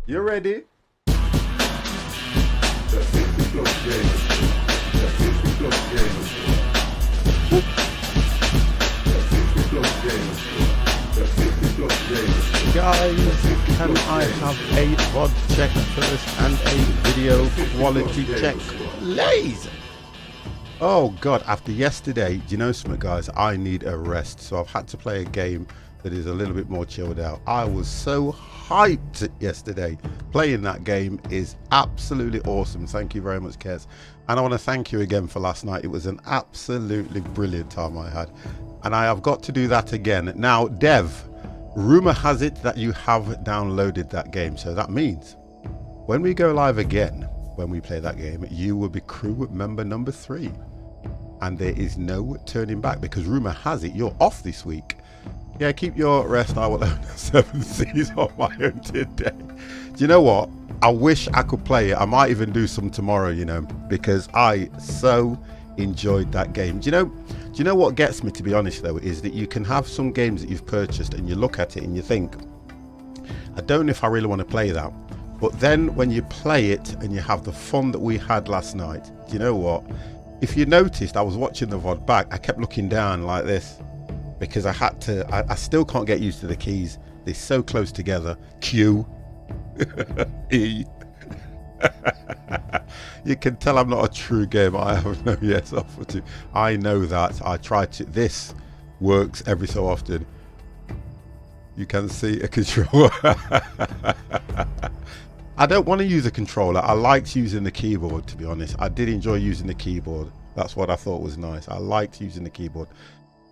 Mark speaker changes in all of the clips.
Speaker 1: You ready? Guys, can I have a VOD check first and a video quality check, please? Oh God, after yesterday, do you know something, guys? I need a rest, so I've had to play a game that is a little bit more chilled out. I was so hyped yesterday. Playing that game is absolutely awesome. Thank you very much, Kez. And I want to thank you again for last night. It was an absolutely brilliant time I had. And I have got to do that again. Now, Dev, rumor has it that you have downloaded that game. So that means when we go live again, when we play that game, you will be crew member number 3. And there is no turning back because rumor has it you're off this week. Yeah, keep your rest. I will own 7 seas on my own today. Do you know what? I wish I could play it. I might even do some tomorrow, you know, because I so enjoyed that game. Do you know what gets me, to be honest, though, is that you can have some games that you've purchased and you look at it and you think, I don't know if I really want to play that. But then when you play it and you have the fun that we had last night, do you know what? If you noticed, I was watching the VOD back, I kept looking down like this because I still can't get used to the keys. They're so close together. Q, E. You can tell I'm not a true gamer. I have no yes offer to. I know that. I try to. This works every so often. You can see a controller. I don't want to use a controller. I liked using the keyboard, to be honest. I did enjoy using the keyboard. That's what I thought was nice. I liked using the keyboard.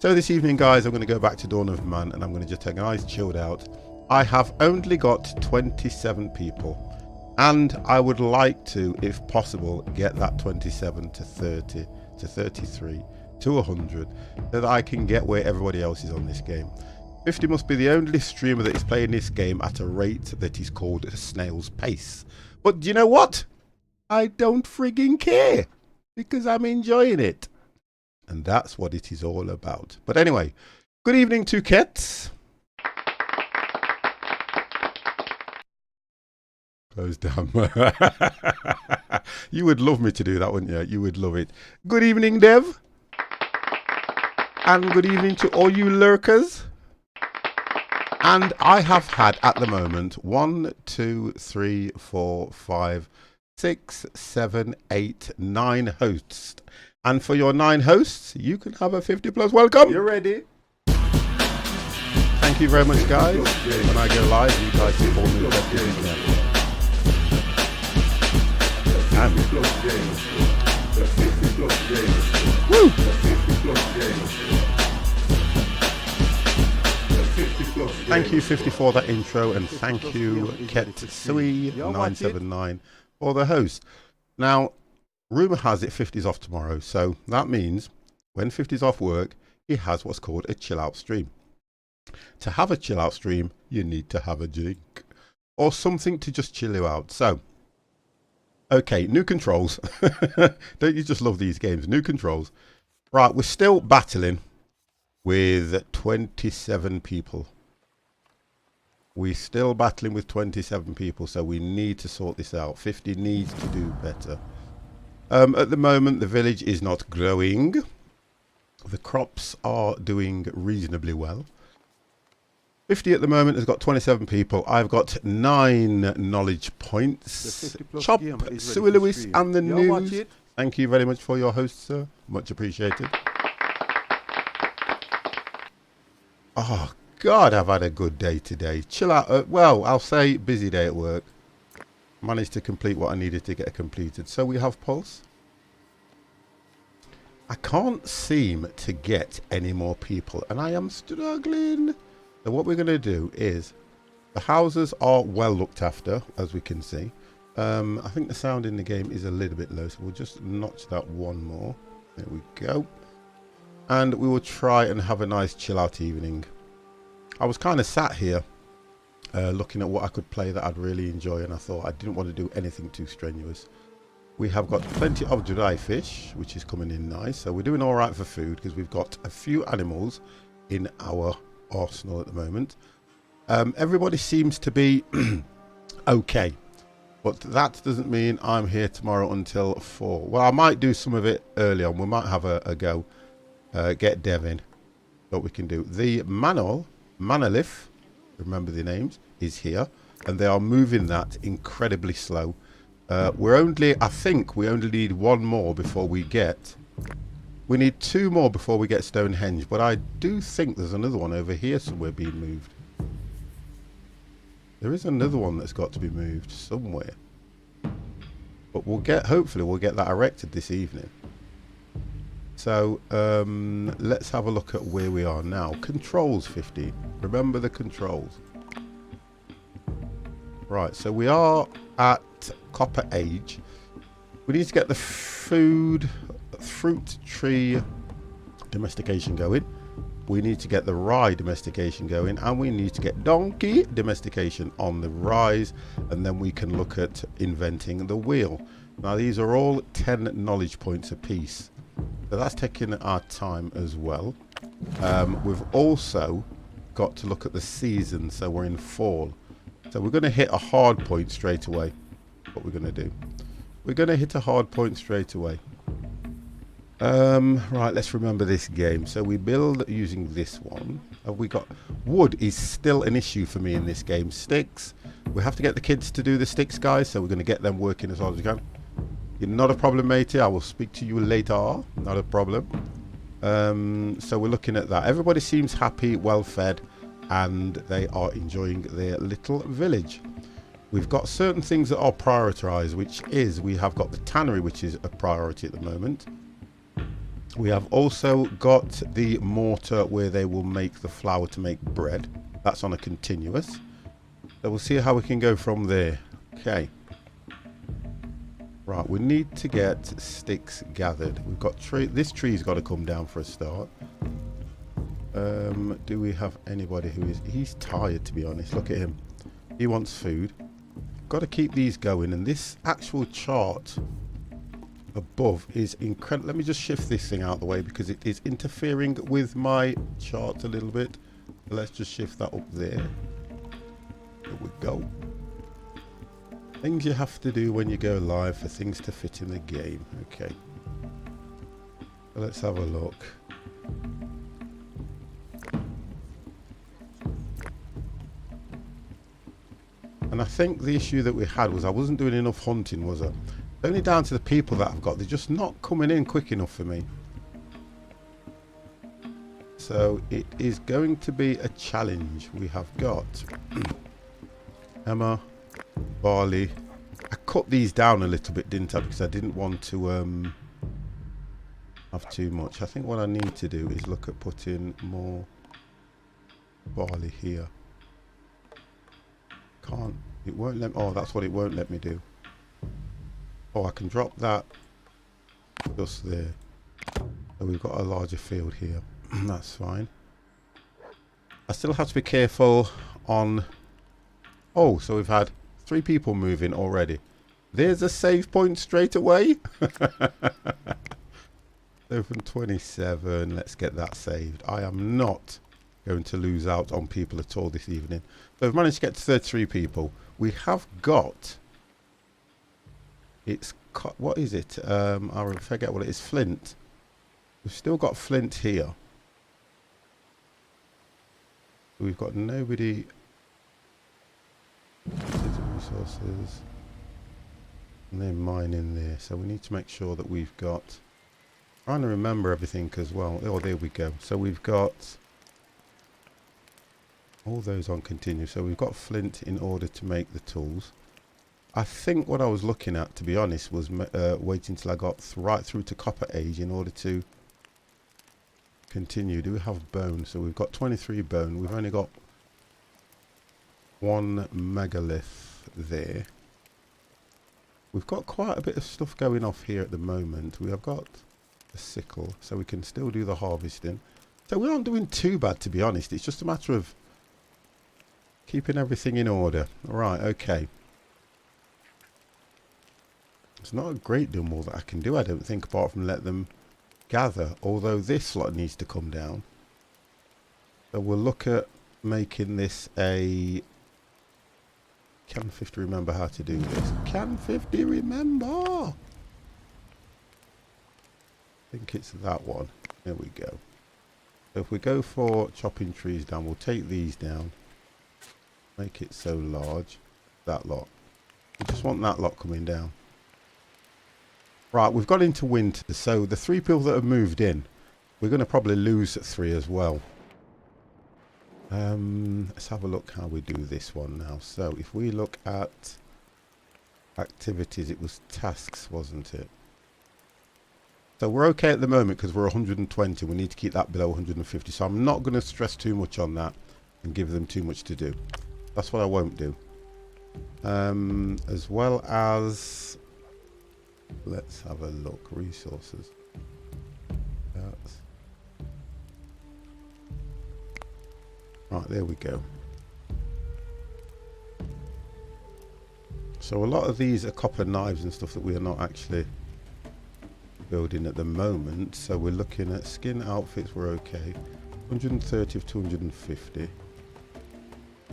Speaker 1: So this evening, guys, I'm going to go back to Dawn of Man and I'm going to just take a nice chilled out. I have only got 27 people and I would like to, if possible, get that 27 to 30 to 33 to 100 so that I can get where everybody else is on this game. 50 must be the only streamer that is playing this game at a rate that is called a snail's pace. But do you know what? I don't frigging care because I'm enjoying it. And that's what it is all about. But anyway, good evening to Kets. Close down. You would love me to do that, wouldn't you? You would love it. Good evening, Dev. And good evening to all you lurkers. And I have had at the moment 1, 2, 3, 4, 5, 6, 7, 8, 9 hosts. And for your 9 hosts, you can have a 50 plus welcome. You're ready. Thank you very much, guys. When I go live, you guys support me the best you can. And woo! Thank you, 50, for that intro, and thank you, Ketsui979, for the host. Now, rumor has it 50's off tomorrow, so that means when 50's off work, he has what's called a chill out stream. To have a chill out stream, you need to have a drink or something to just chill you out. So, okay, new controls. Don't you just love these games? New controls. Right, we're still battling with 27 people. We're still battling with 27 people, so we need to sort this out. 50 needs to do better. At the moment, the village is not growing. The crops are doing reasonably well. 50 at the moment has got 27 people. I've got 9 knowledge points. Chop, Sue Lewis, and the news. Thank you very much for your host, sir. Much appreciated. Oh, God, I've had a good day today. Chill out. Well, I'll say busy day at work. Managed to complete what I needed to get completed. So we have Pulse. I can't seem to get any more people and I am struggling. So what we're going to do is the houses are well looked after, as we can see. I think the sound in the game is a little bit low, so we'll just notch that one more. There we go. And we will try and have a nice chill out evening. I was kind of sat here looking at what I could play that I'd really enjoy, and I thought I didn't want to do anything too strenuous. We have got plenty of dry fish, which is coming in nice, so we're doing all right for food because we've got a few animals in our arsenal at the moment. Everybody seems to be Okay, but that doesn't mean I'm here tomorrow until 4. Well, I might do some of it early on. We might have a go. Get Devin. What we can do. The Manolith, remember the names, is here. And they are moving that incredibly slow. I think we only need 1 more before we get... We need 2 more before we get Stonehenge. But I do think there's another one over here somewhere being moved. There is another one that's got to be moved somewhere. But hopefully we'll get that erected this evening. So let's have a look at where we are now. Controls 15. Remember the controls. Right, so we are at Copper Age. We need to get the fruit tree domestication going. We need to get the rye domestication going, and we need to get donkey domestication on the rise, and then we can look at inventing the wheel. Now these are all 10 knowledge points apiece, so that's taking our time as well. We've also got to look at the season, so we're in fall. So we're going to hit a hard point straight away. What we're going to do, we're going to hit a hard point straight away. Right, let's remember this game. So we build using this one. We got wood is still an issue for me in this game. Sticks, we have to get the kids to do the sticks, guys, so we're going to get them working as hard as we can. You're not a problem, matey. I will speak to you later. Not a problem. So we're looking at that. Everybody seems happy, well fed, and they are enjoying their little village. We've got certain things that are prioritized, which is we have got the tannery, which is a priority at the moment. We have also got the mortar where they will make the flour to make bread. That's on a continuous. So we'll see how we can go from there. Okay. Right, we need to get sticks gathered. We've got this tree's got to come down for a start. Do we have anybody who is... He's tired, to be honest. Look at him. He wants food. Got to keep these going. And this actual chart above is incredible. Let me just shift this thing out of the way because it is interfering with my chart a little bit. Let's just shift that up there. There we go. Things you have to do when you go live for things to fit in the game. Okay. So let's have a look. And I think the issue that we had was I wasn't doing enough hunting, was I? Only down to the people that I've got. They're just not coming in quick enough for me. So it is going to be a challenge. We have got Emma, barley. I cut these down a little bit, didn't I? Because I didn't want to have too much. I think what I need to do is look at putting more barley here. Can't. It won't let me. Oh, that's what it won't let me do. Oh, I can drop that just there. So we've got a larger field here. That's fine. I still have to be careful on... Oh, so we've had 3 people moving already. There's a save point straight away. Open 27. Let's get that saved. I am not going to lose out on people at all this evening. So we've managed to get to 33 people. We have got... It's what is it? I forget what it is. Flint. We've still got flint here. We've got nobody. Resources. And they're mining there, so we need to make sure that we've got. Trying to remember everything as well. Oh, there we go. So we've got all those on continue. So we've got flint in order to make the tools. I think what I was looking at, to be honest, was waiting till I got right through to Copper Age in order to continue. Do we have bone? So we've got 23 bone. We've only got 1 megalith there. We've got quite a bit of stuff going off here at the moment. We have got a sickle, so we can still do the harvesting. So we aren't doing too bad, to be honest. It's just a matter of keeping everything in order. All right, okay. It's not a great deal more that I can do, I don't think, apart from let them gather. Although this lot needs to come down. So we'll look at making this a Can 50 remember how to do this? Can 50 remember? I think it's that one. There we go. So if we go for chopping trees down, we'll take these down. Make it so large. That lot. We just want that lot coming down. Right, we've got into winter, so the 3 people that have moved in, we're going to probably lose 3 as well. Let's have a look how we do this one now. So if we look at activities, it was tasks, wasn't it? So we're okay at the moment because we're 120. We need to keep that below 150. So I'm not going to stress too much on that and give them too much to do. That's what I won't do. As well as, let's have a look. Resources. That's right, there we go. So a lot of these are copper knives and stuff that we are not actually building at the moment. So we're looking at skin outfits, we're okay. 130 of 250.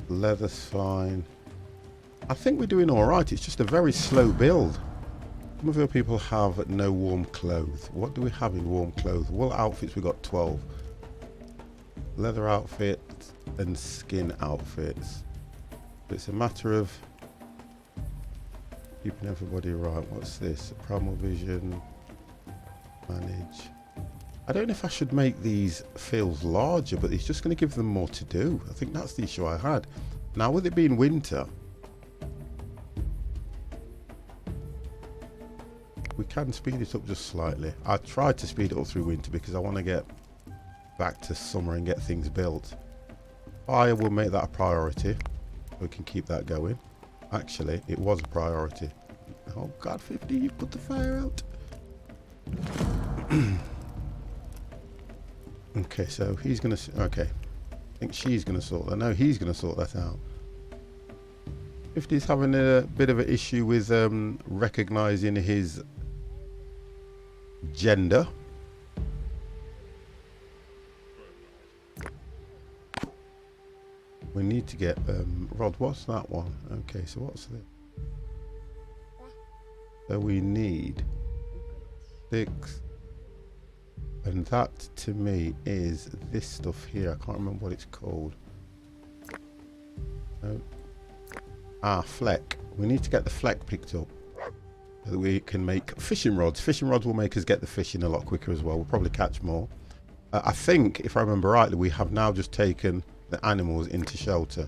Speaker 1: Leather's fine. I think we're doing alright. It's just a very slow build. Some of your people have no warm clothes. What do we have in warm clothes? Wool outfits, we got 12. Leather outfits and skin outfits. It's a matter of keeping everybody right. What's this? Primal vision. Manage. I don't know if I should make these fields larger, but it's just going to give them more to do. I think that's the issue I had. Now with it being winter, we can speed it up just slightly. I tried to speed it up through winter because I want to get back to summer and get things built. Fire will make that a priority. We can keep that going. Actually, it was a priority. Oh God, 50, you put the fire out. Okay, so he's going to... Okay. I think she's going to sort that. No, he's going to sort that out. 50's having a bit of an issue with recognising his gender. We need to get... Rod, what's that one? Okay, so what's this? So we need 6... And that to me is this stuff here. I can't remember what it's called. No. Ah, fleck. We need to get the fleck picked up so that we can make fishing rods. Fishing rods will make us get the fishing a lot quicker as well. We'll probably catch more. I think, if I remember rightly, we have now just taken the animals into shelter.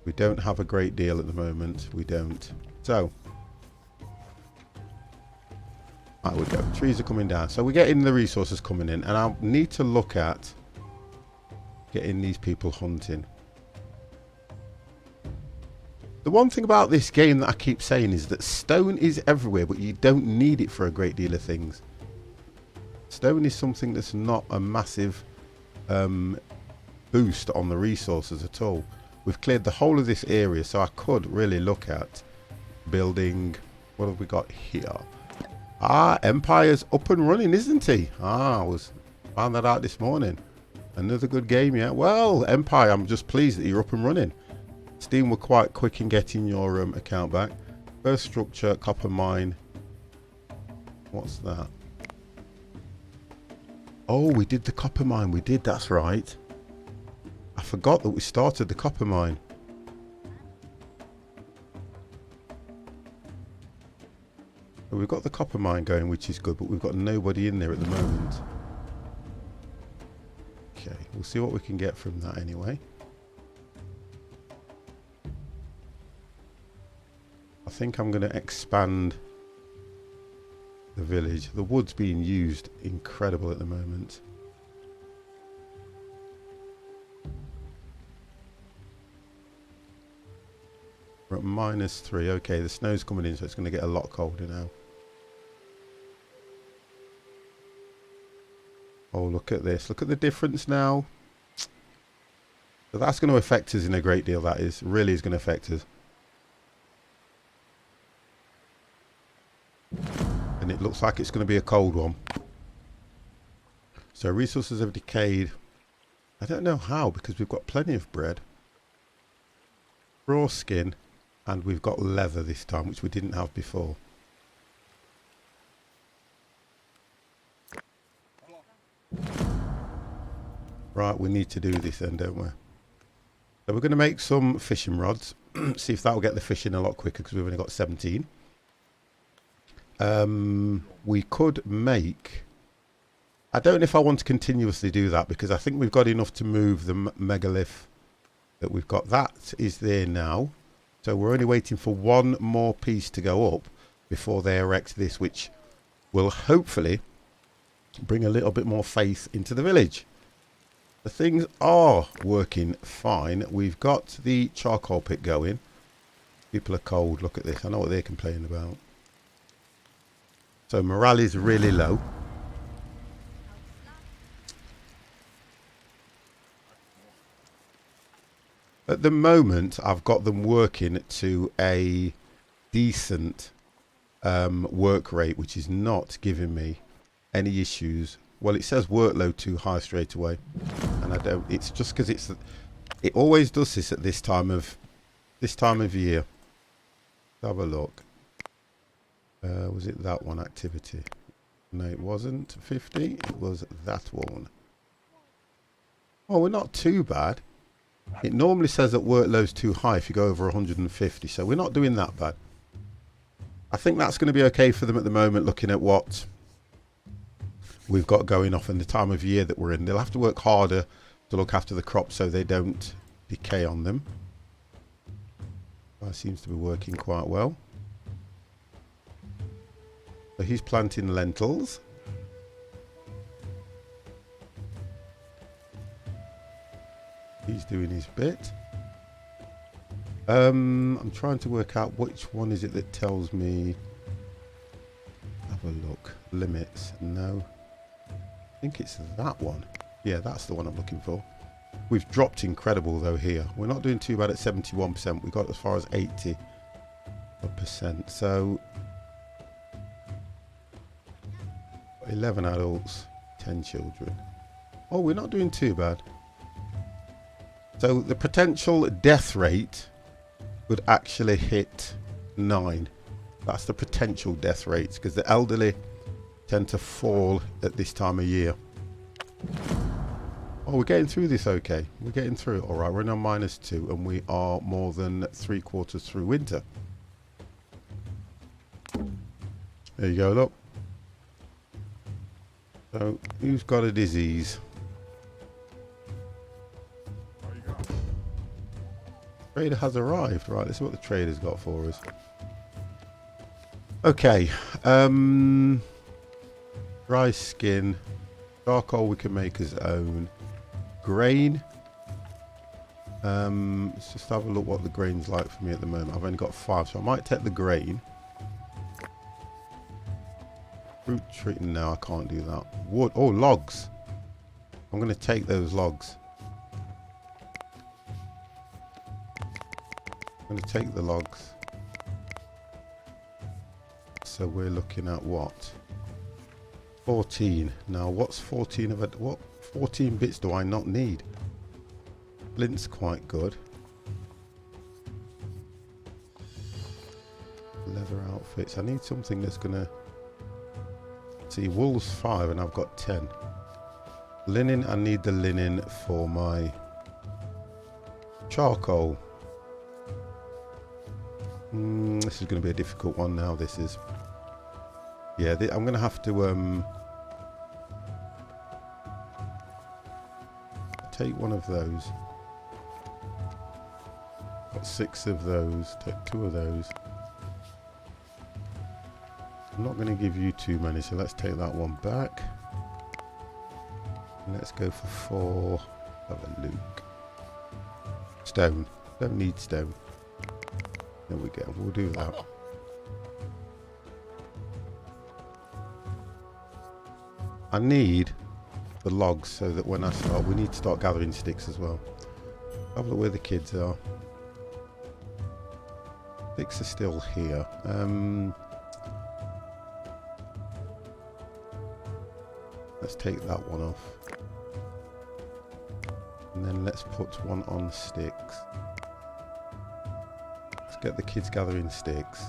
Speaker 1: We don't have a great deal at the moment. We don't. So... There we go. Trees are coming down. So we're getting the resources coming in. And I need to look at getting these people hunting. The one thing about this game that I keep saying is that stone is everywhere, but you don't need it for a great deal of things. Stone is something that's not a massive boost on the resources at all. We've cleared the whole of this area, so I could really look at building... What have we got here? Ah, Empire's up and running, isn't he? Ah, I found that out this morning. Another good game, yeah. Well, Empire, I'm just pleased that you're up and running. Steam were quite quick in getting your account back. First structure, copper mine. What's that? Oh, we did the copper mine. We did, that's right. I forgot that we started the copper mine. We've got the copper mine going, which is good, but we've got nobody in there at the moment. Okay, we'll see what we can get from that anyway. I think I'm going to expand the village. The wood's being used incredible at the moment. We're at -3. Okay, the snow's coming in, so it's going to get a lot colder now. Oh, look at this. Look at the difference now. So that's going to affect us in a great deal, that is. Really is going to affect us. And it looks like it's going to be a cold one. So resources have decayed. I don't know how, because we've got plenty of bread. raw skin, and we've got leather this time, which we didn't have before. Right, we need to do this then, don't we? So we're going to make some fishing rods. See if that will get the fishing a lot quicker, because we've only got 17. We could make... I don't know if I want to continuously do that, because I think we've got enough to move the megalith that we've got. That is there now. So we're only waiting for one more piece to go up before they erect this, which will hopefully bring a little bit more faith into the village. The things are working fine. We've got the charcoal pit going. People are cold. Look at this. I know what they're complaining about. So morale is really low. At the moment, I've got them working to a decent work rate, which is not giving me any issues. Well, it says workload too high straight away, and I don't. It's just because it always does this at this time of year. Let's have a look. Was it that one activity? No, it wasn't 50. It was that one. Oh, we're not too bad. It normally says that workload's too high if you go over 150, so we're not doing that bad. I think that's going to be okay for them at the moment, looking at what we've got going off in the time of year that we're in. They'll have to work harder to look after the crops so they don't decay on them. That seems to be working quite well. So he's planting lentils. He's doing his bit. I'm trying to work out which one is it that tells me. Have a look. Limits. No. I think it's that one. Yeah, that's the one I'm looking for. We've dropped incredible though here. We're not doing too bad at 71%. We got as far as 80%. So 11 adults, 10 children. Oh, we're not doing too bad. So the potential death rate would actually hit 9. That's the potential death rate, because the elderly tend to fall at this time of year. Oh, we're getting through this okay. We're getting through it all right. We're now -2 and we are more than 3/4 through winter. There you go, look. So, who's got a disease? Trader has arrived. Right, let's see what the trader's got for us. Okay. Dry skin. Charcoal we can make his own. Grain. Let's just have a look what the grain's like for me at the moment. I've only got 5, so I might take the grain. Fruit tree. No, I can't do that. Wood. Oh, logs. I'm going to take those logs. I'm going to take the logs. So we're looking at what? 14. Now, what's 14 of it? What 14 bits do I not need? Flint's quite good. Leather outfits. I need something that's going to... See, wool's 5 and I've got 10. Linen, I need the linen for my charcoal. This is going to be a difficult one now, this is. Yeah, I'm going to have to take one of those. Got 6 of those, take 2 of those. I'm not going to give you too many, so let's take that one back. And let's go for 4. Have a look. Stone. Don't need stone. There we go. We'll do that. I need the logs so that when I start, we need to start gathering sticks as well. Have a look where the kids are. Sticks are still here. Let's take that one off. And then let's put one on sticks. get the kids gathering sticks.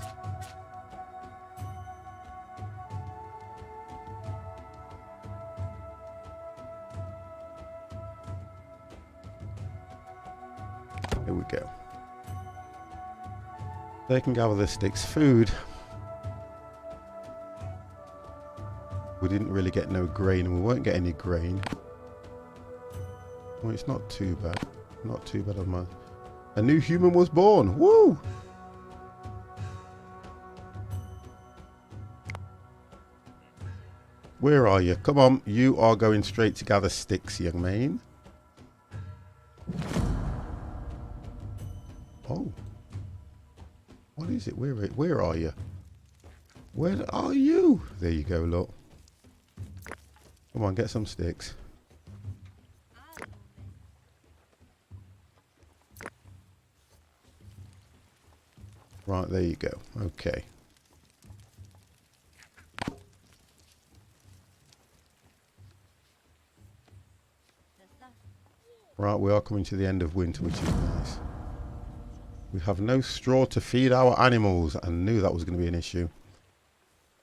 Speaker 1: Here we go. They can gather the sticks. Food. We didn't really get no grain, and we won't get any grain. Well, it's not too bad. Not too bad on my... A new human was born. Woo! Where are you? Come on. You are going straight to gather sticks, young man. Oh. What is it? Where are you? Where are you? There you go, look. Come on, get some sticks. Right, there you go. Okay. Right, we are coming to the end of winter, which is nice. We have no straw to feed our animals. I knew that was going to be an issue.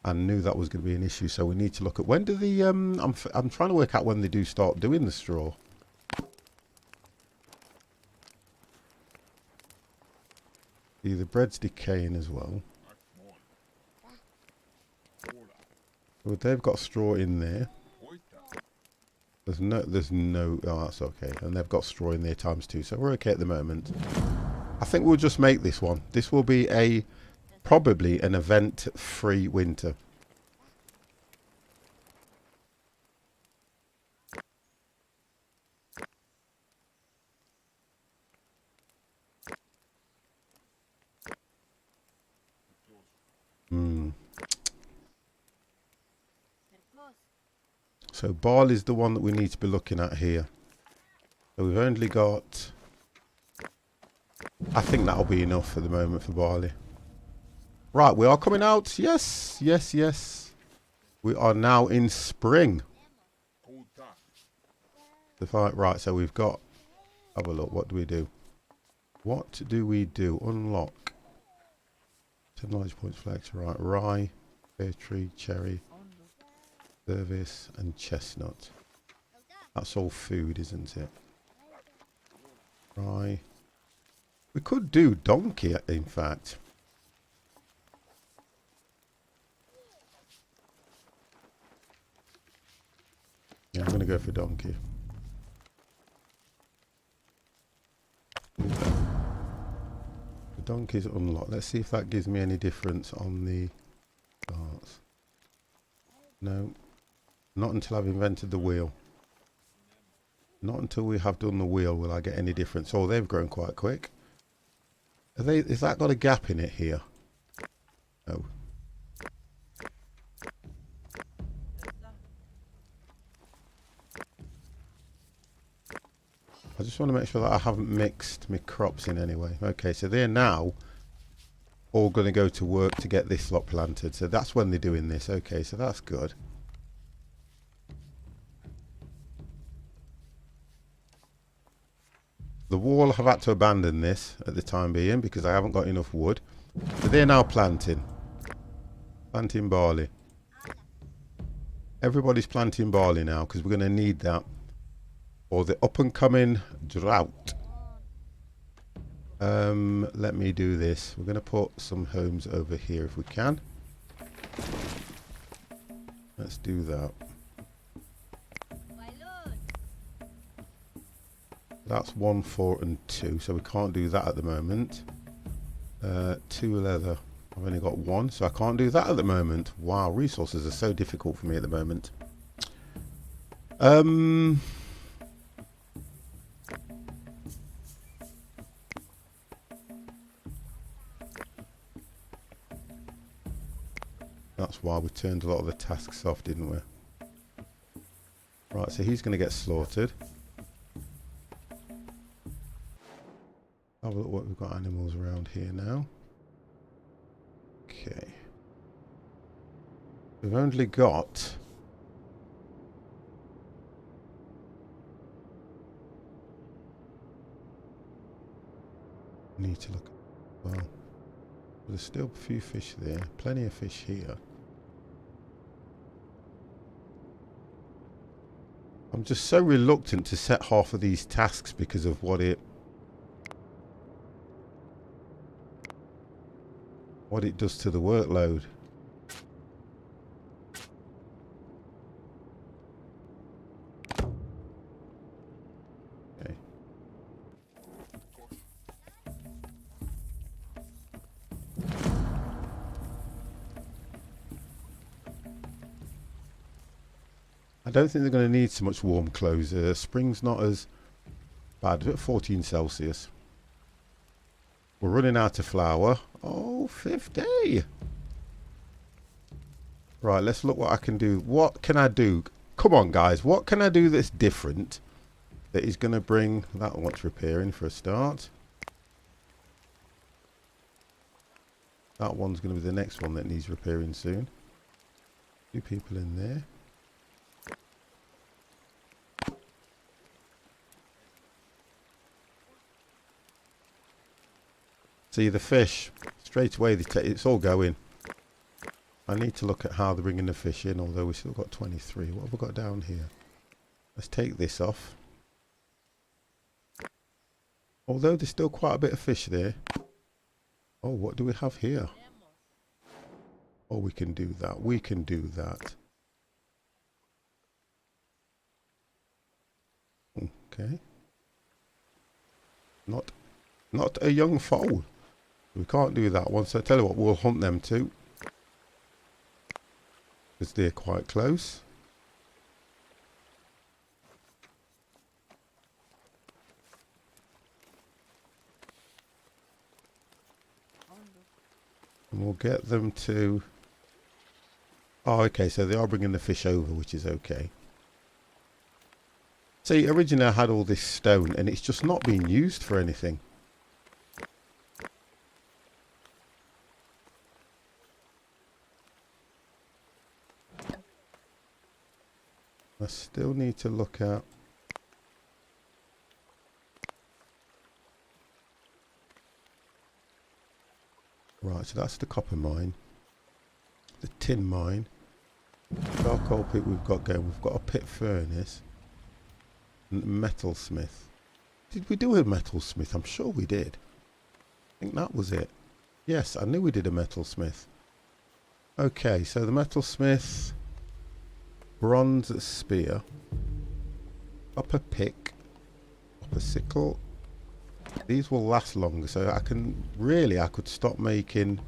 Speaker 1: I knew that was going to be an issue, so we need to look at when do the I'm trying to work out when they do start doing the straw. The bread's decaying as well. Well, they've got straw in there. There's no, oh, that's okay. And they've got straw in there times 2, so we're okay at the moment. I think we'll just make this one. This will be probably an event-free winter. So barley is the one that we need to be looking at here. So we've only got... I think that'll be enough for the moment for barley. Right, we are coming out. Yes, yes, yes. We are now in spring. Right, so we've got... Have a look, what do we do? What do we do? Unlock. 10 knowledge points flex. Right, rye, pear tree, cherry, service, and chestnut. That's all food, isn't it? Rye. We could do donkey, in fact. Yeah, I'm going to go for donkey. The donkey's unlocked. Let's see if that gives me any difference on the parts. No. Not until I've invented the wheel. Not until we have done the wheel will I get any difference. Oh, they've grown quite quick. Is that got a gap in it here? No. I just want to make sure that I haven't mixed my crops in any way. Okay, so they're now all going to go to work to get this lot planted. So that's when they're doing this. Okay, so that's good. The wall have had to abandon this at the time being because I haven't got enough wood. So they're now planting. Planting barley. Everybody's planting barley now because we're going to need that for the up and coming drought. Let me do this. We're going to put some homes over here if we can. Let's do that. That's 1, 4 and 2, so we can't do that at the moment. 2 leather. I've only got 1, so I can't do that at the moment. Wow, resources are so difficult for me at the moment. That's why we turned a lot of the tasks off, didn't we? Right, so he's going to get slaughtered. Have a look what we've got animals around here now. Okay. We've only got... Need to look as well. There's still a few fish there. Plenty of fish here. I'm just so reluctant to set half of these tasks because of what it does to the workload. Okay. I don't think they're going to need so much warm clothes. Spring's not as bad. At 14 Celsius. We're running out of flour. Oh, 50. Right, let's look what I can do. What can I do? Come on, guys. What can I do that's different? That is going to bring... That wants repairing for a start. That one's going to be the next one that needs repairing soon. 2 people in there. See the fish straight away. It's all going. I need to look at how they're bringing the fish in. Although we've still got 23. What have we got down here? Let's take this off. Although there's still quite a bit of fish there. Oh, what do we have here? Oh, we can do that. We can do that. Okay. Not a young foal. We can't do that one, so I tell you what, we'll hunt them too. Because they're quite close. And we'll get them to... Oh, okay, so they are bringing the fish over, which is okay. See, originally I had all this stone, and it's just not being used for anything. I still need to look at... Right, so that's the copper mine. The tin mine. Charcoal pit we've got going. We've got a pit furnace. And metal smith. Did we do a metal smith? I'm sure we did. I think that was it. Yes, I knew we did a metal smith. Okay, so the metal smith... Bronze spear, upper pick, upper sickle. These will last longer, so I could stop making.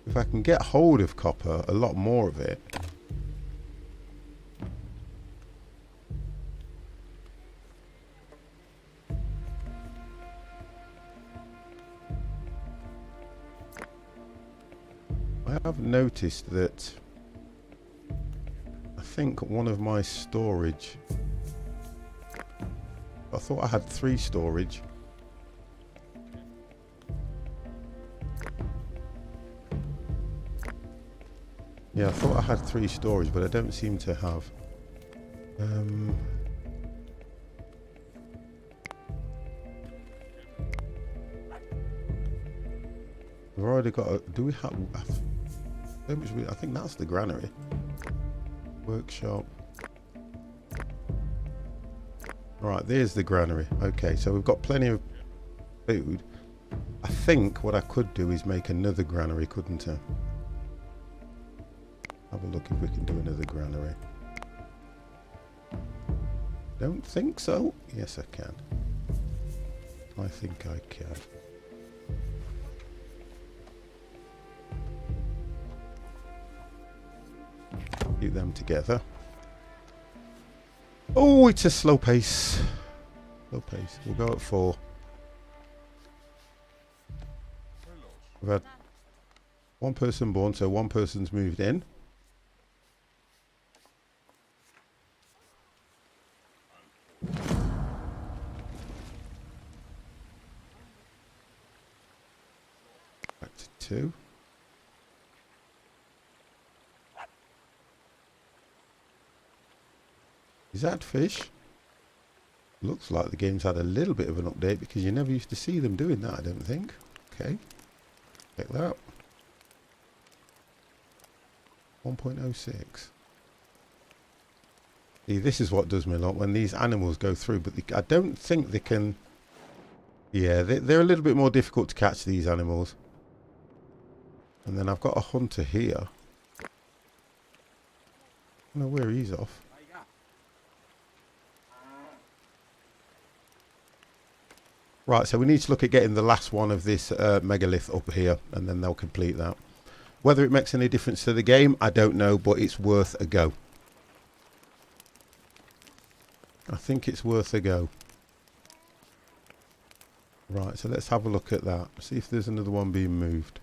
Speaker 1: If I can get hold of copper, a lot more of it. I've noticed that I think one of my storage, I thought I had 3 storage. Yeah, I thought I had 3 storage, but I don't seem to have. We've already got a, do we have... I think that's the granary. Workshop. Right, there's the granary. Okay, so we've got plenty of food. I think what I could do is make another granary, couldn't I? Have a look if we can do another granary. Don't think so. Yes, I can. I think I can. Keep them together. Oh, it's a slow pace. Slow pace. We'll go at 4. We've had 1 person born, so 1 person's moved in. Back to 2. Is that fish? Looks like the game's had a little bit of an update because you never used to see them doing that, I don't think. Okay, check that out. 1.06. See, this is what does me a lot when these animals go through, but I don't think they can... Yeah, they're a little bit more difficult to catch, these animals. And then I've got a hunter here. I don't know where he's off. Right, so we need to look at getting the last one of this megalith up here, and then they'll complete that. Whether it makes any difference to the game, I don't know, but it's worth a go. I think it's worth a go. Right, so let's have a look at that. See if there's another one being moved.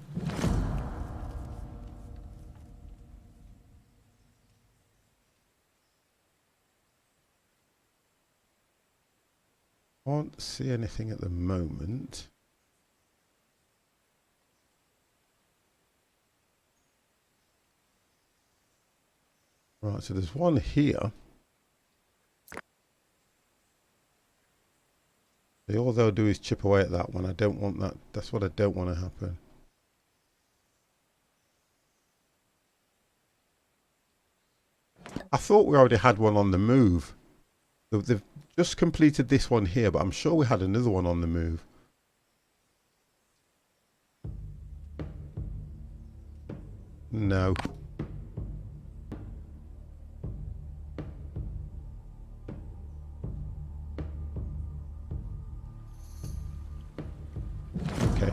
Speaker 1: Can't see anything at the moment. Right, so there's one here. All they'll do is chip away at that one. I don't want that. That's what I don't want to happen. I thought we already had one on the move. They've just completed this one here, but I'm sure we had another one on the move. No. Okay.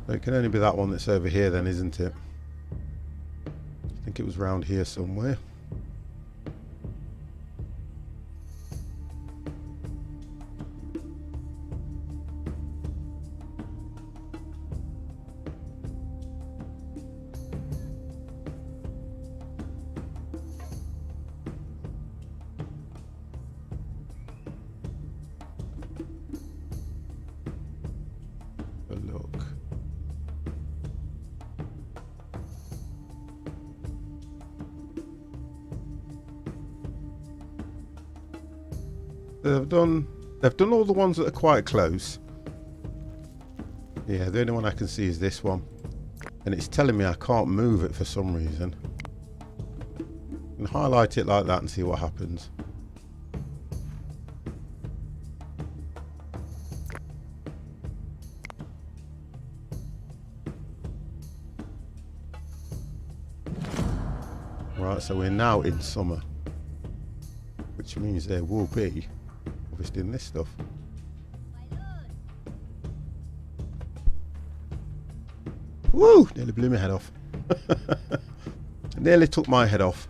Speaker 1: So it can only be that one that's over here then, isn't it? I think it was round here somewhere. Look. They've done all the ones that are quite close. Yeah, the only one I can see is this one. And it's telling me I can't move it for some reason. And highlight it like that and see what happens. Right, so we're now in summer, which means there will be harvesting this stuff. Woo! Nearly blew my head off. Nearly took my head off.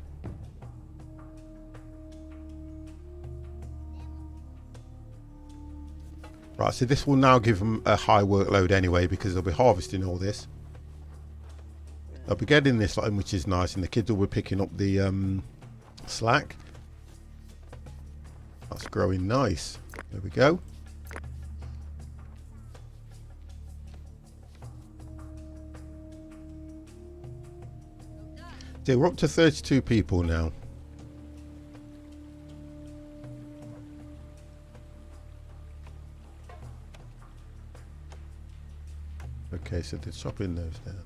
Speaker 1: Right, so this will now give them a high workload anyway because they'll be harvesting all this. I'll be getting this line, which is nice, and the kids will be picking up the slack. That's growing nice. There we go. So we're up to 32 people now. Okay, so they're chopping those down.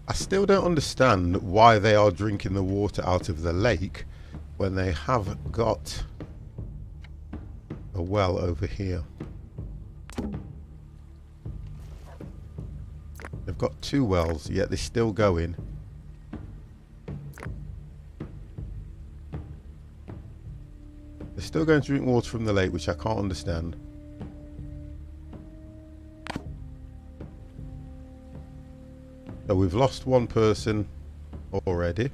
Speaker 1: I still don't understand why they are drinking the water out of the lake when they have got a well over here. They've got 2 wells, yet they're still going. They're still going to drink water from the lake, which I can't understand. So we've lost one person already.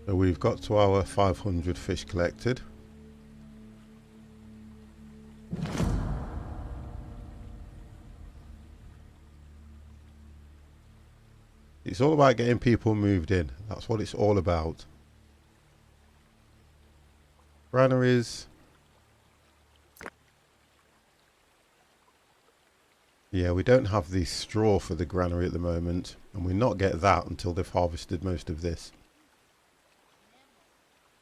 Speaker 1: So we've got to our 500 fish collected. It's all about getting people moved in. That's what it's all about. Granaries. Yeah, we don't have the straw for the granary at the moment, and we'll not get that until they've harvested most of this.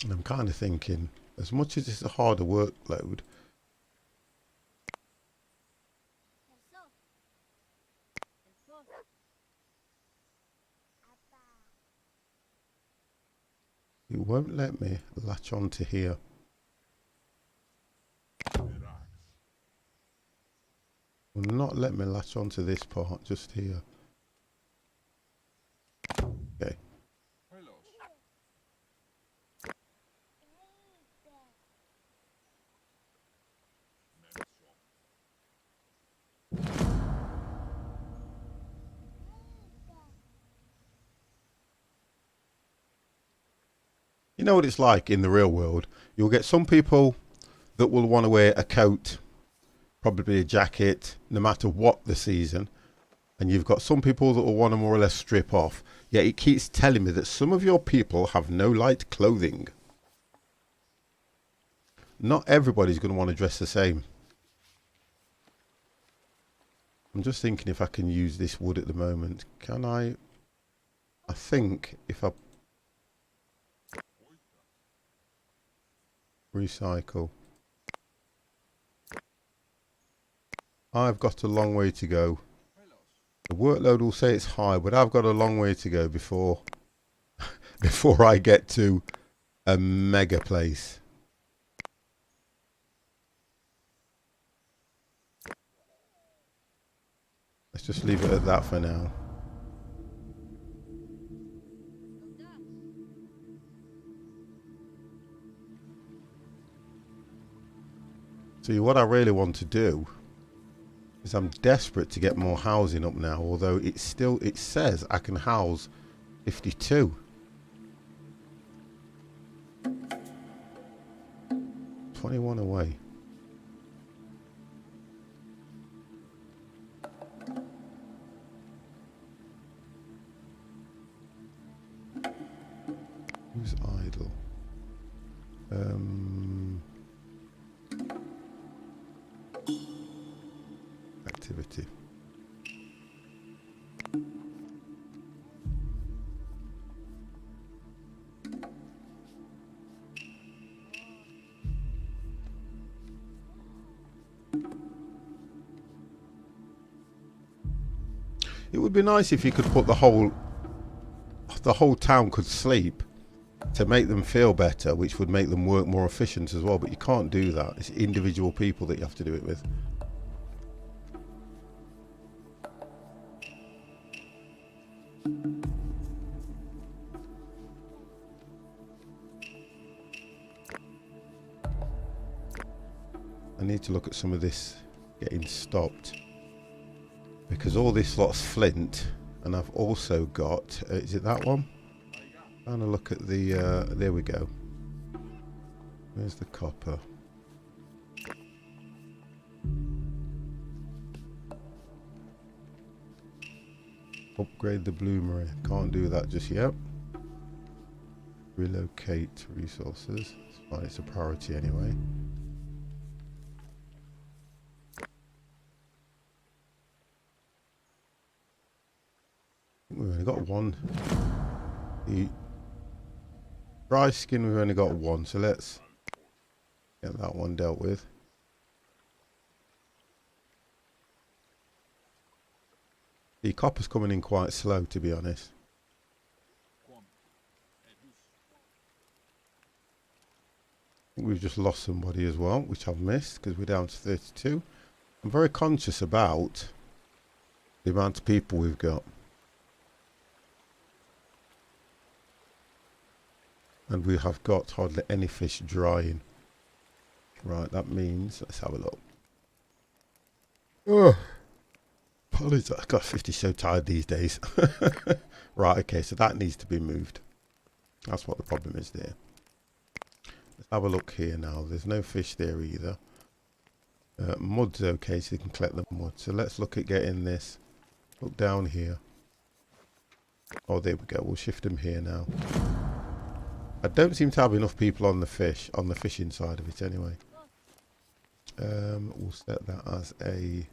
Speaker 1: And I'm kind of thinking, as much as it's a harder workload, it won't let me latch onto here. Will not let me latch onto this part, just here. Okay. You know what it's like in the real world? You'll get some people that will want to wear a coat, probably a jacket, no matter what the season. And you've got some people that will want to more or less strip off. Yet it keeps telling me that some of your people have no light clothing. Not everybody's going to want to dress the same. I'm just thinking if I can use this wood at the moment. Can I? I think if I recycle. I've got a long way to go. The workload will say it's high, but I've got a long way to go before before I get to a mega place. Let's just leave it at that for now. See, what I really want to do is I'm desperate to get more housing up now, although it says I can house 52. 21 away. Who's idle? Activity. It would be nice if you could put the whole town could sleep to make them feel better, which would make them work more efficient as well, but you can't do that. It's individual people that you have to do it with. I need to look at some of this getting stopped, because all this lot's flint, and I've also got, is it that one? Trying to look at the, there we go. Where's the copper? Upgrade the bloomery. Can't do that just yet. Relocate resources. It's fine, it's a priority anyway. We've only got one. The dry skin, we've only got one, so let's get that one dealt with. The copper's coming in quite slow, to be honest. I think we've just lost somebody as well, which I've missed because we're down to 32. I'm very conscious about the amount of people we've got. And we have got hardly any fish drying. Right, that means, let's have a look. Oh, apologies, I've got 50 so tired these days. Right, okay, so that needs to be moved. That's what the problem is there. Let's have a look here now. There's no fish there either. Mud's okay, so you can collect the mud. So let's look at getting this. Look down here. Oh, there we go. We'll shift them here now. I don't seem to have enough people on the fish, on the fishing side of it anyway. We'll set that as a...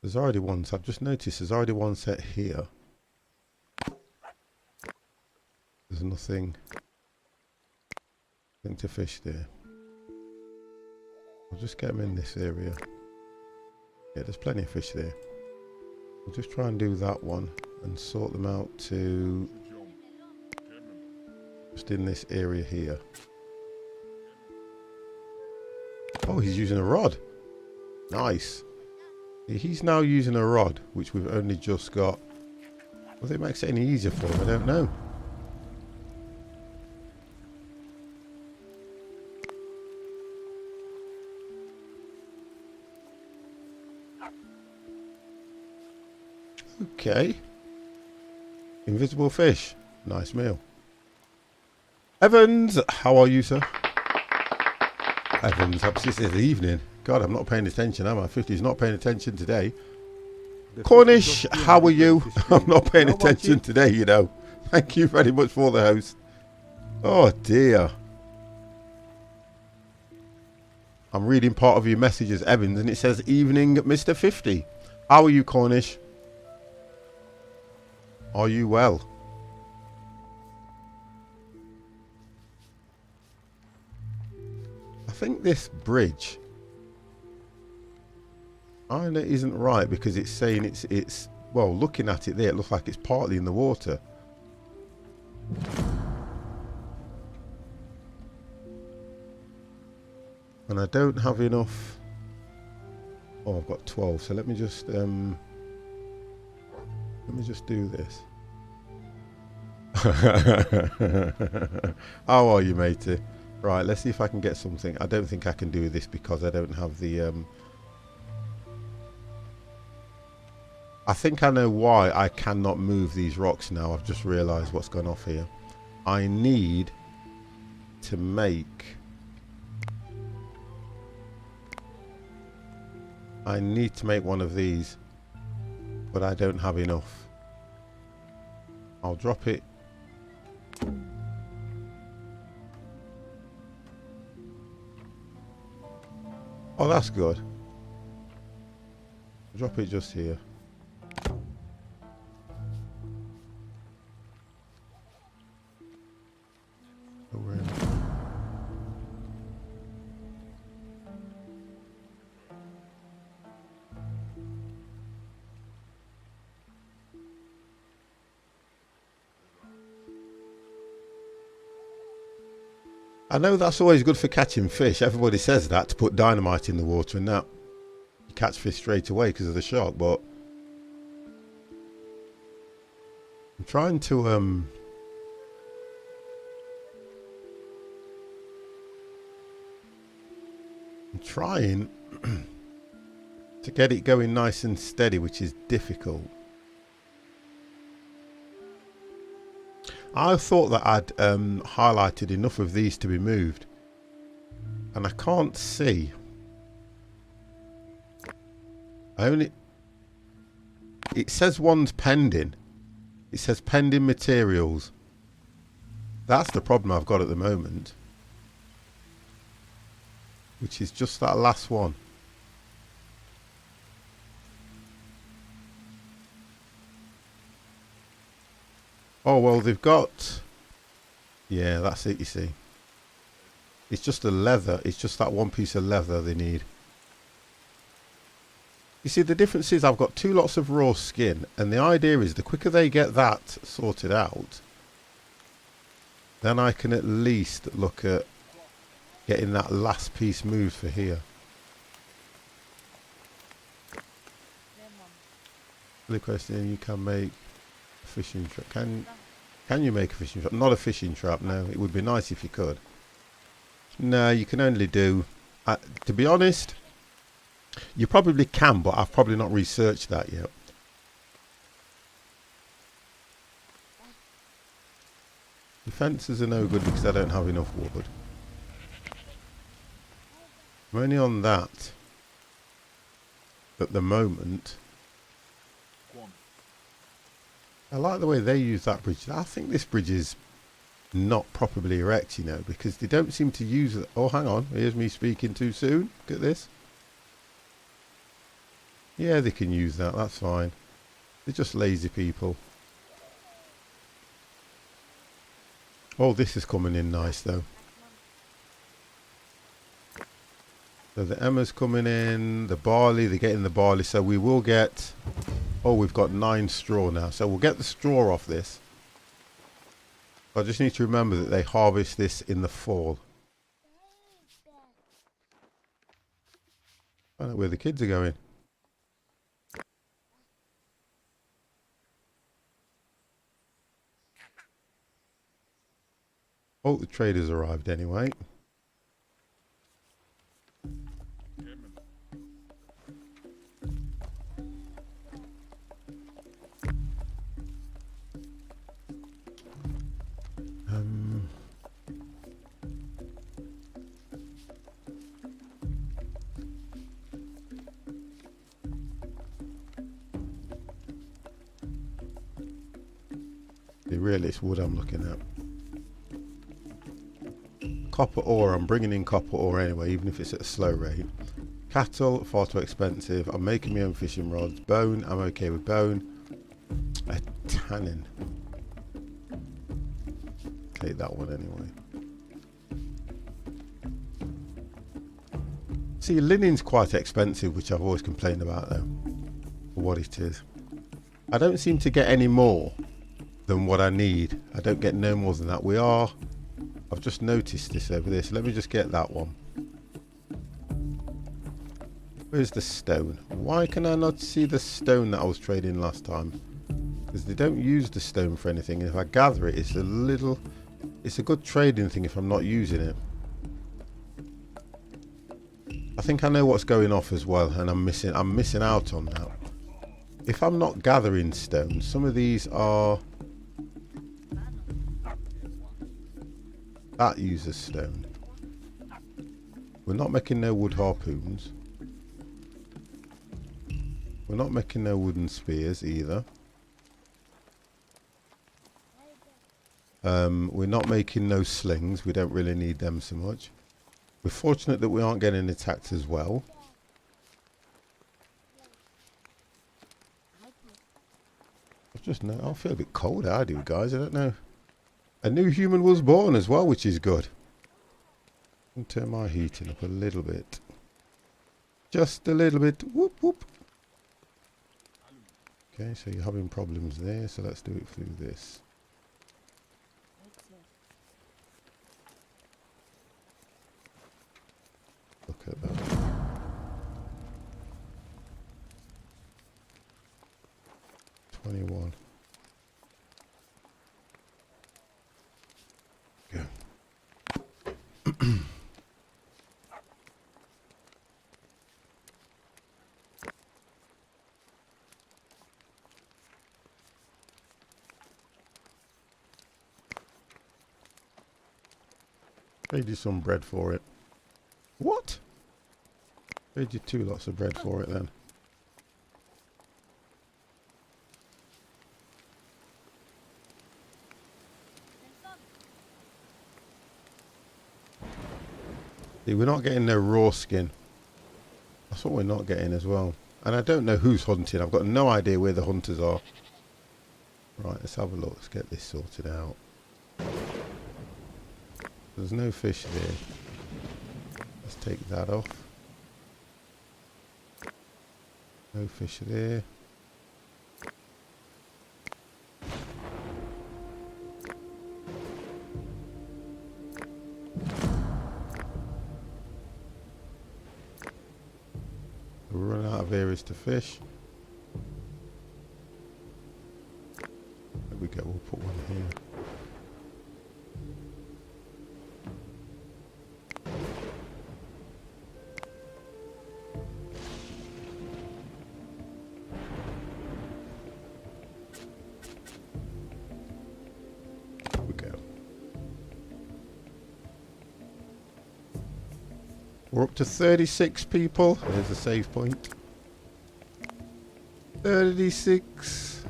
Speaker 1: There's already one, so I've just noticed there's already one set here. There's nothing to fish there. I'll just get them in this area. Yeah, there's plenty of fish there. We'll just try and do that one and sort them out to just in this area here. Oh, he's using a rod. Nice. He's now using a rod, which we've only just got. Whether it makes it any easier for him, I don't know. Okay. Invisible fish. Nice meal. Evans, how are you, sir? Evans, this is the evening. God, I'm not paying attention, am I? 50's not paying attention today. Cornish, how are you? I'm not paying attention today, you know. Thank you very much for the host. Oh, dear. I'm reading part of your messages, Evans, and it says, evening, Mr. 50. How are you, Cornish? Are you well? I think this bridge either isn't right because it's saying it's well, looking at it there, it looks like it's partly in the water. And I don't have enough. Oh, I've got 12, so let me just do this. How are you, matey? Right, let's see if I can get something. I don't think I can do this because I don't have the I think I know why I cannot move these rocks now. I've just realised what's gone off here. I need to make one of these, but I don't have enough. I'll drop it. Oh, that's good. Drop it just here. I know that's always good for catching fish. Everybody says that, to put dynamite in the water and that you catch fish straight away because of the shock, but I'm trying to I'm trying to get it going nice and steady, which is difficult. I thought that I'd highlighted enough of these to be moved, and I can't see. It says one's pending. It says pending materials. That's the problem I've got at the moment, which is just that last one. Oh, well, they've got... Yeah, that's it, you see. It's just the leather. It's just that one piece of leather they need. You see, the difference is I've got 2 lots of raw skin, and the idea is the quicker they get that sorted out, then I can at least look at getting that last piece moved for here. The question, you can make a fishing trap. Can you make a fishing trap? Not a fishing trap, no. It would be nice if you could. No, you can only do... to be honest, you probably can, but I've probably not researched that yet. Defences are no good because I don't have enough wood. I'm only on that at the moment. I like the way they use that bridge. I think this bridge is not properly erect, you know, because they don't seem to use it. Oh, hang on. Here's me speaking too soon. Look at this. Yeah, they can use that. That's fine. They're just lazy people. Oh, this is coming in nice, though. So the emmer's coming in. The barley, they're getting the barley. So we will get... Oh, we've got 9 straw now. So we'll get the straw off this. I just need to remember that they harvest this in the fall. I don't know where the kids are going. Oh, the traders arrived anyway. Really, it's wood I'm looking at. Copper ore, I'm bringing in copper ore anyway, even if it's at a slow rate. Cattle, far too expensive. I'm making my own fishing rods. Bone, I'm okay with bone. A tannin. Take that one anyway. See, linen's quite expensive, which I've always complained about though, for what it is. I don't seem to get any more than what I need. I don't get no more than that. I've just noticed this over there, so let me just get that one. Where's the stone? Why can I not see the stone that I was trading last time? Because they don't use the stone for anything, and if I gather it, it's a good trading thing if I'm not using it. I think I know what's going off as well, and I'm missing out on that. If I'm not gathering stone, some of these are... That uses stone. We're not making no wood harpoons. We're not making no wooden spears either. We're not making no slings. We don't really need them so much. We're fortunate that we aren't getting attacked as well. I feel a bit cold. I do, guys. I don't know. A new human was born as well, which is good. I'll turn my heating up a little bit. Just a little bit. Whoop, whoop. Okay, so you're having problems there, so let's do it through this. Look at that. $21. Go. Paid you some bread for it. What? Paid you 2 lots of bread for it then. See, we're not getting no raw skin. That's what we're not getting as well. And I don't know who's hunting. I've got no idea where the hunters are. Right, let's have a look. Let's get this sorted out. There's no fish there. Let's take that off. No fish there. We're running out of areas to fish. There we go, we'll put one here. There we go. We're up to 36 people. There's the save point. 36.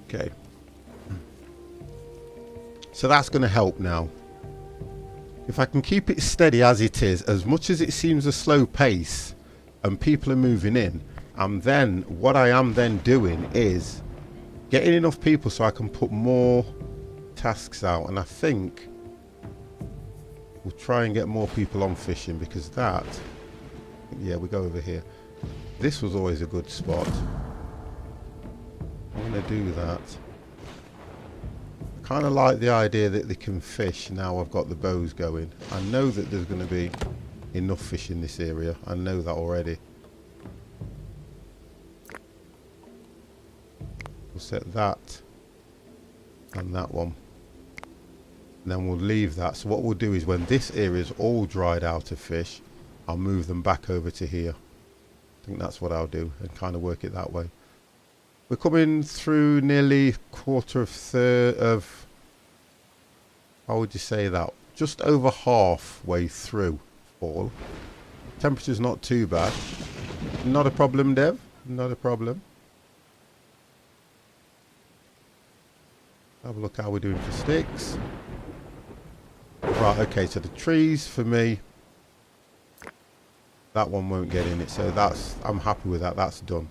Speaker 1: Okay. So that's going to help now. If I can keep it steady as it is, as much as it seems a slow pace and people are moving in, and then what I am then doing is getting enough people so I can put more tasks out. And I think we'll try and get more people on fishing, because that, yeah, we go over here. This was always a good spot. I'm going to do that. I kind of like the idea that they can fish now I've got the bows going. I know that there's going to be enough fish in this area. I know that already. We'll set that and that one. And then we'll leave that. So what we'll do is when this area is all dried out of fish, I'll move them back over to here. I think that's what I'll do and kind of work it that way. We're coming through nearly quarter of, how would you say that? Just over halfway through fall. Temperature's not too bad. Not a problem, Dev. Not a problem. Have a look how we're doing for sticks. Right, okay, so the trees for me, that one won't get in it, so that's, I'm happy with that, that's done.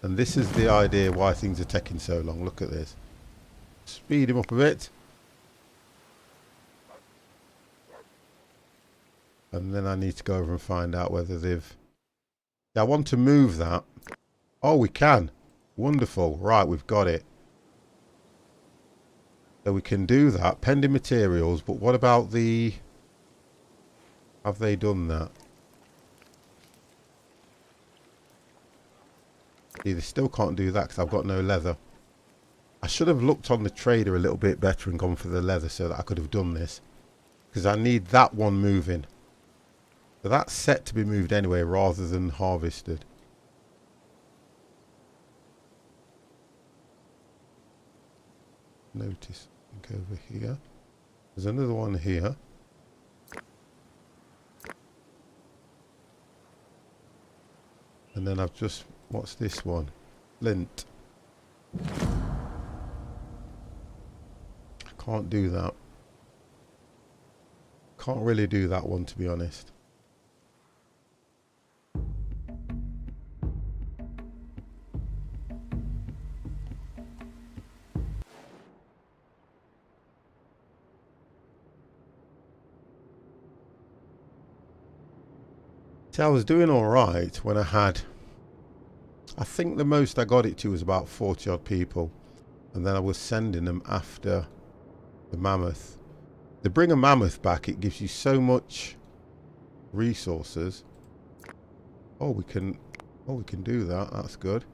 Speaker 1: And this is the idea why things are taking so long. Look at this. Speed him up a bit. And then I need to go over and find out whether they've... Yeah, I want to move that. Oh, we can. Wonderful. Right, we've got it. So we can do that. Pending materials. But what about the... Have they done that? See, they still can't do that because I've got no leather. I should have looked on the trader a little bit better and gone for the leather so that I could have done this. Because I need that one moving. So that's set to be moved anyway rather than harvested. Notice, I think over here. There's another one here. And then I've just... What's this one? Lint. I can't do that. Can't really do that one, to be honest. See, I was doing all right when I had... I think the most I got it to was about 40 odd people, and then I was sending them after the mammoth. They bring a mammoth back, it gives you so much resources. Oh, we can do that. That's good.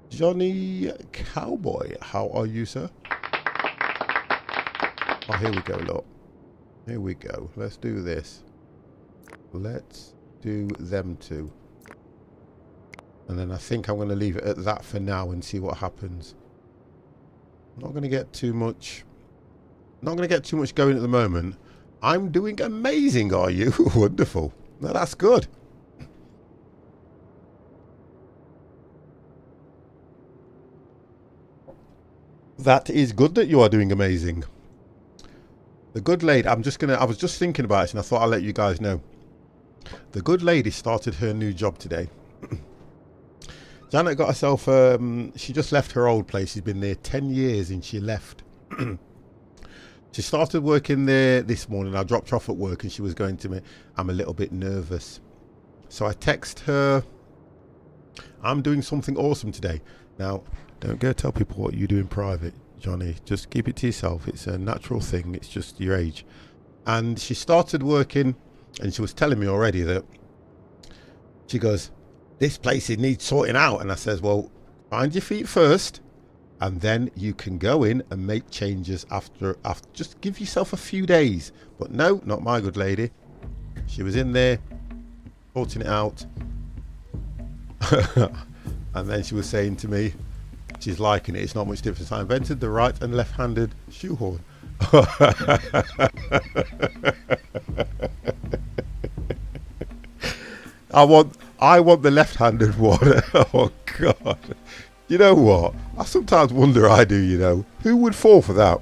Speaker 1: Johnny Cowboy, how are you, sir? Oh, here we go, look. Here we go. Let's do this. Let's do them two. And then I think I'm going to leave it at that for now and see what happens. I'm not going to get too much... Not going to get too much going at the moment. I'm doing amazing, are you? Wonderful. Now that's good. That is good that you are doing amazing. The good lady, I was just thinking about it and I thought I'll let you guys know. The good lady started her new job today. Janet got herself, she just left her old place. She's been there 10 years and she left. She started working there this morning. I dropped her off at work and she was going to me. I'm a little bit nervous. So I text her, I'm doing something awesome today. Now, don't go tell people what you do in private, Johnny. Just keep it to yourself. It's a natural thing. It's just your age. And she started working and she was telling me already that she goes, this place, it needs sorting out. And I says, well, find your feet first and then you can go in and make changes after. Just give yourself a few days. But no, not my good lady. She was in there sorting it out. And then she was saying to me, she's liking it, it's not much difference. I invented the right and left-handed shoehorn. I want the left-handed one. Oh God. You know what? I sometimes wonder, I do, you know. Who would fall for that?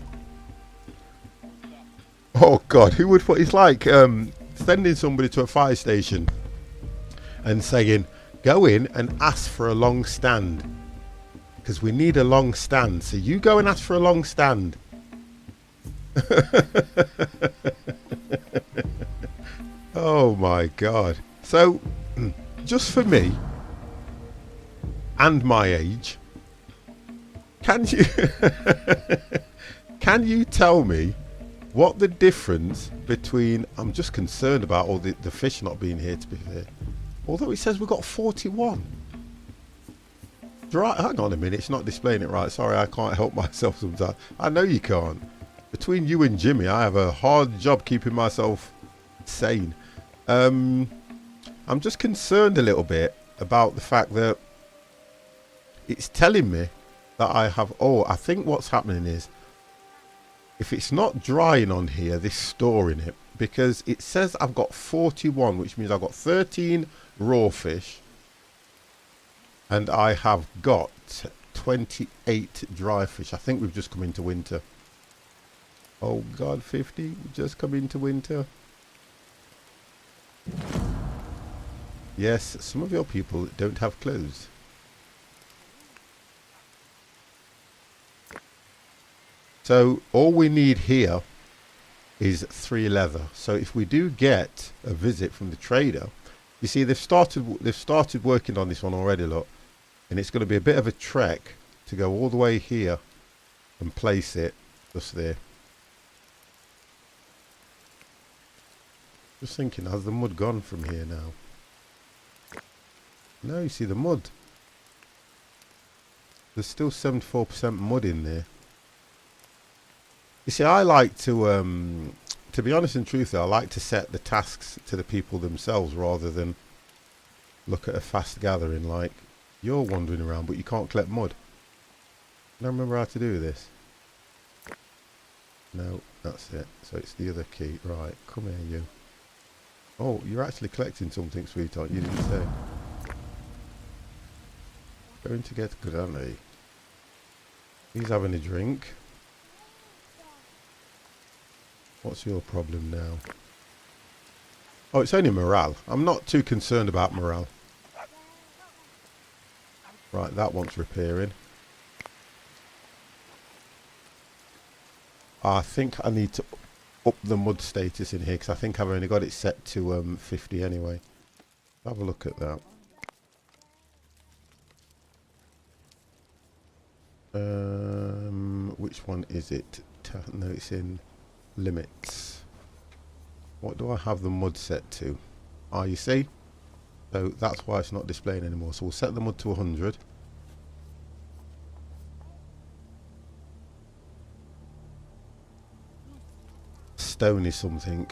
Speaker 1: Oh God, who would fall? It's like sending somebody to a fire station and saying, go in and ask for a long stand. Because we need a long stand. So you go and ask for a long stand. Oh my God. So, just for me and my age, can you can you tell me what the difference between, I'm just concerned about all the fish not being here, to be fair, although it says we've got 41. Right, hang on a minute, it's not displaying it right. Sorry, I can't help myself sometimes. I know you can't. Between you and Jimmy, I have a hard job keeping myself sane. I'm just concerned a little bit about the fact that it's telling me that I have, I think what's happening is, if it's not drying on here, this storing it, because it says I've got 41, which means I've got 13 raw fish, and I have got 28 dry fish. I think we've just come into winter. Oh God, 50, we've just come into winter. Yes, some of your people don't have clothes. So all we need here is 3 leather. So if we do get a visit from the trader, you see they've started working on this one already, look, and it's going to be a bit of a trek to go all the way here and place it just there. Just thinking, has the mud gone from here now? No, you see the mud. There's still 74% mud in there. You see, I like to be honest and truthful, I like to set the tasks to the people themselves rather than look at a fast gathering like you're wandering around but you can't collect mud. I don't remember how to do this. No, that's it. So it's the other key. Right, come here you. Oh, you're actually collecting something, sweetheart. You didn't say. Going to get good, aren't he? He's having a drink. What's your problem now? Oh, it's only morale. I'm not too concerned about morale. Right, that wants repairing. I think I need to up the mud status in here because I think I've only got it set to 50 anyway. Have a look at that. Which one is it? No, it's in limits. What do I have the mud set to? Ah, you see? So that's why it's not displaying anymore. So we'll set the mud to 100. Stone is something.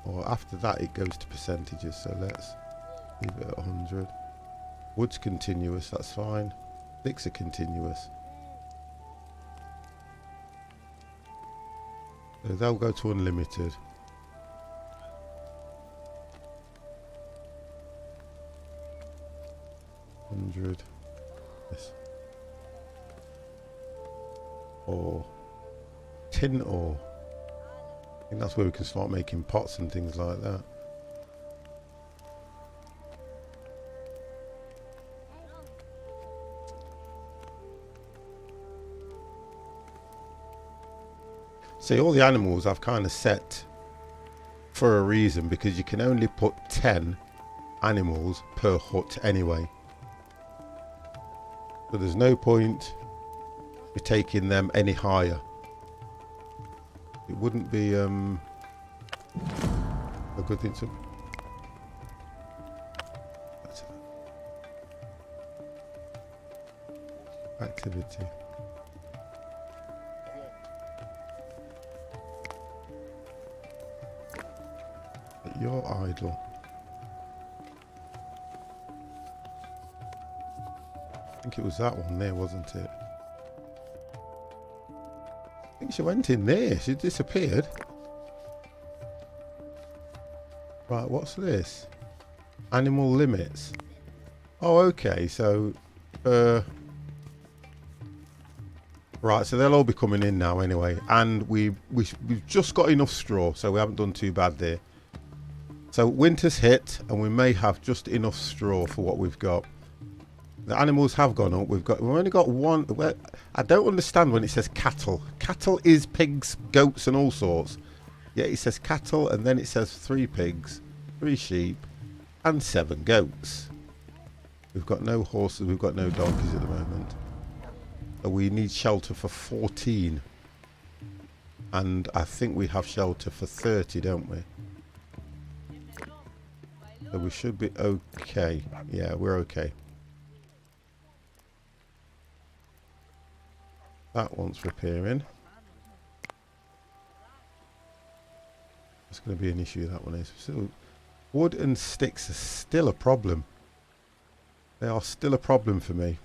Speaker 1: Or after that it goes to percentages. So let's leave it at 100. Wood's continuous, that's fine. Sticks are continuous. So they'll go to unlimited. Yes. Or tin ore. I think that's where we can start making pots and things like that. See, all the animals I've kind of set for a reason because you can only put 10 animals per hut anyway. So there's no point in taking them any higher. It wouldn't be a good thing to... Activity. you're idle. I think it was that one there, wasn't it? I think she went in there. She disappeared. Right, what's this? Animal limits. Oh, okay. So, right. So they'll all be coming in now anyway. And we've just got enough straw, so we haven't done too bad there. So winter's hit, and we may have just enough straw for what we've got. The animals have gone up. We've only got one. Well, I don't understand when it says cattle. Cattle is pigs, goats, and all sorts. Yeah, it says cattle, and then it says 3 pigs, 3 sheep, and 7 goats. We've got no horses. We've got no donkeys at the moment. We need shelter for 14, and I think we have shelter for 30, don't we? So we should be okay. Yeah, we're okay. That wants repairing. It's going to be an issue, that one is. So wood and sticks are still a problem. They are still a problem for me.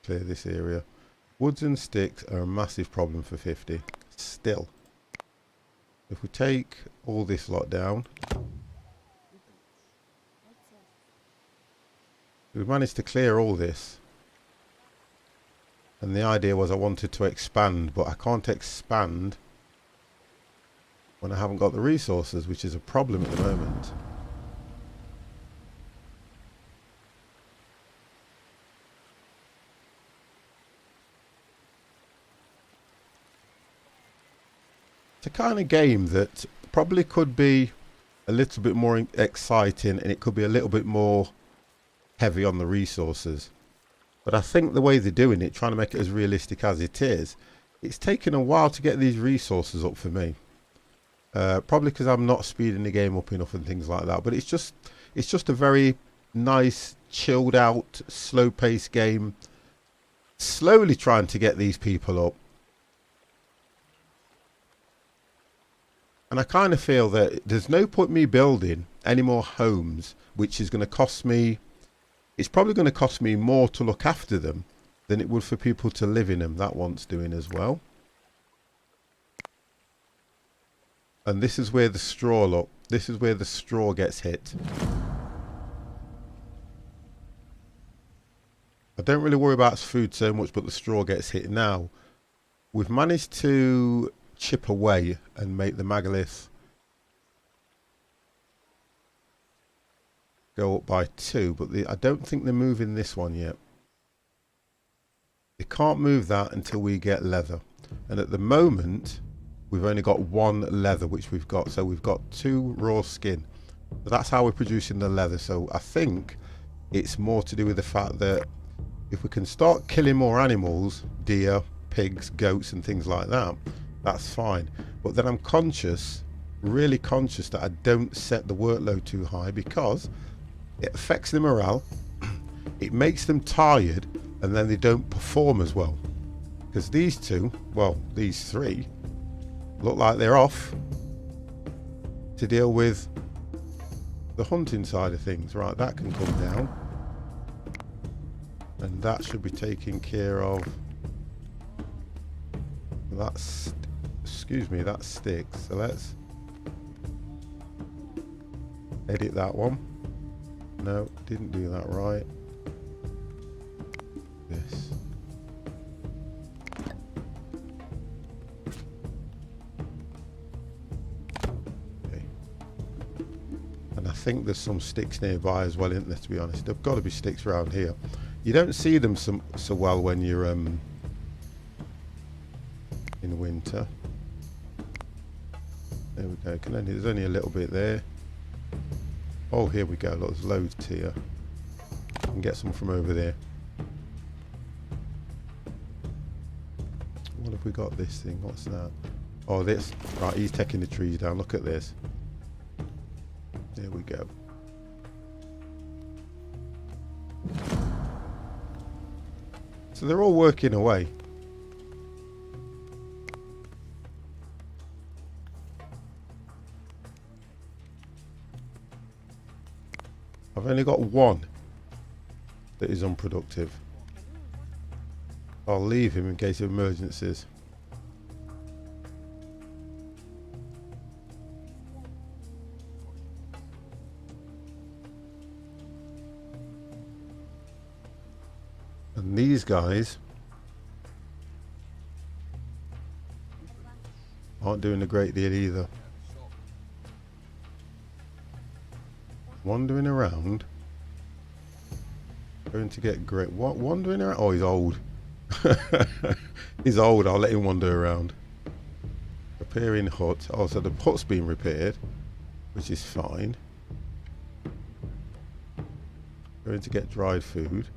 Speaker 1: Clear this area. Woods and sticks are a massive problem for 50. Still. If we take all this lot down. We've managed to clear all this. And the idea was I wanted to expand, but I can't expand when I haven't got the resources, which is a problem at the moment. It's a kind of game that probably could be a little bit more exciting, and it could be a little bit more heavy on the resources. But I think the way they're doing it, trying to make it as realistic as it is, it's taken a while to get these resources up for me. Probably because I'm not speeding the game up enough and things like that. But it's just a very nice, chilled out, slow paced game. Slowly trying to get these people up. And I kind of feel that there's no point me building any more homes, which is going to cost me. It's probably going to cost me more to look after them than it would for people to live in them. That wants doing as well. And this is where the straw, look. This is where the straw gets hit. I don't really worry about food so much, but the straw gets hit now. We've managed to chip away and make the megalith go up by 2, but I don't think they're moving this one yet. They can't move that until we get leather, and at the moment we've only got 1 leather, which we've got, so we've got 2 raw skin. But that's how we're producing the leather. So I think it's more to do with the fact that if we can start killing more animals, deer, pigs, goats and things like that, that's fine. But then I'm conscious, really conscious, that I don't set the workload too high, because it affects their morale, it makes them tired, and then they don't perform as well. Because these 2, well, these 3 look like they're off to deal with the hunting side of things. Right, that can come down, and that should be taken care of. That's, excuse me, that sticks. So let's edit that one. No, didn't do that right. This. Okay. And I think there's some sticks nearby as well, isn't there, to be honest? There've got to be sticks around here. You don't see them so well when you're in winter. There we go. There's only a little bit there. Oh, here we go. Look, there's loads here. I can get some from over there. What have we got? This thing. What's that? Oh, this. Right, he's taking the trees down. Look at this. There we go. So they're all working away. Only got one that is unproductive. I'll leave him in case of emergencies. And these guys aren't doing a great deal either. Wandering around. Going to get great. What? Wandering around? Oh, he's old. He's old. I'll let him wander around. Repairing hut. Oh, so the hut's been repaired, which is fine. Going to get dried food.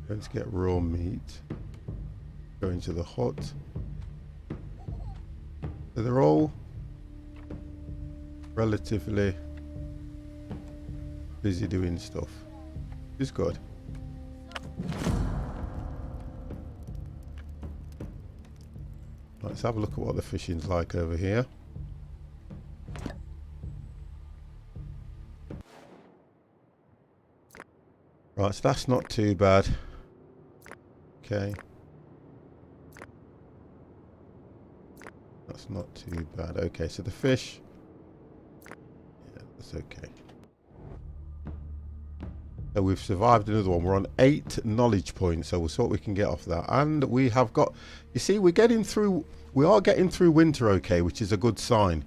Speaker 1: Going to get raw meat. Going to the hut. So they're all relatively busy doing stuff. It's good. Let's have a look at what the fishing's like over here. Right, so that's not too bad. Okay. That's not too bad. Okay, so the fish. Yeah, that's okay. So we've survived another one. We're on 8 knowledge points, so we'll see what we can get off that. And we have got, you see, we're getting through, we are getting through winter okay, which is a good sign.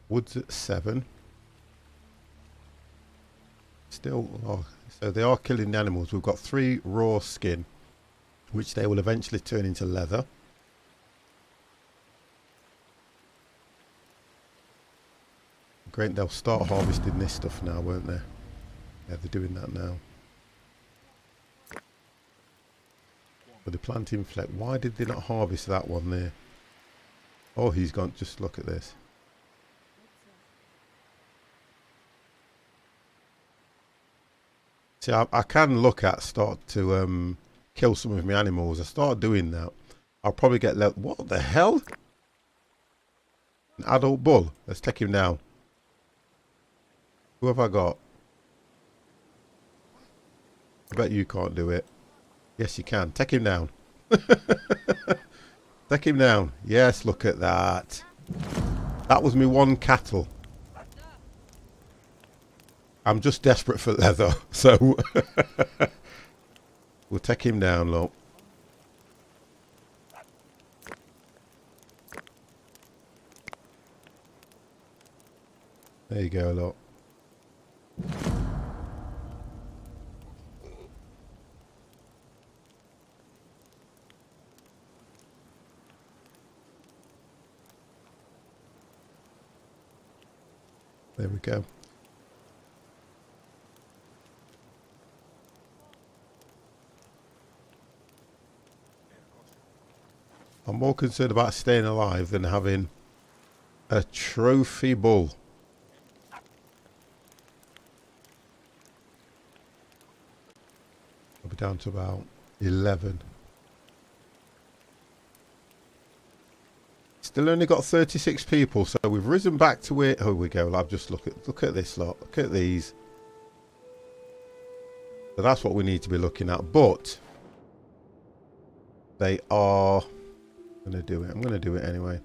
Speaker 1: Woods at 7. Still, oh, so they are killing the animals. We've got 3 raw skin, which they will eventually turn into leather. Great, they'll start harvesting this stuff now, won't they? Yeah, they're doing that now. But the planting fleck, why did they not harvest that one there? Oh, he's gone, just look at this. See, I can look at start to kill some of my animals. I start doing that, I'll probably get what the hell? An adult bull. Let's take him down. Who have I got? I bet you can't do it. Yes, you can. Take him down. Take him down. Yes, look at that. That was me one cattle. I'm just desperate for leather, so we'll take him down, look. There you go, look. There we go. I'm more concerned about staying alive than having a trophy bull. I'll be down to about 11. Still only got 36 people, so we've risen back to where. Oh, we go. I've just look at this lot. Look at these. So that's what we need to be looking at. But they are going to do it. I'm going to do it anyway.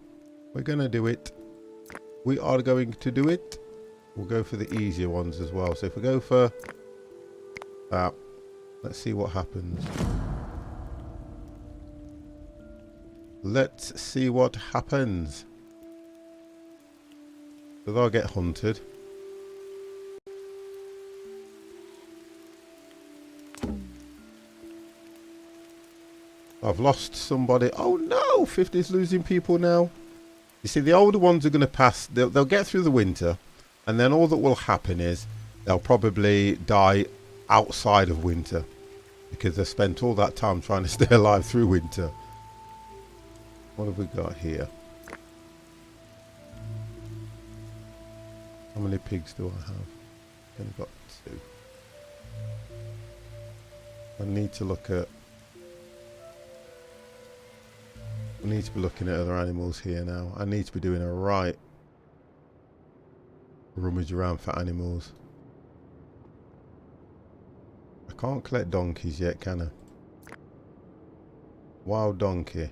Speaker 1: We're going to do it. We are going to do it. We'll go for the easier ones as well. So if we go for that, let's see what happens. Let's see what happens. So they'll get hunted. I've lost somebody. Oh no, 50's losing people now. You see, the older ones are going to pass. They'll get through the winter, and then all that will happen is they'll probably die outside of winter because they've spent all that time trying to stay alive through winter. What have we got here? How many pigs do I have? Only got 2. I need to look at I need to be looking at other animals here now. I need to be doing a right rummage around for animals. I can't collect donkeys yet, can I? Wild donkey.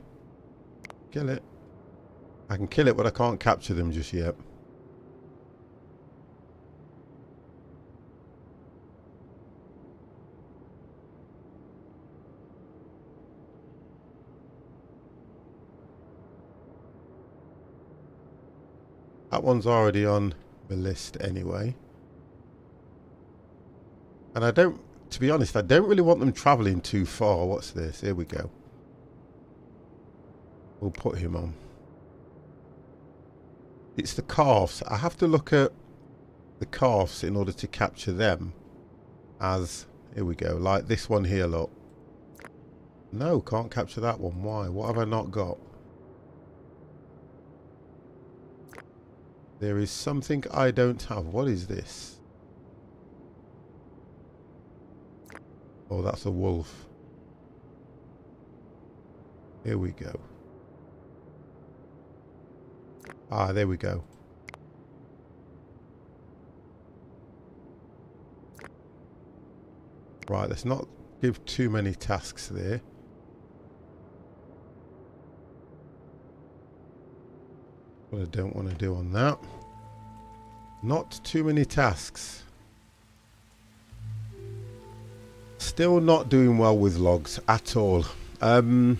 Speaker 1: Kill it. I can kill it, but I can't capture them just yet. That one's already on the list anyway. And I don't, to be honest, I don't really want them travelling too far. What's this? Here we go. We'll put him on. It's the calves. I have to look at the calves in order to capture them as, here we go, like this one here, look. No, can't capture that one. Why? What have I not got? There is something I don't have. What is this? Oh, that's a wolf. Here we go. Ah, there we go. Right, let's not give too many tasks there. What I don't want to do on that. Not too many tasks. Still not doing well with logs at all. I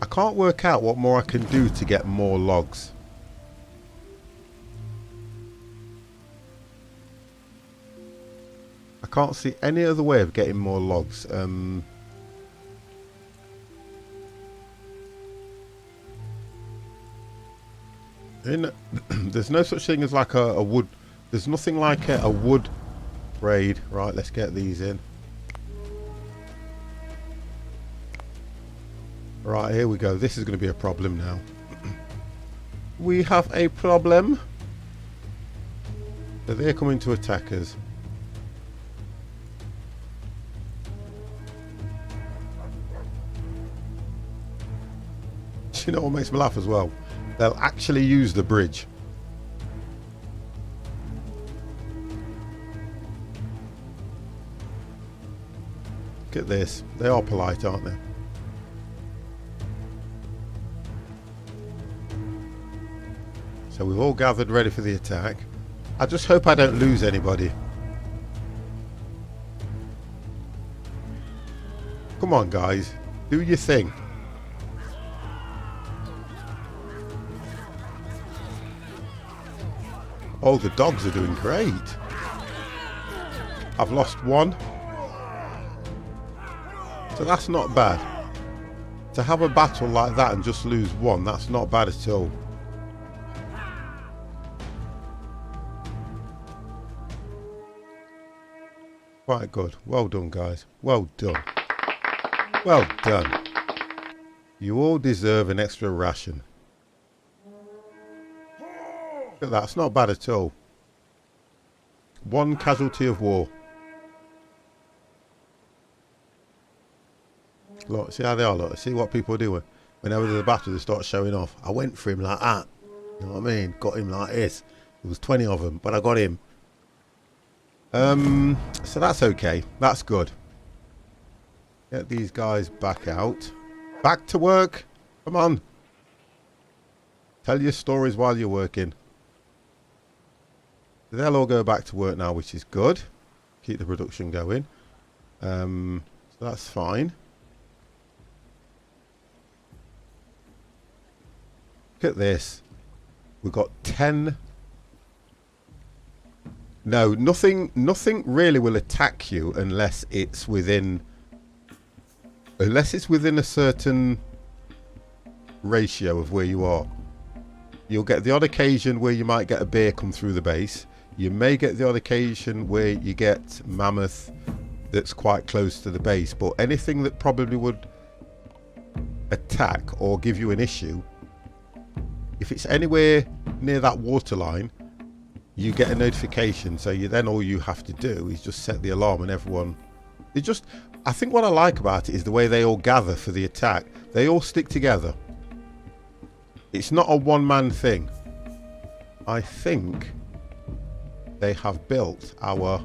Speaker 1: can't work out what more I can do to get more logs. I can't see any other way of getting more logs. There's no such thing as like a wood. There's nothing like a wood raid. Right, let's get these in. Right, here we go. This is going to be a problem now. We have a problem. So they're coming to attack us. Do you know what makes me laugh as well? They'll actually use the bridge. Look at this. They are polite, aren't they? So we've all gathered ready for the attack. I just hope I don't lose anybody. Come on, guys. Do your thing. Oh, the dogs are doing great. I've lost one. So that's not bad. To have a battle like that and just lose one, that's not bad at all. Quite good. Well done, guys. Well done. Well done. You all deserve an extra ration. Look at that. It's not bad at all. One casualty of war. Look, see how they are, look. See what people do whenever there's a battle, they start showing off. I went for him like that. You know what I mean? Got him like this. There was 20 of them, but I got him. So that's okay. That's good. Get these guys back out. Back to work. Come on. Tell your stories while you're working. They'll all go back to work now, which is good. Keep the production going. So that's fine. Look at this. We've got 10. No, nothing really will attack you unless it's within a certain ratio of where you are. You'll get the odd occasion where you might get a bear come through the base. You may get the odd occasion where you get mammoth that's quite close to the base, but anything that probably would attack or give you an issue, if it's anywhere near that waterline, you get a notification. So then all you have to do is just set the alarm and everyone It just, I think what I like about it is the way they all gather for the attack. They all stick together. It's not a one-man thing. I think they have built our...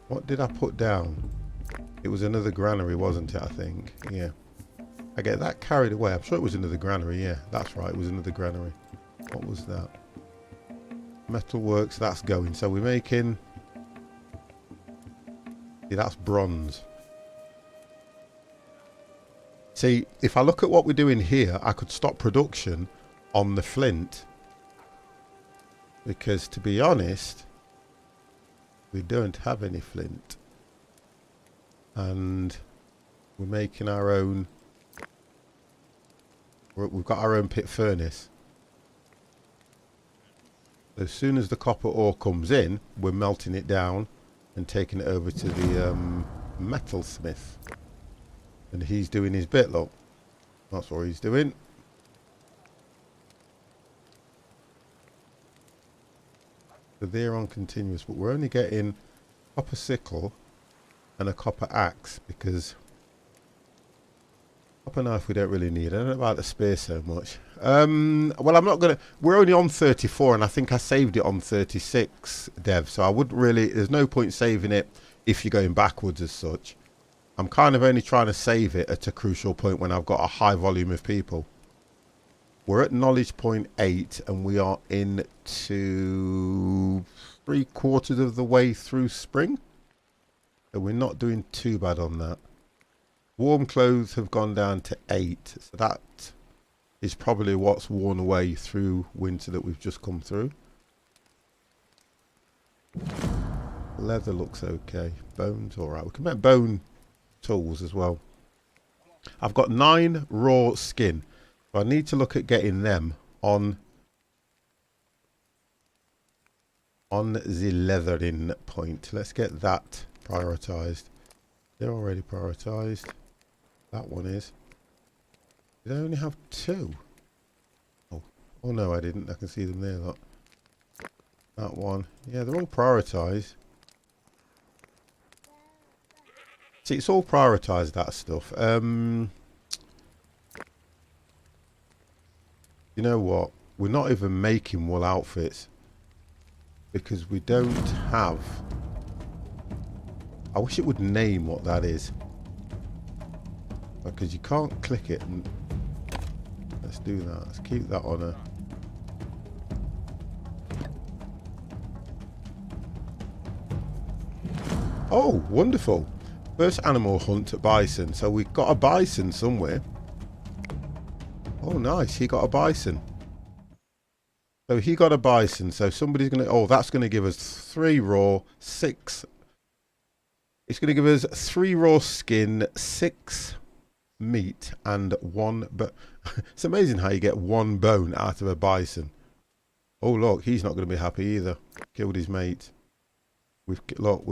Speaker 1: What did I put down? It was another granary, wasn't it, I think? Yeah. I get that carried away. I'm sure it was another granary, yeah. That's right, it was another granary. What was that? Metalworks, that's going. So we're making... See, that's bronze. See, if I look at what we're doing here, I could stop production on the flint. Because, to be honest, we don't have any flint. And we're making our own... We've got our own pit furnace. As soon as the copper ore comes in, we're melting it down and taking it over to the metalsmith. And he's doing his bit, look. That's what he's doing. So they're on continuous, but we're only getting copper sickle and a copper axe because copper knife we don't really need. I don't know about the spear so much. Well, I'm not gonna. We're only on 34, and I think I saved it on 36, Dev. So I wouldn't really. There's no point saving it if you're going backwards as such. I'm kind of only trying to save it at a crucial point when I've got a high volume of people. We're at knowledge point 8, and we are into 3/4 of the way through spring. So we're not doing too bad on that. Warm clothes have gone down to 8, so that is probably what's worn away through winter that we've just come through. Leather looks okay. Bones, alright. We can make bone tools as well. I've got 9 raw skin, so I need to look at getting them on the leathering point. Let's get that prioritized. They're already prioritized. That one is. Did I only have 2? Oh no, I didn't. I can see them there. Look. That one. Yeah, they're all prioritized. See, it's all prioritized, that stuff. You know what? We're not even making wool outfits because we don't have... I wish it would name what that is. Because you can't click it and... Let's do that. Let's keep that on a... Oh, wonderful. First animal hunt at bison. So we've got a bison somewhere. Oh, nice. He got a bison. So he got a bison. So somebody's going to... Oh, that's going to give us 3 raw, 6... It's going to give us 3 raw skin, 6 meat, and 1... But it's amazing how you get 1 bone out of a bison. Oh, look. He's not going to be happy either. Killed his mate. We've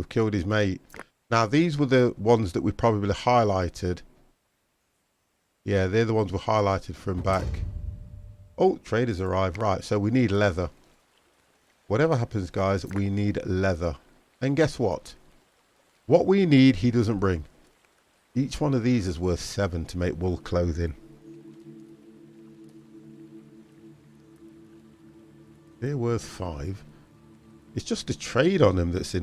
Speaker 1: killed his mate. Now, these were the ones that we probably highlighted. Yeah, they're the ones we highlighted from back. Oh, traders arrived. Right, so we need leather. Whatever happens, guys, we need leather. And guess what? What we need, he doesn't bring. Each one of these is worth 7 to make wool clothing. They're worth 5. It's just the trade on them that's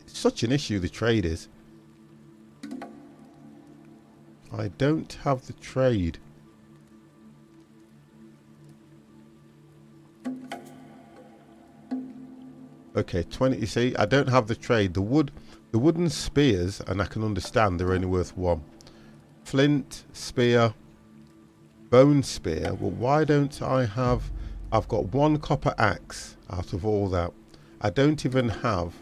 Speaker 1: such an issue, the trade is. I don't have the trade. Okay, 20, you see, I don't have the trade. The wooden spears, and I can understand they're only worth 1. Flint, spear, bone spear. Well, why don't I have... I've got 1 copper axe out of all that. I don't even have...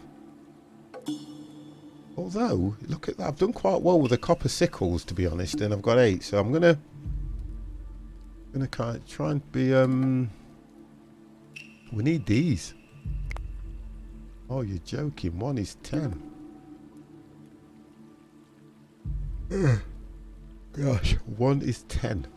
Speaker 1: Although, look at that. I've done quite well with the copper sickles, to be honest, and I've got 8. So I'm gonna kind of try and be... We need these. Oh, you're joking. 1 is 10. Gosh, 1 is 10.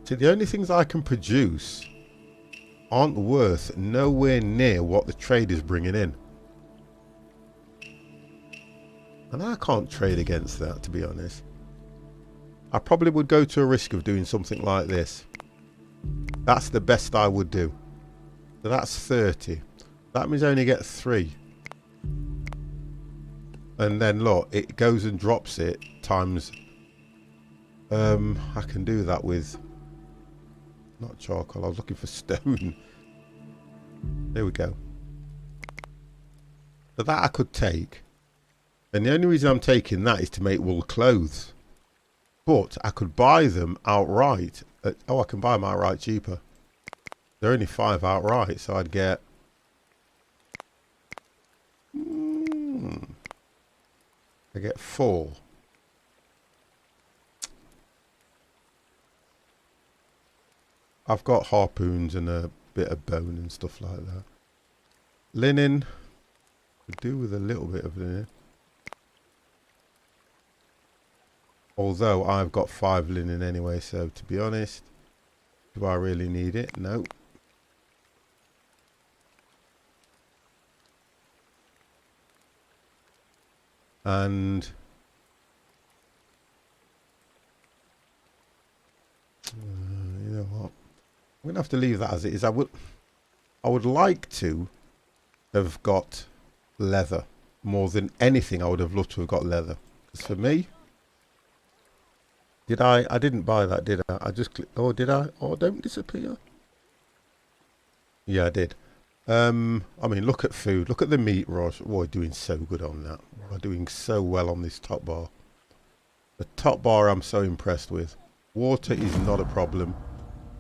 Speaker 1: See, the only things I can produce aren't worth nowhere near what the trade is bringing in. And I can't trade against that, to be honest. I probably would go to a risk of doing something like this. That's the best I would do. So that's 30. That means I only get 3. And then look, it goes and drops it times... I can do that with... Not charcoal, I was looking for stone. There we go. So that I could take. And the only reason I'm taking that is to make wool clothes. But I could buy them outright. Oh, I can buy them outright cheaper. They're only 5 outright, so I'd get... I get 4. I've got harpoons and a bit of bone and stuff like that. Linen. Could do with a little bit of linen. Although I've got 5 linen anyway, so to be honest, do I really need it? No. And you know what? I'm gonna have to leave that as it is. I would like to have got leather more than anything. I would have loved to have got leather. Because for me, did I didn't buy that, did I? I just clicked. Oh, did I? Oh, don't disappear. Yeah, I did. I mean, look at food. Look at the meat, Ross. Oh, we're doing so good on that. We're doing so well on this top bar. The top bar I'm so impressed with. Water is not a problem.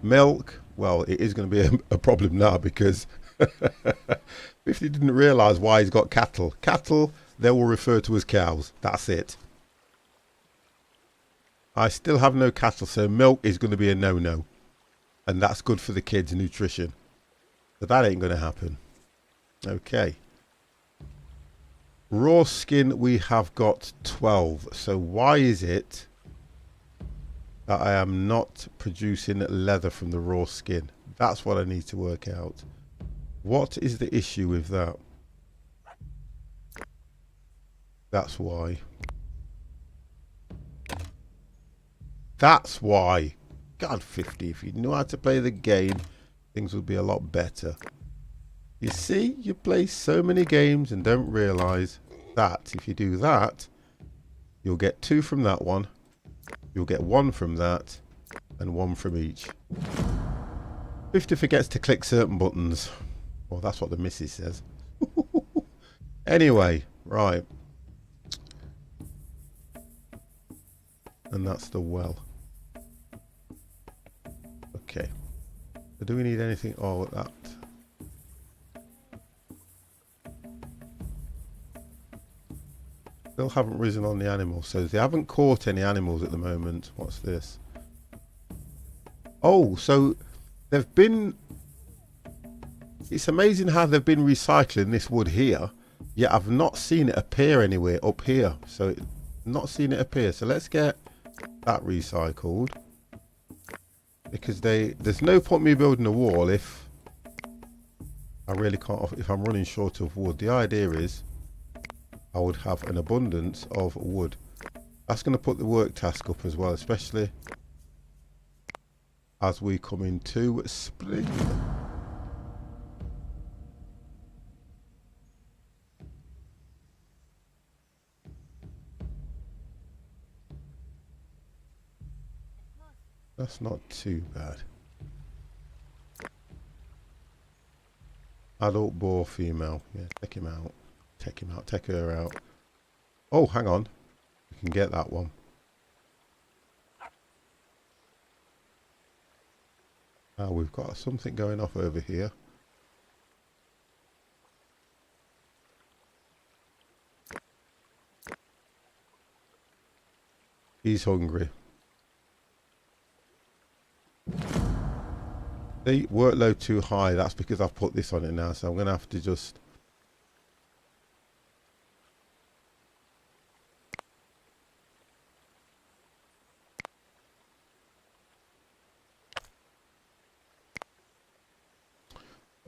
Speaker 1: Milk, well, it is going to be a problem now because 50 didn't realise why he's got cattle. Cattle, they will refer to as cows. That's it. I still have no cattle, so milk is going to be a no-no. And that's good for the kids' nutrition. But that ain't going to happen. Okay. Raw skin, we have got 12. So why is it that I am not producing leather from the raw skin? That's what I need to work out. What is the issue with that? That's why. That's why. God, 50, if you knew how to play the game, things would be a lot better. You see, you play so many games and don't realise that if you do that, you'll get 2 from that one, you'll get 1 from that, and 1 from each. 50 forgets to click certain buttons. Well, that's what the missus says. Anyway, right. And that's the well. Okay. So do we need anything? Oh, that. Still haven't risen on the animals, so they haven't caught any animals at the moment. What's this? Oh, so they've been... It's amazing how they've been recycling this wood here, yet I've not seen it appear anywhere up here. So not seen it appear. So let's get that recycled. Because there's no point me building a wall if I really can't, if I'm running short of wood. The idea is I would have an abundance of wood. That's going to put the work task up as well, especially as we come into spring. That's not too bad. Adult boar female. Yeah, take him out. Take him out. Take her out. Oh, hang on. We can get that one. Ah, we've got something going off over here. He's hungry. The workload too high. That's because I've put this on it now, so I'm going to have to just...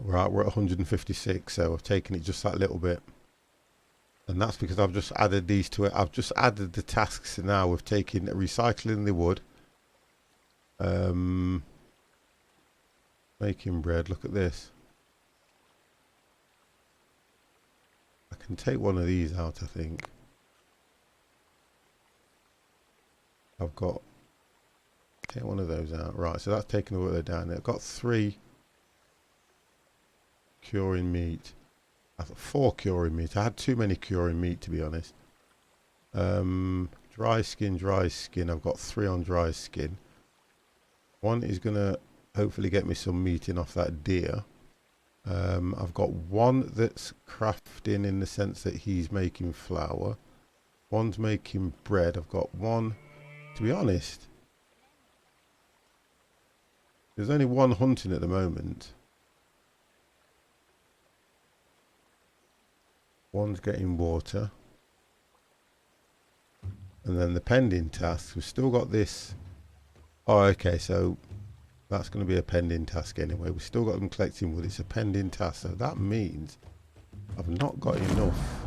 Speaker 1: Right, we're at 156, so I've taken it just that little bit. And that's because I've just added these to it. I've just added the tasks now of taking, recycling the wood. Making bread, look at this. I can take one of these out, I think. I've got, take one of those out. Right, so that's taking the water down there. I've got 3 curing meat. I thought 4 curing meat. I had too many curing meat, to be honest. Dry skin. I've got 3 on dry skin. One is going to hopefully get me some meat in off that deer. I've got one that's crafting in the sense that he's making flour. One's making bread. I've got one, to be honest. There's only one hunting at the moment. One's getting water. And then the pending tasks, we've still got this. Oh, okay, so that's going to be a pending task anyway. We've still got them collecting wood. It's a pending task, so that means I've not got enough.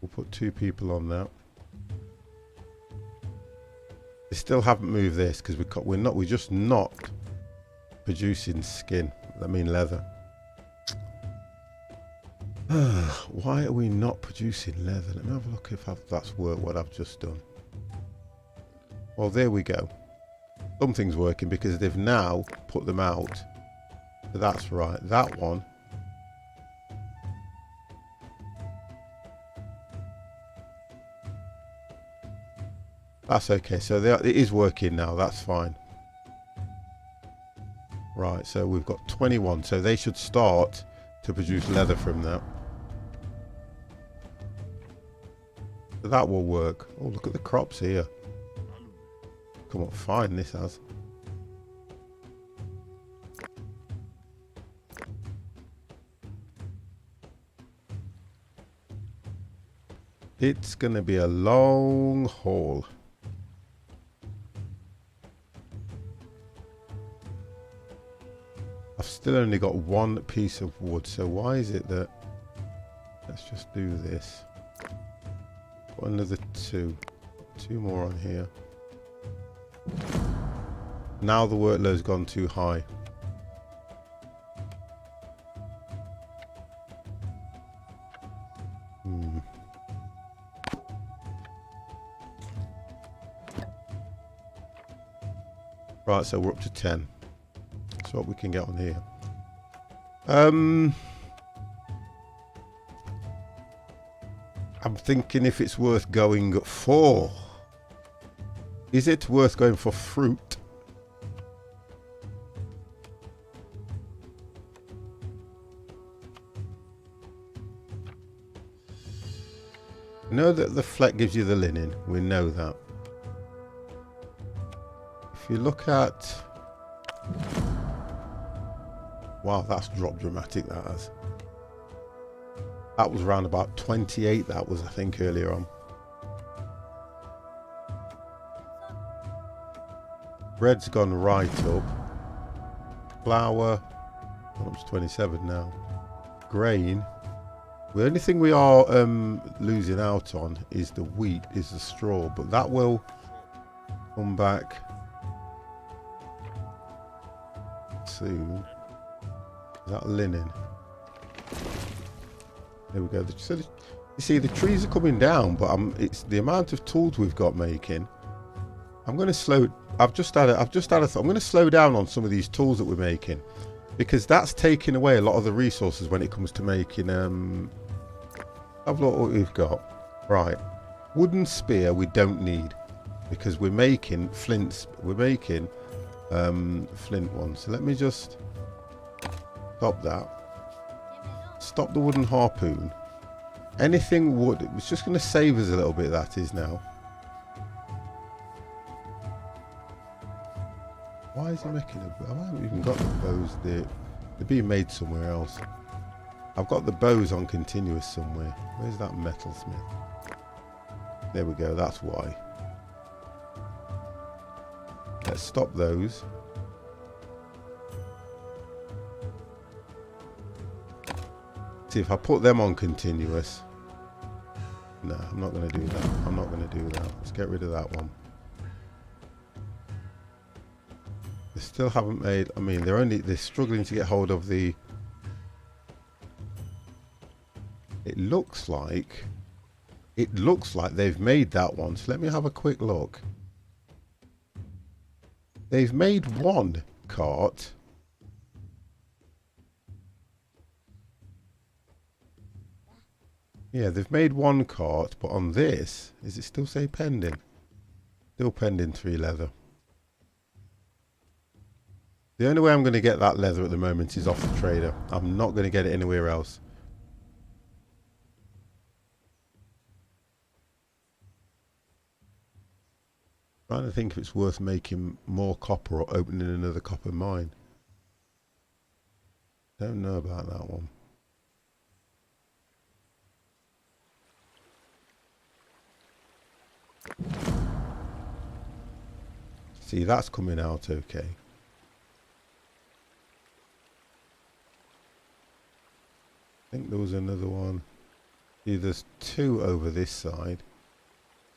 Speaker 1: We'll put 2 people on that. We still haven't moved this because we're just not producing skin. I mean leather. Why are we not producing leather? Let me have a look if that's what I've just done. Well, there we go. Something's working because they've now put them out. So that's right. That one. That's okay. So it is working now. That's fine. Right. So we've got 21. So they should start to produce leather from that. So that will work. Oh, look at the crops here. Come on, fine this has. It's going to be a long haul. I've still only got 1 piece of wood, so why is it that... Let's just do this. Got another 2. 2 more on here. Now the workload's gone too high. Right, so we're up to 10. That's what we can get on here. I'm thinking if it's worth going for. Is it worth going for fruit? We know that the fleck gives you the linen. We know that. If you look at... Wow, that's dropped dramatic, that has. That was around about 28, that was, I think, earlier on. Bread's gone right up. Flour, up to 27 now. Grain. The only thing we are losing out on is the wheat, is the straw, but that will come back soon. Is that linen? There we go. So you see, the trees are coming down, but it's the amount of tools we've got making. I'm going to slow. I've just had a thought. I'm going to slow down on some of these tools that we're making, because that's taking away a lot of the resources when it comes to making. Have a look what we've got. Right, wooden spear we don't need because we're making flints. We're making flint ones. So let me just stop that. Stop the wooden harpoon. Anything wood. It's just going to save us a little bit. That is now. Why is he making a bow? I haven't even got the bows. They're being made somewhere else. I've got the bows on continuous somewhere. Where's that metalsmith? There we go. That's why. Let's stop those. See if I put them on continuous. No, I'm not going to do that. I'm not going to do that. Let's get rid of that one. They still haven't made, I mean, they're struggling to get hold of the, it looks like they've made that one. So let me have a quick look. They've made one cart. Yeah, they've made one cart, but on this, is it still say pending? Still pending 3 leather. The only way I'm going to get that leather at the moment is off the trader. I'm not going to get it anywhere else. Trying to think if it's worth making more copper or opening another copper mine. Don't know about that one. See, that's coming out okay. I think there was another one. See, there's 2 over this side.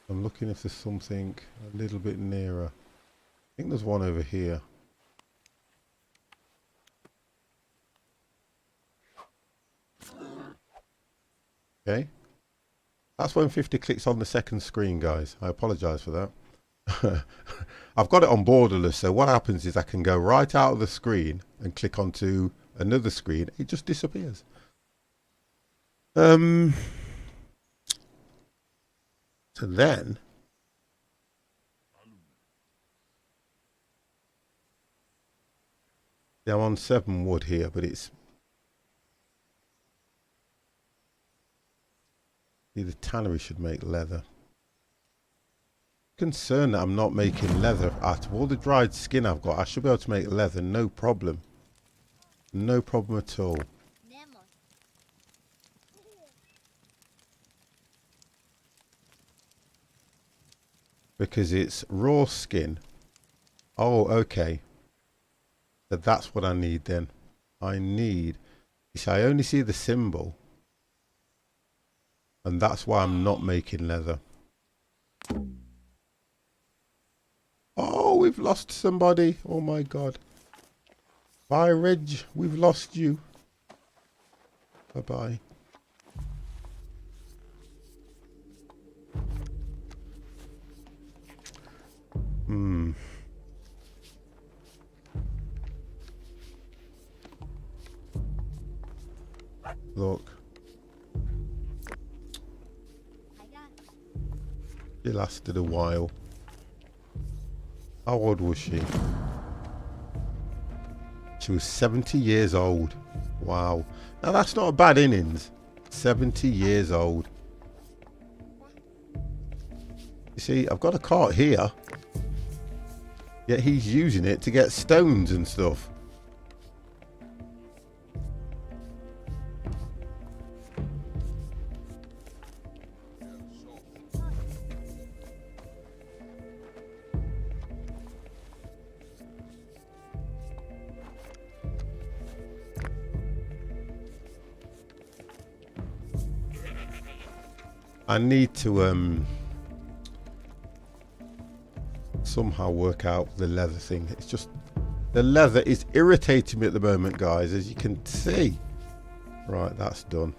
Speaker 1: I'm looking if there's something a little bit nearer. I think there's one over here. Okay. That's when 50 clicks on the second screen, guys. I apologise for that. I've got it on borderless, so what happens is I can go right out of the screen and click onto another screen. It just disappears. So then I'm on 7 wood here, but it's the tannery should make leather. Concerned that I'm not making leather out of all the dried skin I've got. I should be able to make leather, no problem. No problem at all. Because it's raw skin. Oh, okay. So that's what I need then. I need... You see, I only see the symbol. And that's why I'm not making leather. Oh, we've lost somebody. Oh my god. Bye, Reg. We've lost you. Bye-bye. Look. She lasted a while. How old was she? She was 70 years old. Wow. Now that's not a bad innings. 70 years old. You see, I've got a cart here. Yet he's using it to get stones and stuff. I need to somehow work out the leather thing. It's just the leather is irritating me at the moment, guys, as you can see. Right, that's done.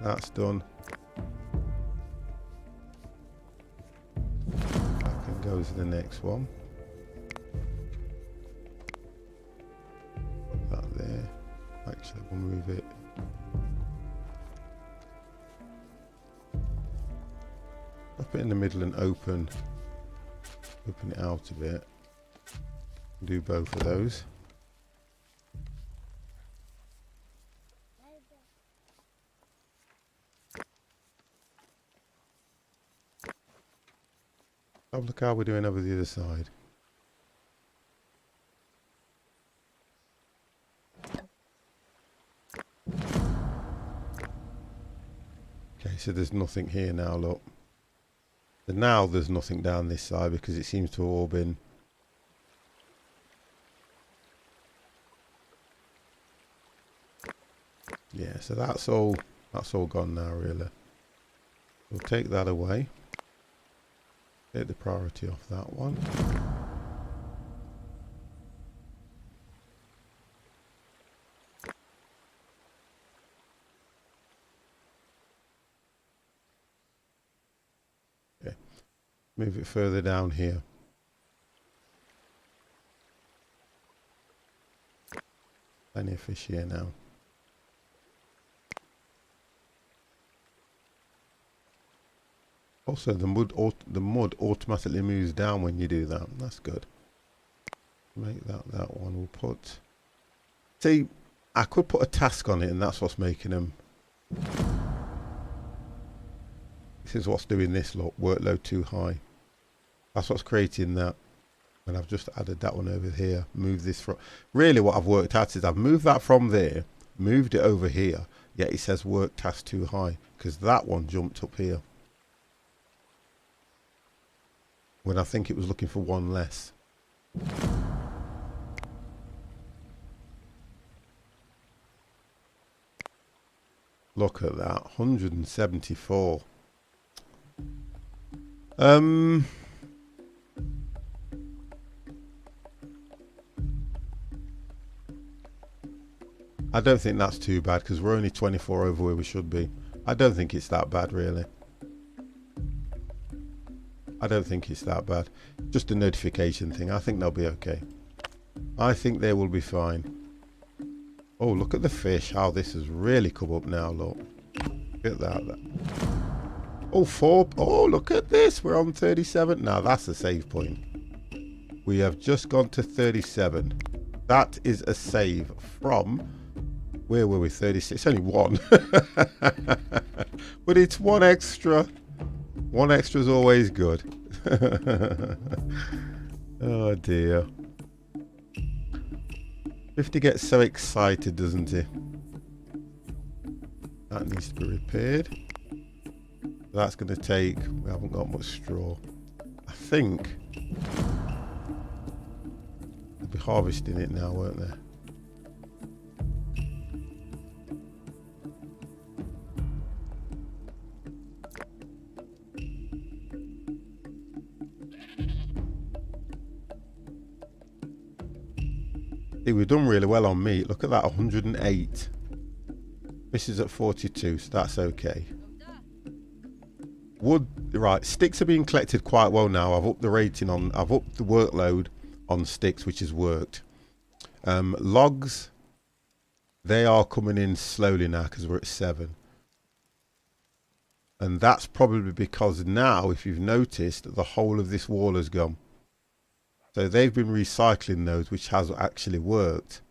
Speaker 1: That's done. I can go to the next one. Put that there. Actually, we'll move it. Up it in the middle and open it out a bit. Do both of those. Have a look how we're doing over the other side. Okay, so there's nothing here now, look. So now there's nothing down this side because it seems to have all been... Yeah, so that's all gone now, really. We'll take that away. Take the priority off that one. Okay. Move it further down here. Plenty of fish here now. Also, the mud automatically moves down when you do that. That's good. Make that one. We'll put... See, I could put a task on it, and that's what's making them... This is what's doing this, look. Workload too high. That's what's creating that. And I've just added that one over here. Move this from... Really, what I've worked out is I've moved that from there, moved it over here, yet it says work task too high, because that one jumped up here. When I think it was looking for one less. Look at that, 174. I don't think that's too bad because we're only 24 over where we should be. I don't think it's that bad, really. I don't think it's that bad. Just a notification thing. I think they'll be okay. I think they will be fine. Oh, look at the fish. How this has really come up now, look. Look at that. Oh, 4. Oh, look at this. We're on 37. Now, that's a save point. We have just gone to 37. That is a save from... Where were we? 36. It's only one. But it's one extra. One extra is always good. Oh dear. 50 gets so excited, doesn't he? That needs to be repaired. That's going to take... We haven't got much straw. I think... They'll be harvesting it now, won't they? See, we've done really well on meat. Look at that, 108. This is at 42, so that's okay. Wood, right, sticks are being collected quite well now. I've upped the rating on, I've upped the workload on sticks, which has worked. Logs, they are coming in slowly now because we're at 7. And that's probably because now, if you've noticed, the whole of this wall has gone. So they've been recycling those, which has actually worked.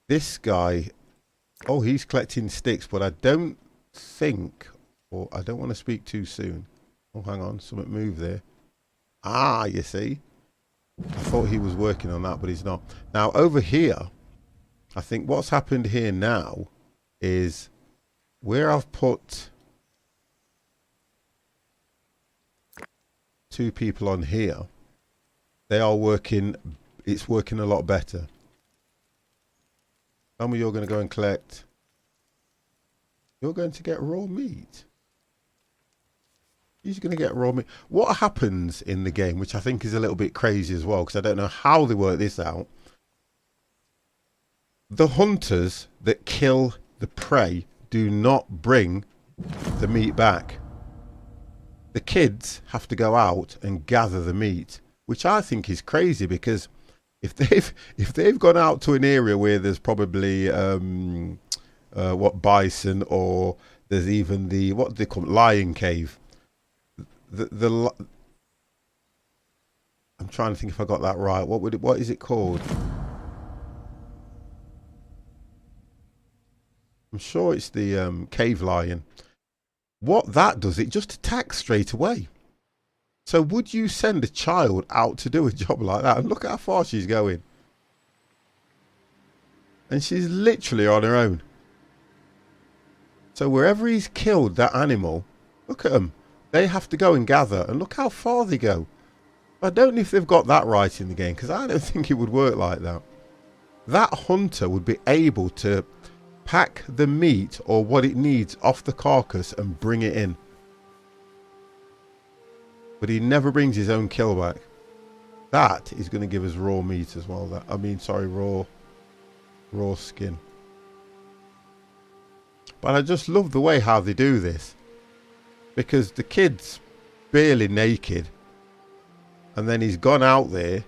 Speaker 1: This guy, oh, he's collecting sticks, but I don't think, or I don't want to speak too soon. Oh, hang on, something moved there. Ah, you see. I thought he was working on that, but he's not. Now, over here, I think what's happened here now is where I've put 2 people on here, they are working, it's working a lot better. Tell me you're going to go and collect. You're going to get raw meat. He's going to get raw meat. What happens in the game, which I think is a little bit crazy as well, because I don't know how they work this out. The hunters that kill the prey do not bring the meat back. The kids have to go out and gather the meat, which I think is crazy, because if they've gone out to an area where there's probably bison, or there's even the what do they call it, lion cave. I'm trying to think if I got that right. What is it called? I'm sure it's the cave lion. What that does, it just attacks straight away. So would you send a child out to do a job like that? And look at how far she's going. And she's literally on her own. So wherever he's killed that animal, look at them. They have to go and gather, and look how far they go. I don't know if they've got that right in the game, because I don't think it would work like that. That hunter would be able to pack the meat or what it needs off the carcass and bring it in. But he never brings his own kill back. That is going to give us raw meat as well. That, I mean, sorry, raw skin. But I just love the way how they do this. Because the kid's barely naked. And then he's gone out there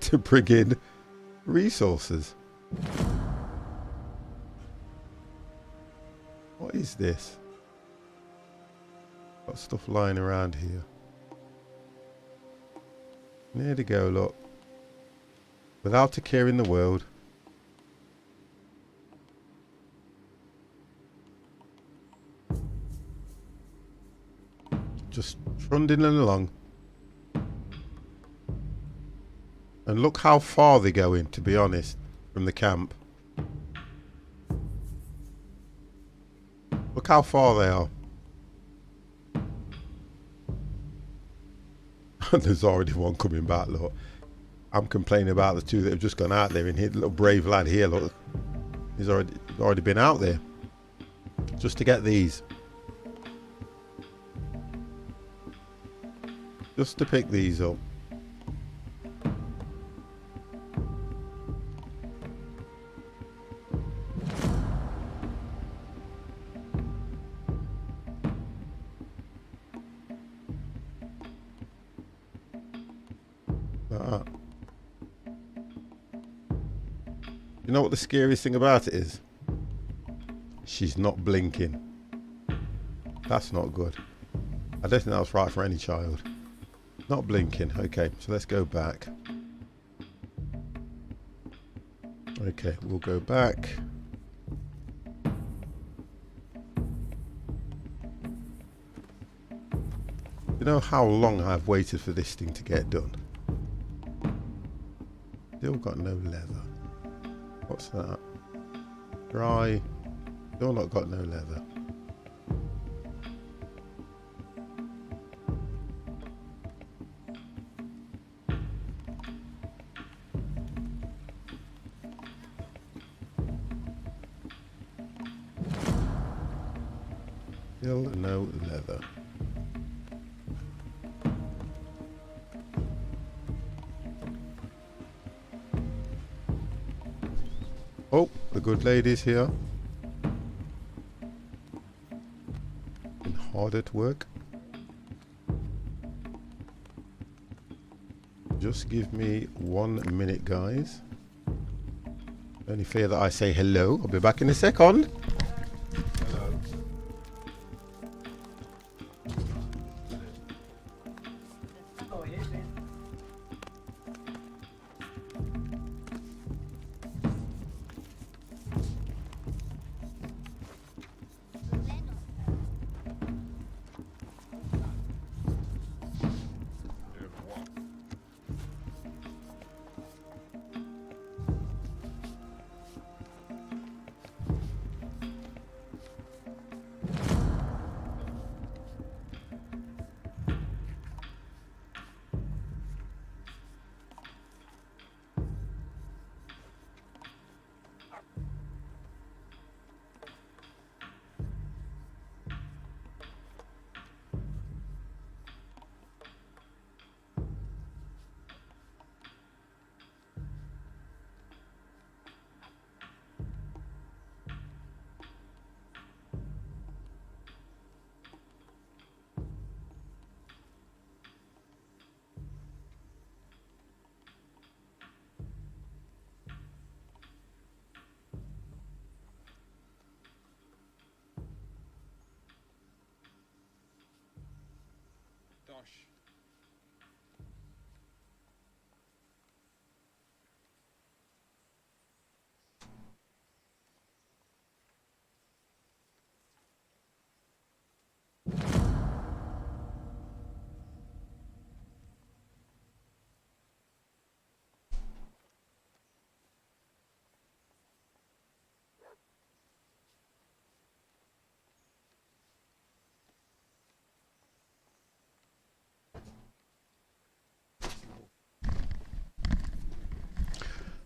Speaker 1: to bring in resources. What is this? Got stuff lying around here. There to go, look. Without a care in the world. Just trundling along. And look how far they go in, to be honest, from the camp. Look how far they are. There's already one coming back, look. I'm complaining about the two that have just gone out there, and here, the little brave lad here, look. He's already been out there. Just to get these. Just to pick these up. You know what the scariest thing about it is? She's not blinking. That's not good. I don't think that's right for any child. Not blinking. Okay, so let's go back. Okay, we'll go back. You know how long I've waited for this thing to get done? Still got no leather. What's that? Dry. Still not got no leather. Still no leather. Oh, the good lady's here. Been hard at work. Just give me 1 minute, guys. Only fear that I say hello. I'll be back in a second.
Speaker 2: Hello.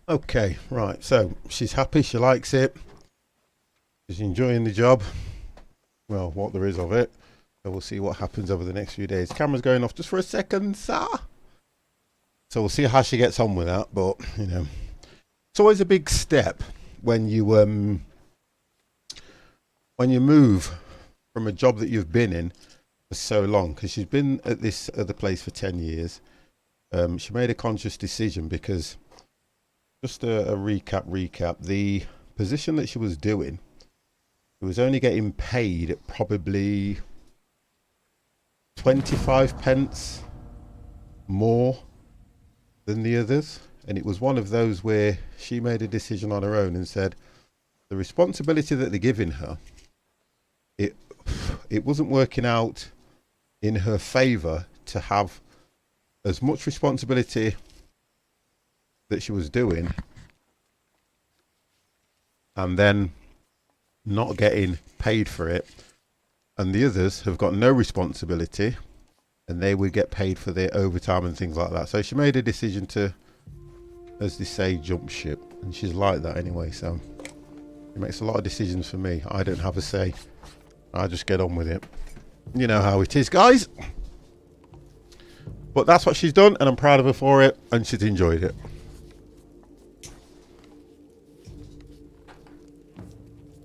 Speaker 1: Okay, right, so she's happy, she likes it, she's enjoying the job, well, what there is of it. So we'll see what happens over the next few days. Camera's going off just for a second, sir. So we'll see how she gets on with that, but you know, it's always a big step when you move from a job that you've been in for so long, because she's been at this other place for 10 years. She made a conscious decision because, just a recap, the position that she was doing, it was only getting paid probably 25 pence more than the others, and it was one of those where she made a decision on her own and said the responsibility that they're giving her, it wasn't working out in her favor to have as much responsibility that she was doing and then not getting paid for it, and the others have got no responsibility and they would get paid for their overtime and things like that. So she made a decision to, as they say, jump ship, and she's like that anyway, so it makes a lot of decisions for me. I don't have a say, I just get on with it. You know how it is, guys. But that's what she's done, and I'm proud of her for it, and she's enjoyed it.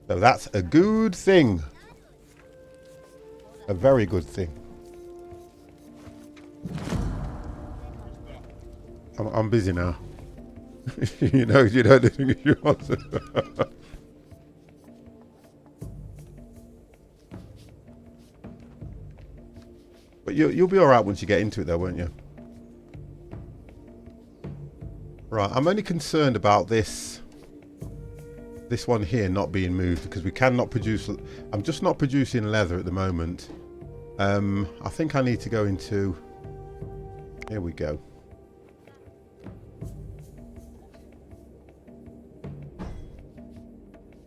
Speaker 1: So that's a good thing. A very good thing. I'm busy now. you know the thing you want. But you'll be all right once you get into it, though, won't you? Right, I'm only concerned about this one here not being moved, because we cannot produce. I'm just not producing leather at the moment. I think I need to go into. Here we go.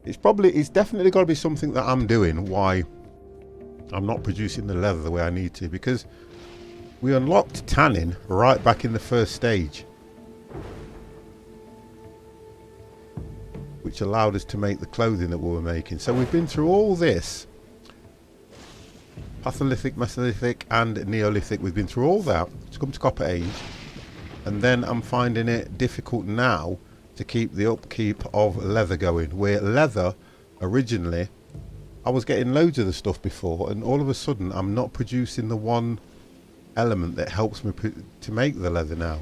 Speaker 1: It's definitely got to be something that I'm doing why I'm not producing the leather the way I need to, because we unlocked tanning right back in the first stage, which allowed us to make the clothing that we were making. So we've been through all this, Patholithic, Mesolithic and Neolithic. We've been through all that to come to Copper Age, and then I'm finding it difficult now to keep the upkeep of leather going, where leather originally I was getting loads of the stuff before, and all of a sudden I'm not producing the one element that helps me to make the leather now.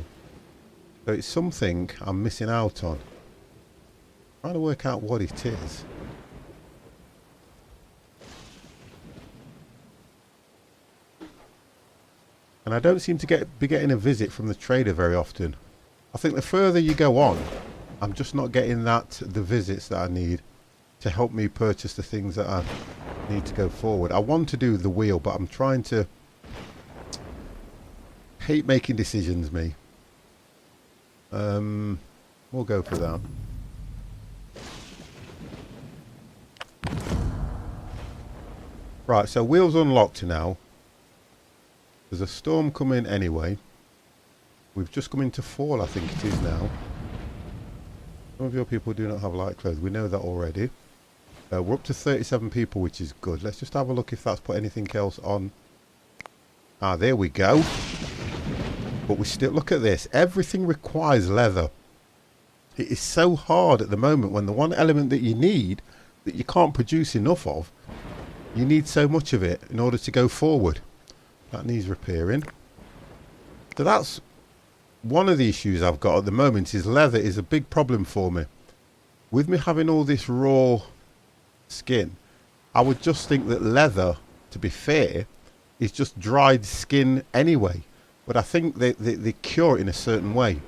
Speaker 1: So it's something I'm missing out on. Trying to work out what it is. And I don't seem to be getting a visit from the trader very often. I think the further you go on, I'm just not getting the visits that I need to help me purchase the things that I need to go forward. I want to do the wheel, but I'm trying to. Hate making decisions, me. We'll go for that. Right, so wheels unlocked now. There's a storm coming anyway. We've just come into fall, I think it is now. Some of your people do not have light clothes. We know that already. We're up to 37 people, which is good. Let's just have a look if that's put anything else on. Ah, there we go. But we still, look at this. Everything requires leather. It is so hard at the moment when the one element that you need, that you can't produce enough of, you need so much of it in order to go forward. That needs repairing. So that's one of the issues I've got at the moment, is leather is a big problem for me. With me having all this raw skin, I would just think that leather, to be fair, is just dried skin anyway. But I think they cure it in a certain way.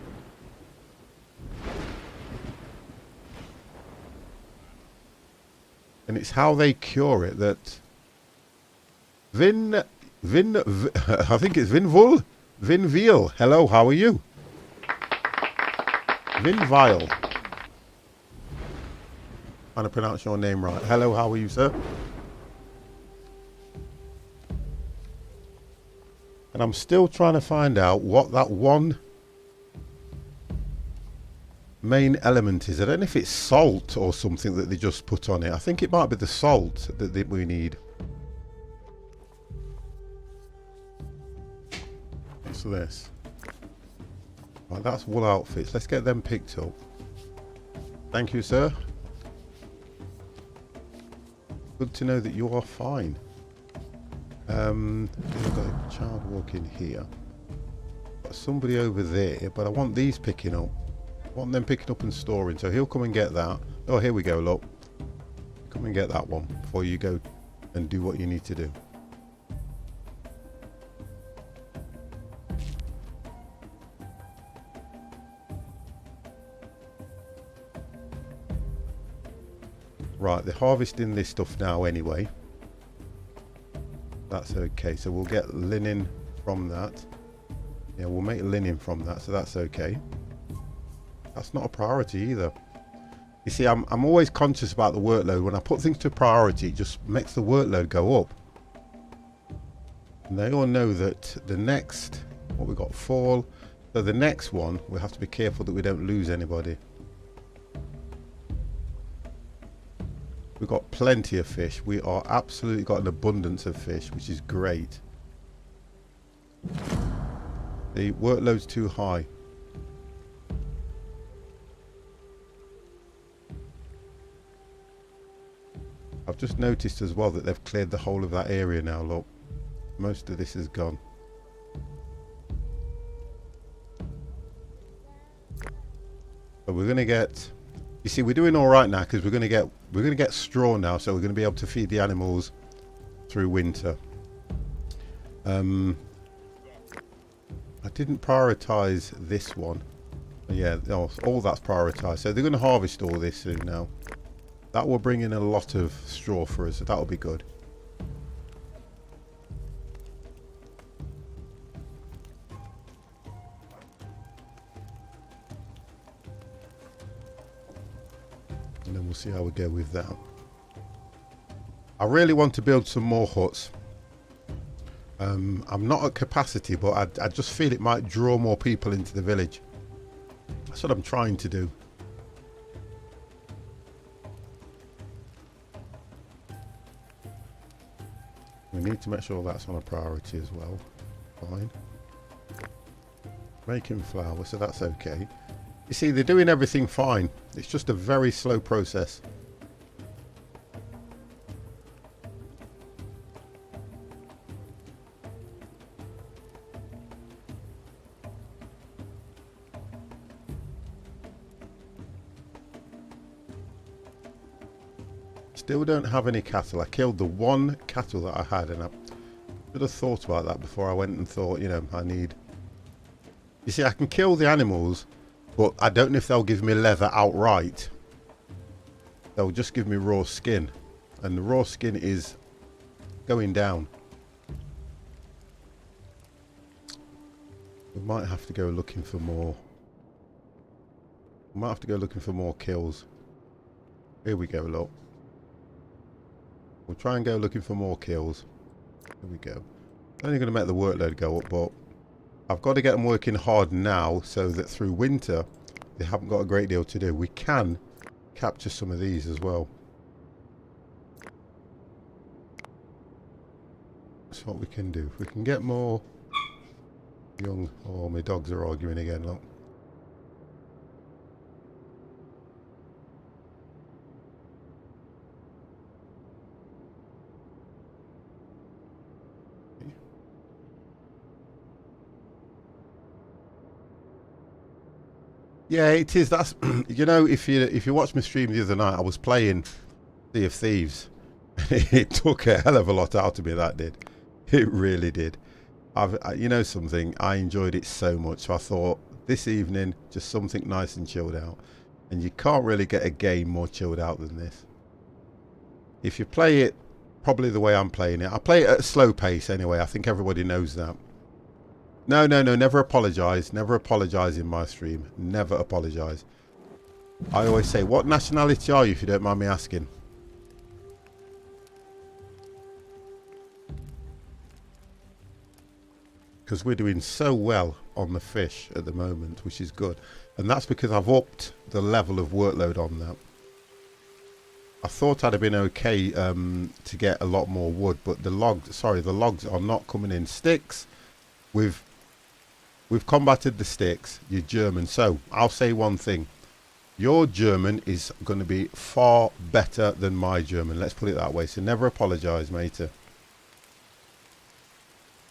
Speaker 1: And it's how they cure it that I think it's Vinville. Hello, how are you? Vinvile. Trying to pronounce your name right. Hello, how are you, sir? And I'm still trying to find out what that one main element is. I don't know if it's salt or something that they just put on it. I think it might be the salt that we need. What's this? Right, that's wool outfits. Let's get them picked up. Thank you, sir. Good to know that you are fine. We've got a child walking here. Got somebody over there, but I want these picking up. I want them picking up and storing, so he'll come and get that. Oh, here we go, look. Come and get that one before you go and do what you need to do. Right, they're harvesting this stuff now anyway. That's okay, so we'll get linen from that. Yeah, we'll make linen from that, so that's okay. That's not a priority either. You see, I'm always conscious about the workload. When I put things to priority, it just makes the workload go up. And they all know that the next, what we got, fall. So the next one, we have to be careful that we don't lose anybody. We've got plenty of fish. We are absolutely got an abundance of fish, which is great. The workload's too high. I've just noticed as well that they've cleared the whole of that area now, look. Most of this is gone. But we're going to get... You see, we're doing all right now because we're going to get straw now, so we're going to be able to feed the animals through winter. I didn't prioritize this one. Yeah, all that's prioritized. So they're going to harvest all this soon now. That will bring in a lot of straw for us, so that'll be good. And then we'll see how we go with that. I really want to build some more huts. I'm not at capacity, but I just feel it might draw more people into the village. That's what I'm trying to do. We need to make sure that's on a priority as well. Fine. Making flour, so that's okay. You see, they're doing everything fine. It's just a very slow process. Still don't have any cattle. I killed the one cattle that I had, and I should have thought about that before I went and thought, you know, I need... You see, I can kill the animals, but I don't know if they'll give me leather outright. They'll just give me raw skin. And the raw skin is going down. We might have to go looking for more. We might have to go looking for more kills. Here we go, look. We'll try and go looking for more kills. Here we go. Only going to make the workload go up, but I've got to get them working hard now so that through winter they haven't got a great deal to do. We can capture some of these as well. That's what we can do. If we can get more young... Oh, my dogs are arguing again, look. Yeah, it is. That's you know, if you watch my stream the other night, I was playing Sea of Thieves. It took a hell of a lot out of me. That did. It really did. You know something, I enjoyed it so much. So I thought this evening, just something nice and chilled out. And you can't really get a game more chilled out than this. If you play it probably the way I'm playing it, I play it at a slow pace anyway. I think everybody knows that. No, never apologise. Never apologise in my stream. Never apologise. I always say, what nationality are you, if you don't mind me asking? Because we're doing so well on the fish at the moment, which is good. And that's because I've upped the level of workload on that. I thought I'd have been okay to get a lot more wood, but the logs are not coming in. Sticks, we've combated the sticks. You're German, so I'll say one thing. Your German is going to be far better than my German. Let's put it that way. So never apologise, mate.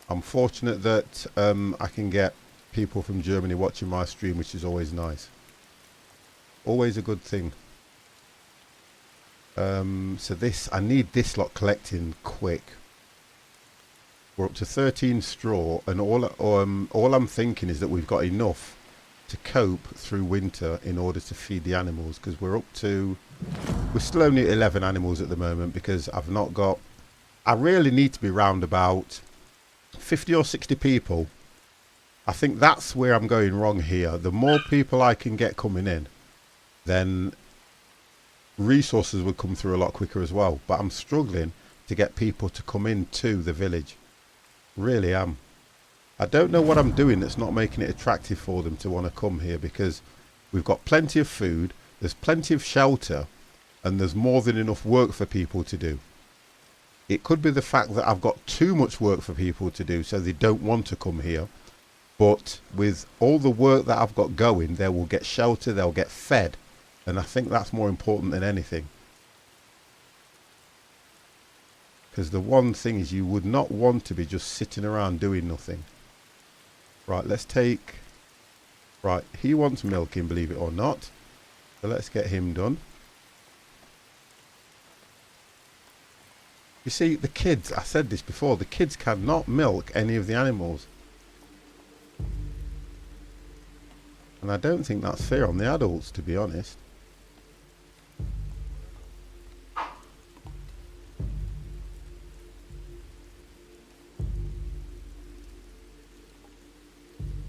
Speaker 1: I'm fortunate that I can get people from Germany watching my stream, which is always nice. Always a good thing. So this, I need this lot collecting quick. We're up to 13 straw, and all I'm thinking is that we've got enough to cope through winter in order to feed the animals, because we're still only at 11 animals at the moment, because I really need to be round about 50 or 60 people. I think that's where I'm going wrong here. The more people I can get coming in, then resources would come through a lot quicker as well. But I'm struggling to get people to come into the village. Really am. I don't know what I'm doing that's not making it attractive for them to want to come here, because we've got plenty of food, there's plenty of shelter, and there's more than enough work for people to do. It could be the fact that I've got too much work for people to do, so they don't want to come here. But with all the work that I've got going, they will get shelter, they'll get fed. And I think that's more important than anything. Because the one thing is, you would not want to be just sitting around doing nothing. Right, let's take... Right, he wants milking, believe it or not. So let's get him done. You see, the kids, I said this before, the kids cannot milk any of the animals. And I don't think that's fair on the adults, to be honest.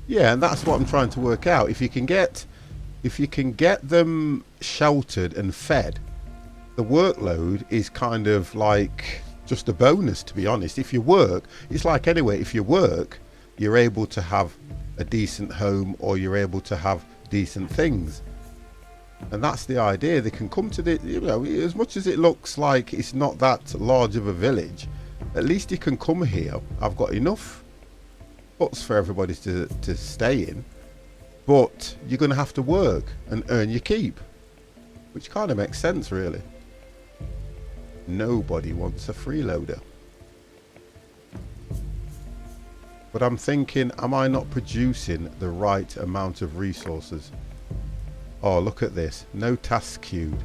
Speaker 1: Yeah, and that's what I'm trying to work out. If you can get them sheltered and fed, the workload is kind of like just a bonus, to be honest. If you work, it's like anyway, if you work, you're able to have a decent home, or you're able to have decent things. And that's the idea. They can come to the, you know, as much as it looks like it's not that large of a village, at least you can come here. I've got enough huts for everybody to stay in, but you're going to have to work and earn your keep, which kind of makes sense, really. Nobody wants a freeloader. But I'm thinking, am I not producing the right amount of resources? Oh, look at this. No tasks queued.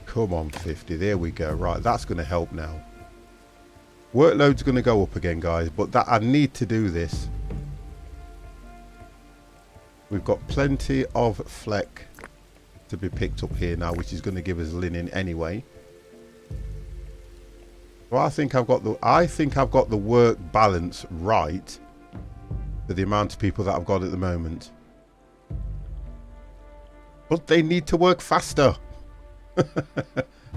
Speaker 1: Come on, 50. There we go. Right, that's going to help now. Workload's going to go up again, guys, but that I need to do this. We've got plenty of fleck to be picked up here now, which is going to give us linen anyway. So I think I've got the work balance right for the amount of people that I've got at the moment. But they need to work faster.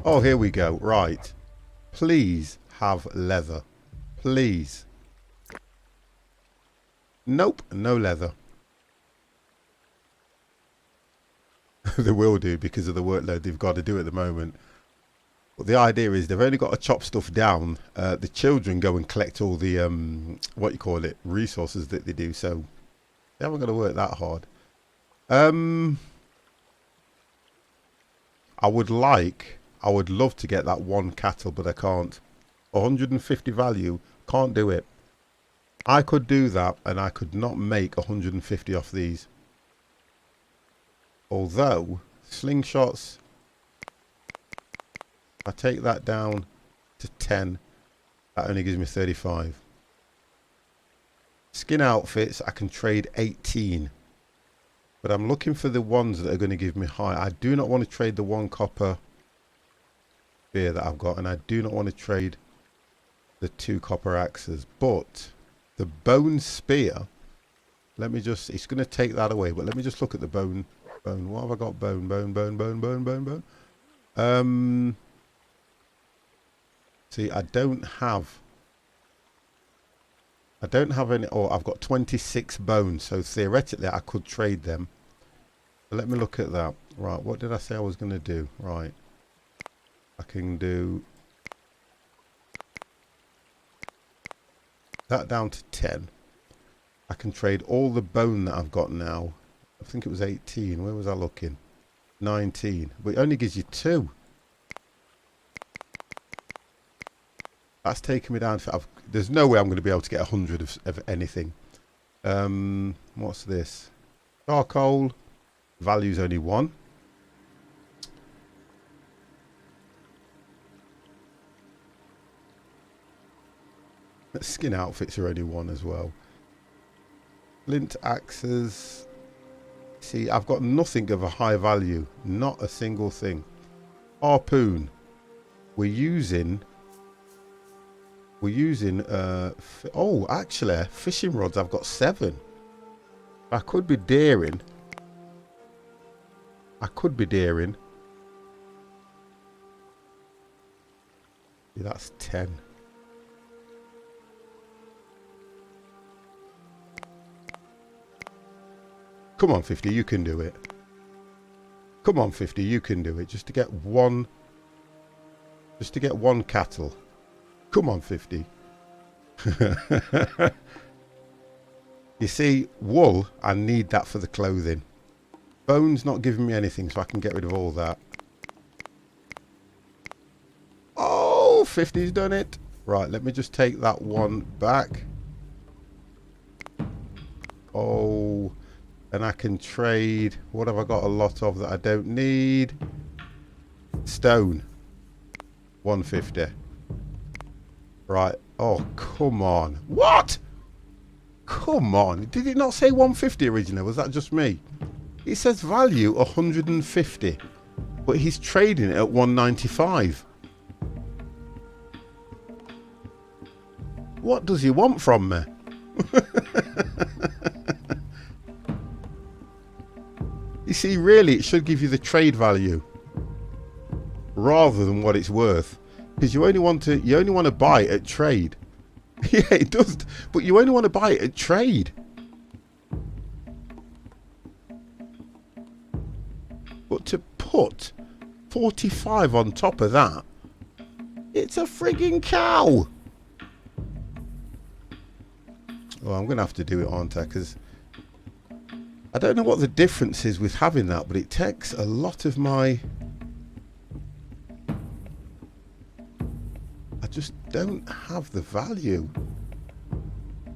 Speaker 1: Oh, here we go. Right. Please have leather. Please. Nope, no leather. They will do, because of the workload they've got to do at the moment. But the idea is they've only got to chop stuff down. The children go and collect all the what you call it, resources that they do. So they haven't got to work that hard. I would love to get that one cattle, but I can't. 150 value, can't do it. I could do that, and I could not make 150 off these. Although slingshots, I take that down to 10, that only gives me 35. Skin outfits, I can trade 18. But I'm looking for the ones that are going to give me high. I do not want to trade the 1 copper spear that I've got, and I do not want to trade the 2 copper axes. But the bone spear, let me just, it's going to take that away, but let me just look at the bone. What have I got? Bone. See, I don't have I don't have any. Oh, I've got 26 bones, so theoretically I could trade them. But let me look at that. Right, what did I say I was going to do? Right, I can do that down to 10. I can trade all the bone that I've got now. I think it was 18. Where was I looking? 19. But it only gives you 2. That's taking me down to... there's no way I'm going to be able to get 100 of anything. What's this? Charcoal. Value's only 1. Skin outfits are only 1 as well. Flint axes. See, I've got nothing of a high value. Not a single thing. Harpoon. We're using... oh, actually, fishing rods, I've got 7. I could be daring. Yeah, that's 10. Come on, 50, you can do it. Come on, 50, you can do it. Just to get one cattle. Come on, 50. You see, wool, I need that for the clothing. Bone's not giving me anything, so I can get rid of all that. Oh, 50's done it. Right, let me just take that one back. Oh, and I can trade. What have I got a lot of that I don't need? Stone. 150. Right. Oh, come on. What? Come on. Did it not say 150 originally? Was that just me? It says value 150. But he's trading it at 195. What does he want from me? You see, really, it should give you the trade value rather than what it's worth, because you only want to buy it at trade. Yeah, it does, but you only want to buy it at trade. But to put 45 on top of that, it's a frigging cow. Well, I'm going to have to do it, aren't I? Because I don't know what the difference is with having that, but it takes a lot of my... I just don't have the value.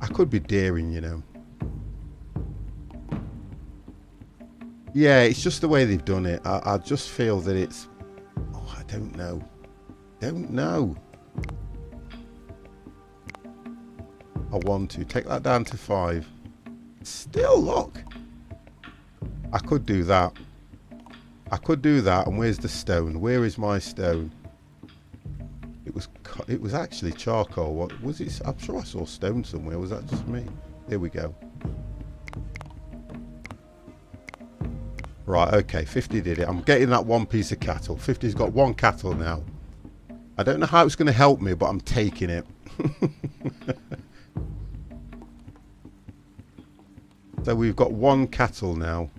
Speaker 1: I could be daring, you know. Yeah, it's just the way they've done it. I just feel that it's... Oh, I don't know. Don't know. I want to. Take that down to 5. Still, look. I could do that. I could do that. And where's the stone? Where is my stone? It was actually charcoal. What was it? I'm sure I saw stone somewhere. Was that just me? Here we go. Right, okay, 50 did it. I'm getting that one piece of cattle. 50's got 1 cattle now. I don't know how it's going to help me, but I'm taking it. So we've got 1 cattle now.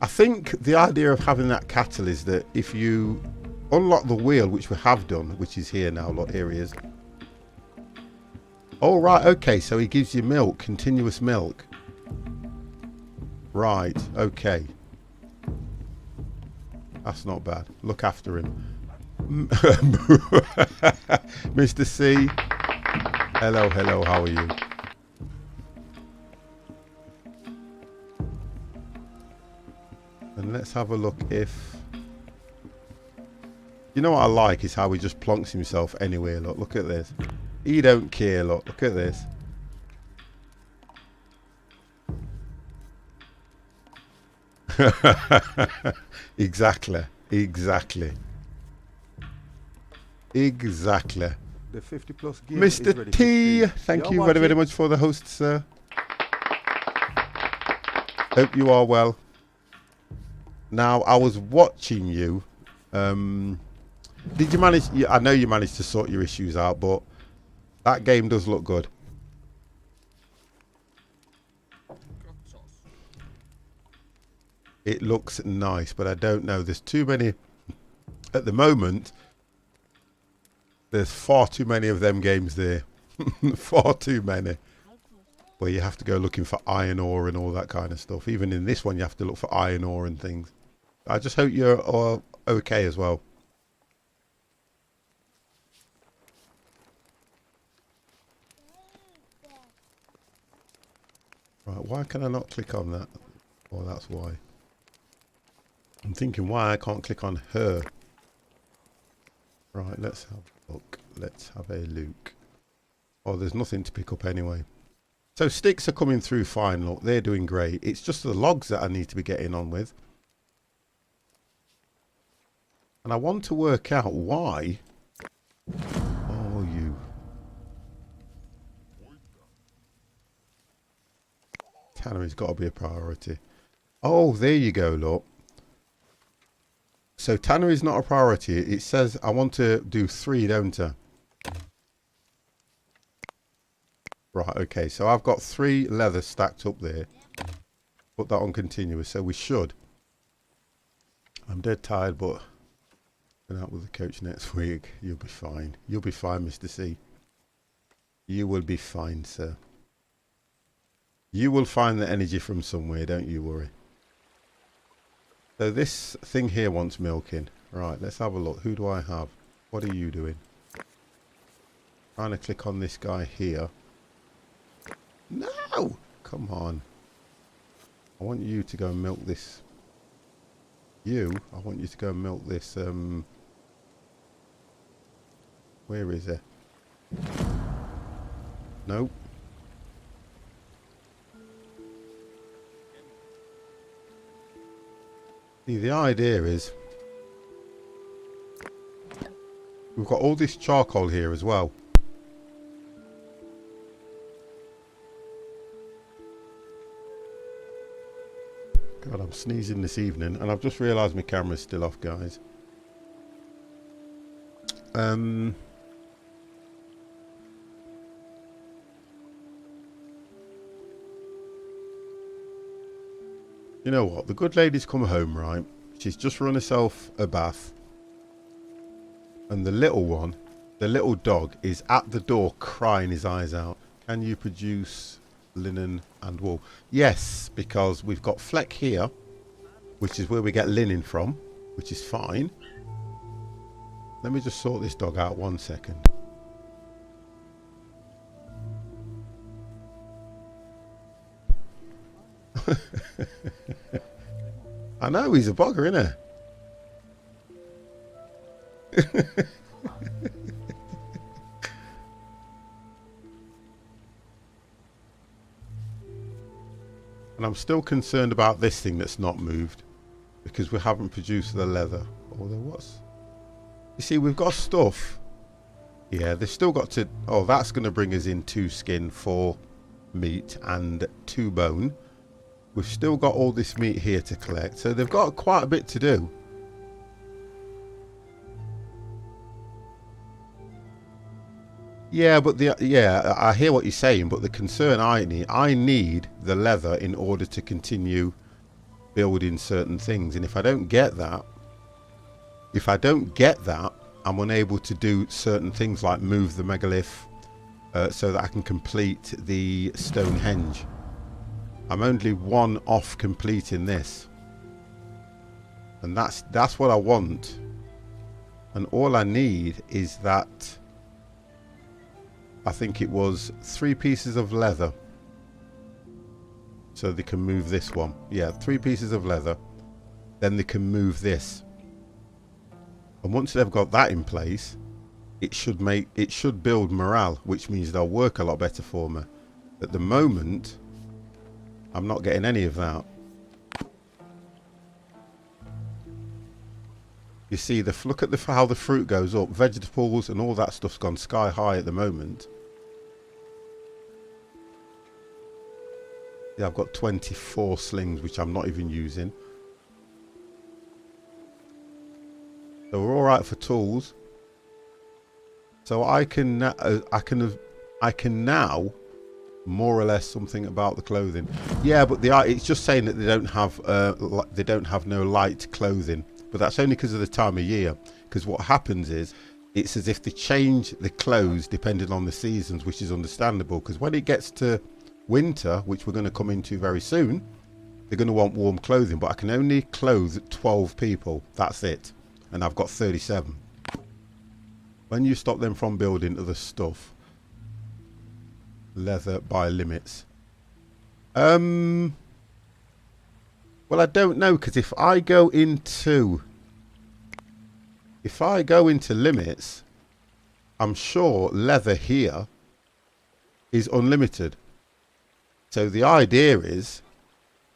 Speaker 1: I think the idea of having that cattle is that if you unlock the wheel, which we have done, which is here now, look, here he is. Oh, right, okay, so he gives you milk, continuous milk. Right, okay. That's not bad. Look after him. Mr. C. Hello, hello, how are you? And let's have a look if... You know what I like is how he just plonks himself anywhere, look at this. He don't care, look at this. Exactly. The
Speaker 2: 50 plus gear
Speaker 1: Mr. T, thank you very much for the host, sir. Hope you are well. Now, I was watching you. Did you manage? I know you managed to sort your issues out, but That game does look good. It looks nice, but I don't know. There's too many at the moment. There's far too many of them games there. Far too many. Where you have to go looking for iron ore and all that kind of stuff. Even in this one, you have to look for iron ore and things. I just hope you're okay as well. Right, why can I not click on that? Oh, that's why. I'm thinking why I can't click on her. Right, let's have a look. Let's have a look. Oh, there's nothing to pick up anyway. So sticks are coming through fine, look. They're doing great. It's just the logs that I need to be getting on with. And I want to work out why. Oh, you. Tannery's got to be a priority. Oh, there you go, look. So tannery's not a priority. It says I want to do 3, don't I? Right, okay. So I've got 3 leather stacked up there. Put that on continuous. So we should. I'm dead tired, but going out with the coach next week. You'll be fine. You'll be fine, Mr. C. You will be fine, sir. You will find the energy from somewhere, don't you worry. So this thing here wants milking. Right, let's have a look. Who do I have? What are you doing? Trying to click on this guy here. No! Come on. I want you to go and milk this. I want you to go and milk this. Where is it? Nope. See, the idea is we've got all this charcoal here as well. God, I'm sneezing this evening and I've just realised my camera's still off, guys. You know what? The good lady's come home, right? She's just run herself a bath. And the little one, the little dog, is at the door crying his eyes out. Can you produce linen and wool? Yes, because we've got Fleck here, which is where we get linen from, which is fine. Let me just sort this dog out 1 second. I know, he's a bugger, isn't he? And I'm still concerned about this thing that's not moved, because we haven't produced the leather. Although what's... You see, we've got stuff. Yeah, they've still got to... Oh, that's going to bring us in 2 skin, 4 meat and 2 bone. We've still got all this meat here to collect, so they've got quite a bit to do. Yeah, but I hear what you're saying, but the concern I need the leather in order to continue building certain things, and if I don't get that, I'm unable to do certain things like move the megalith so that I can complete the Stonehenge. I'm only 1 off completing this, and that's what I want. And all I need is that, I think it was 3 pieces of leather, so they can move this one. Yeah, 3 pieces of leather, then they can move this. And once they've got that in place, it should build morale, which means they'll work a lot better for me. At the moment, I'm not getting any of that. You see, look at how the fruit goes up. Vegetables and all that stuff's gone sky high at the moment. Yeah, I've got 24 slings, which I'm not even using. So we're all right for tools. So I can I can now more or less something about the clothing. Yeah, but it's just saying that they don't have no light clothing, but that's only because of the time of year. Because what happens is it's as if they change the clothes depending on the seasons, which is understandable. Because when it gets to winter, which we're going to come into very soon, they're going to want warm clothing. But I can only clothe 12 people. That's it, and I've got 37. When you stop them from building other stuff, leather by limits. Well, I don't know, because if I go into limits, I'm sure leather here is unlimited. So the idea is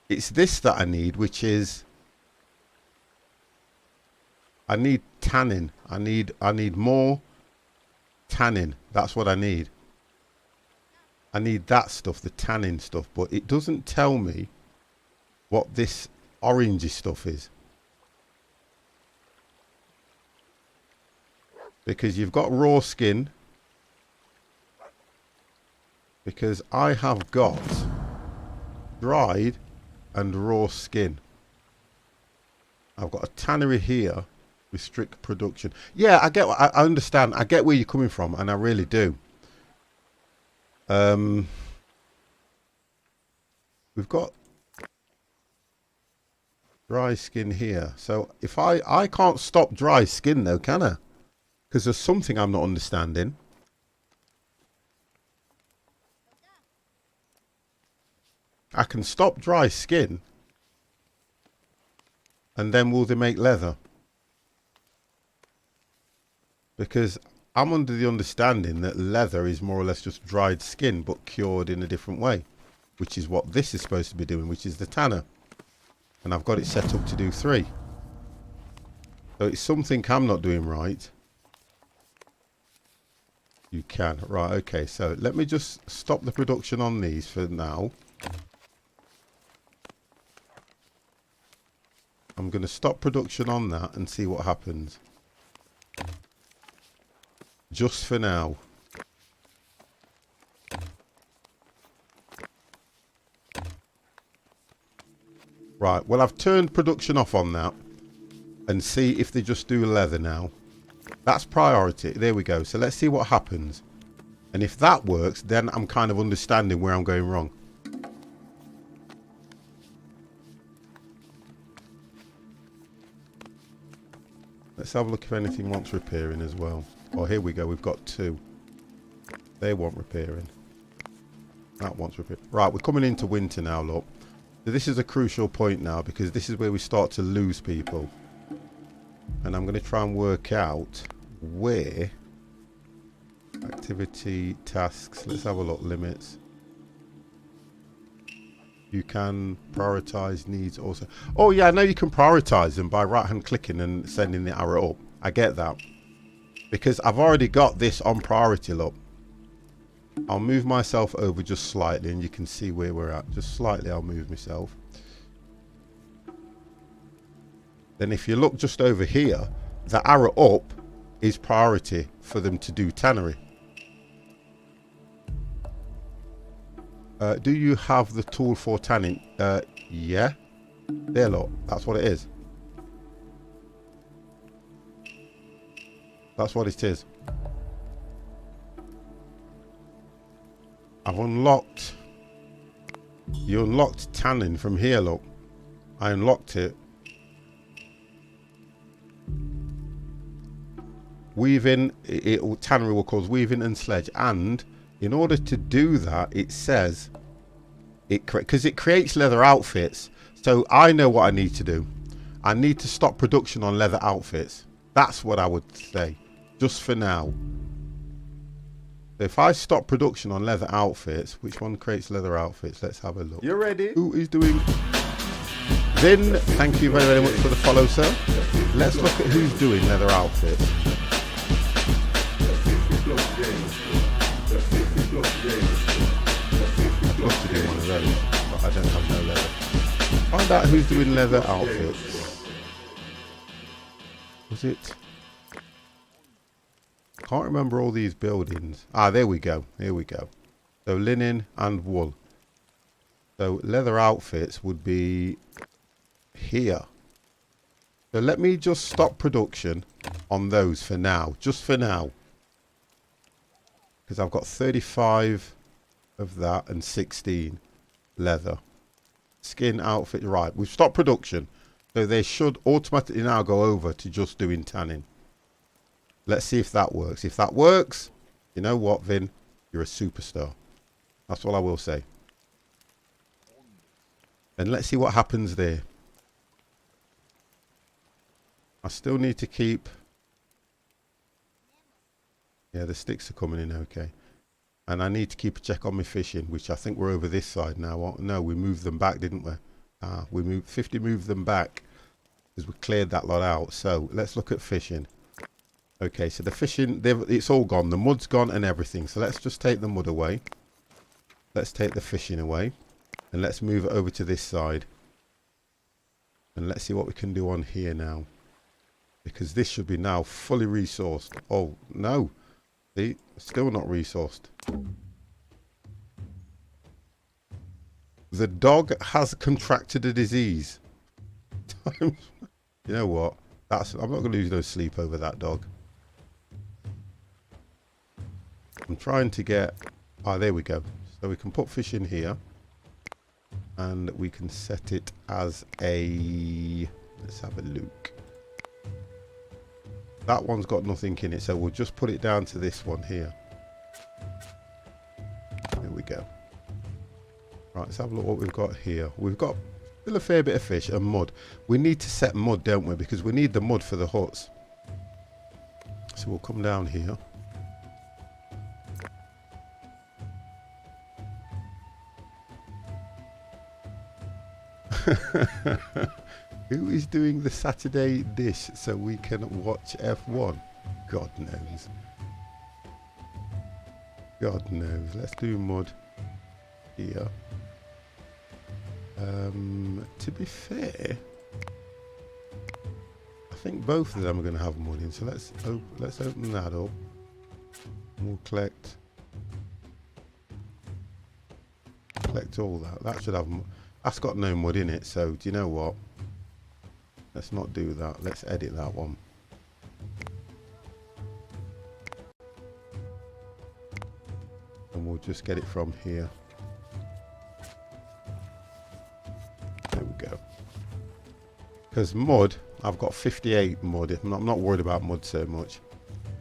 Speaker 1: it's this that I need, which is I need tannin. I need more tannin. That's what I need. I need that stuff, the tannin stuff, but it doesn't tell me what this orangey stuff is. Because you've got raw skin. Because I have got dried and raw skin. I've got a tannery here. Restrict production. Yeah, I understand. I get where you're coming from, and I really do. We've got dry skin here. So if I can't stop dry skin though, can I? Because there's something I'm not understanding. I can stop dry skin. And then will they make leather? Because I'm under the understanding that leather is more or less just dried skin, but cured in a different way, which is what this is supposed to be doing, which is the tanner. And I've got it set up to do 3. So it's something I'm not doing right. You can. Right, okay. So let me just stop the production on these for now. I'm going to stop production on that and see what happens. Just for now. Right, well, I've turned production off on that and see if they just do leather now. That's priority. There we go. So let's see what happens. And if that works, then I'm kind of understanding where I'm going wrong. Let's have a look if anything wants repairing as well. Oh, here we go. We've got 2. They want repairing. That wants repairing. Right, we're coming into winter now, look. So this is a crucial point now, because this is where we start to lose people. And I'm going to try and work out where... Activity, tasks. Let's have a look. Limits. You can prioritize needs also. Oh, yeah, I know you can prioritize them by right-hand clicking and sending the arrow up. I get that. Because I've already got this on priority, look. I'll move myself over just slightly and you can see where we're at. Just slightly I'll move myself. Then if you look just over here, the arrow up is priority for them to do tannery. Do you have the tool for tanning? Yeah. There, look. That's what it is. That's what it is. I've unlocked... You unlocked tanning from here, look. I unlocked it. Weaving, tannery will cause weaving and sledge. And in order to do that, it says... Because it creates leather outfits. So I know what I need to do. I need to stop production on leather outfits. That's what I would say. Just for now. So if I stop production on leather outfits, which one creates leather outfits? Let's have a look.
Speaker 2: You ready?
Speaker 1: Who is doing? Vin, thank you very, very much for the follow, sir. Let's look at who's doing leather outfits. I'd love to do one of those, but I don't have no leather. Find out who's doing leather outfits. Was it can't remember all these buildings. Ah, there we go. Here we go. So linen and wool. So leather outfits would be here. So let me just stop production on those for now. Just for now. Because I've got 35 of that and 16 leather. Skin outfit. Right. We've stopped production. So they should automatically now go over to just doing tanning. Let's see if that works. If that works, you know what, Vin? You're a superstar. That's all I will say. And let's see what happens there. I still need to keep... Yeah, the sticks are coming in okay. And I need to keep a check on my fishing, which I think we're over this side now. Oh, no, we moved them back, didn't we? Ah, we moved 50 moved them back because we cleared that lot out. So let's look at fishing. Okay, so the fishing, it's all gone. The mud's gone and everything. So let's just take the mud away. Let's take the fishing away. And let's move it over to this side. And let's see what we can do on here now. Because this should be now fully resourced. Oh, no. See, still not resourced. The dog has contracted a disease. You know what? I'm not going to lose no sleep over that dog. I'm trying to get... Ah, there we go. So we can put fish in here. And we can set it as a... Let's have a look. That one's got nothing in it, so we'll just put it down to this one here. There we go. Right, let's have a look what we've got here. We've got still a fair bit of fish and mud. We need to set mud, don't we? Because we need the mud for the huts. So we'll come down here. Who is doing the Saturday dish so we can watch F1? God knows. God knows. Let's do mud here. To be fair, I think both of them are going to have mud in. So let's open that up. And we'll collect all that. That should have. That's got no mud in it. So do you know what? Let's not do that. Let's edit that one. And we'll just get it from here. There we go. Because mud, I've got 58 mud. I'm not worried about mud so much.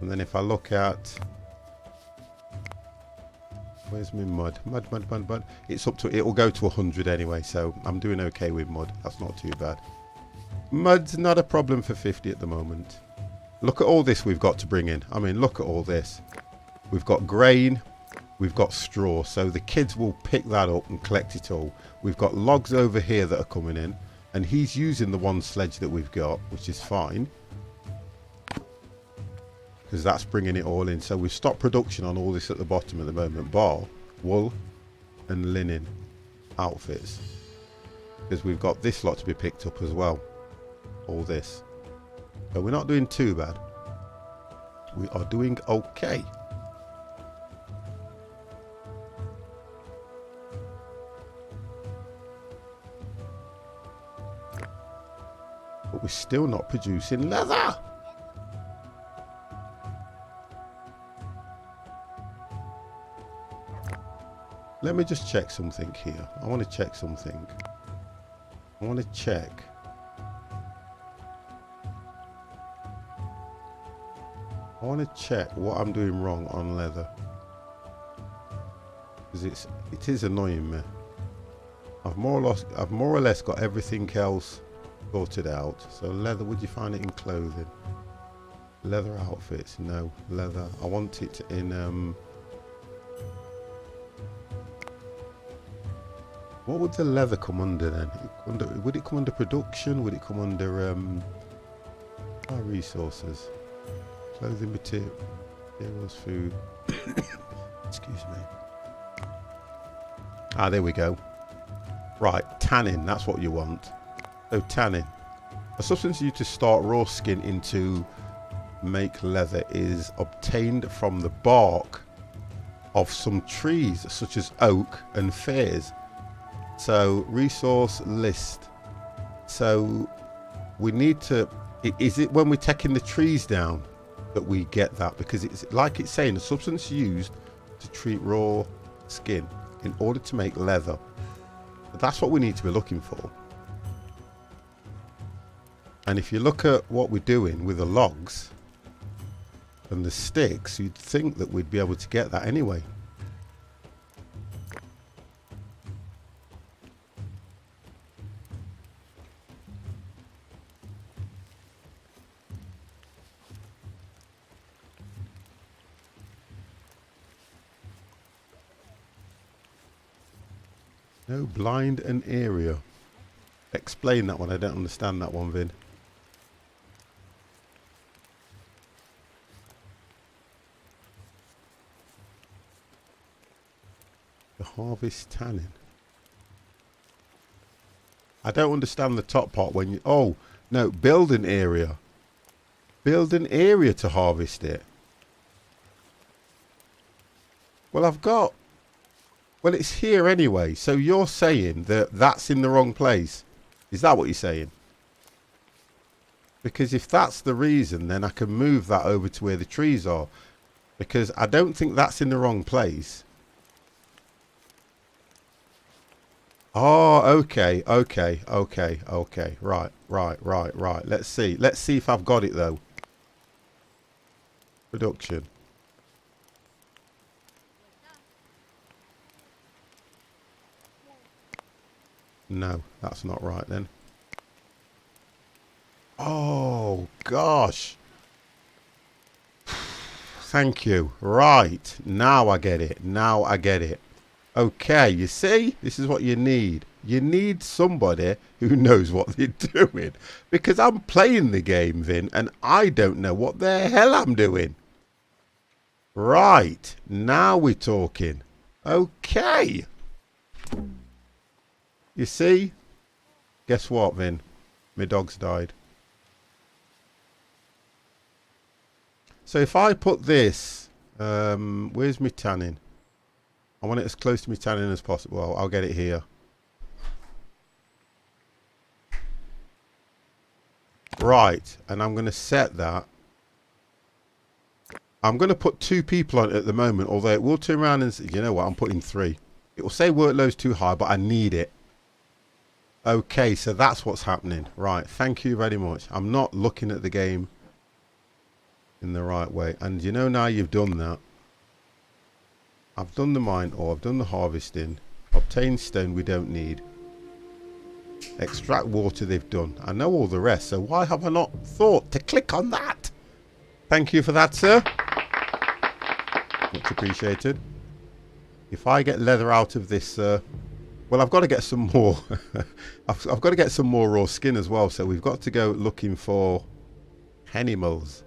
Speaker 1: And then if I look at... Where's my mud? Mud. It's up to... It'll go to 100 anyway, so I'm doing okay with mud. That's not too bad. Mud's not a problem for 50 at the moment. Look at all this we've got to bring in. I mean, look at all this. We've got grain. We've got straw. So the kids will pick that up and collect it all. We've got logs over here that are coming in. And he's using the one sledge that we've got, which is fine. Because that's bringing it all in. So we've stopped production on all this at the bottom at the moment. Bar, wool and linen outfits. Because we've got this lot to be picked up as well. All this. So we're not doing too bad. We are doing okay. But we're still not producing leather. Let me just check something here. I want to check something. I want to check. I want to check what I'm doing wrong on leather. Because it is annoying me. I've more or less got everything else sorted out. So leather, would you find it in clothing? Leather outfits, no. Leather, I want it in what would the leather come under then? Would it come under production? Would it come under our resources? Clothing, materials, food. Excuse me. Ah, there we go. Right, tanning, that's what you want. So tanning. A substance used to start raw skin into make leather is obtained from the bark of some trees such as oak and firs. So resource list. So we need to, is it when we're taking the trees down that we get that? Because it's like it's saying a substance used to treat raw skin in order to make leather. That's what we need to be looking for. And if you look at what we're doing with the logs and the sticks, you'd think that we'd be able to get that anyway. No, blind and area. Explain that one. I don't understand that one, Vin. The harvest tannin. I don't understand the top part when you... Oh, no, build an area. Build an area to harvest it. Well, I've got... Well, it's here anyway. So you're saying that that's in the wrong place. Is that what you're saying? Because if that's the reason, then I can move that over to where the trees are. Because I don't think that's in the wrong place. Oh, okay. Right. Let's see if I've got it though. Production. No, that's not right then. Oh, gosh. Thank you. Right. Now I get it. Okay, you see? This is what you need. You need somebody who knows what they're doing. Because I'm playing the game, Vin, and I don't know what the hell I'm doing. Right. Now we're talking. Okay. You see? Guess what, Vin? My dog's died. So if I put this... where's my tannin? I want it as close to my tannin as possible. I'll get it here. Right. And I'm going to set that. I'm going to put 2 people on it at the moment. Although it will turn around and say, you know what? I'm putting 3. It will say workload's too high, but I need it. Okay, so that's what's happening. Right, thank you very much. I'm not looking at the game in the right way. And you know, now you've done that. I've done the mine ore, I've done the harvesting. Obtain stone we don't need. Extract water they've done. I know all the rest, so why have I not thought to click on that? Thank you for that, sir. Much appreciated. If I get leather out of this, well, I've got to get some more. I've got to get some more raw skin as well. So we've got to go looking for animals.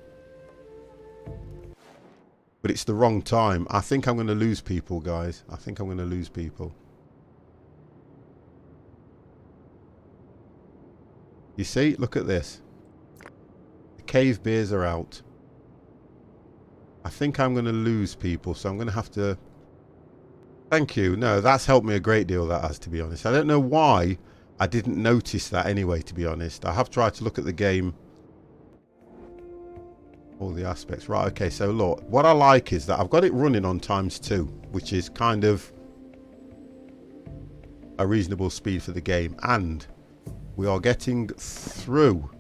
Speaker 1: But it's the wrong time. I think I'm going to lose people, guys. I think I'm going to lose people. You see? Look at this. The cave bears are out. I think I'm going to lose people. So I'm going to have to... Thank you. No, that's helped me a great deal, that has, to be honest. I don't know why I didn't notice that anyway, to be honest. I have tried to look at the game. All the aspects. Right, okay, so look. What I like is that I've got it running on ×2, which is kind of a reasonable speed for the game. And we are getting through.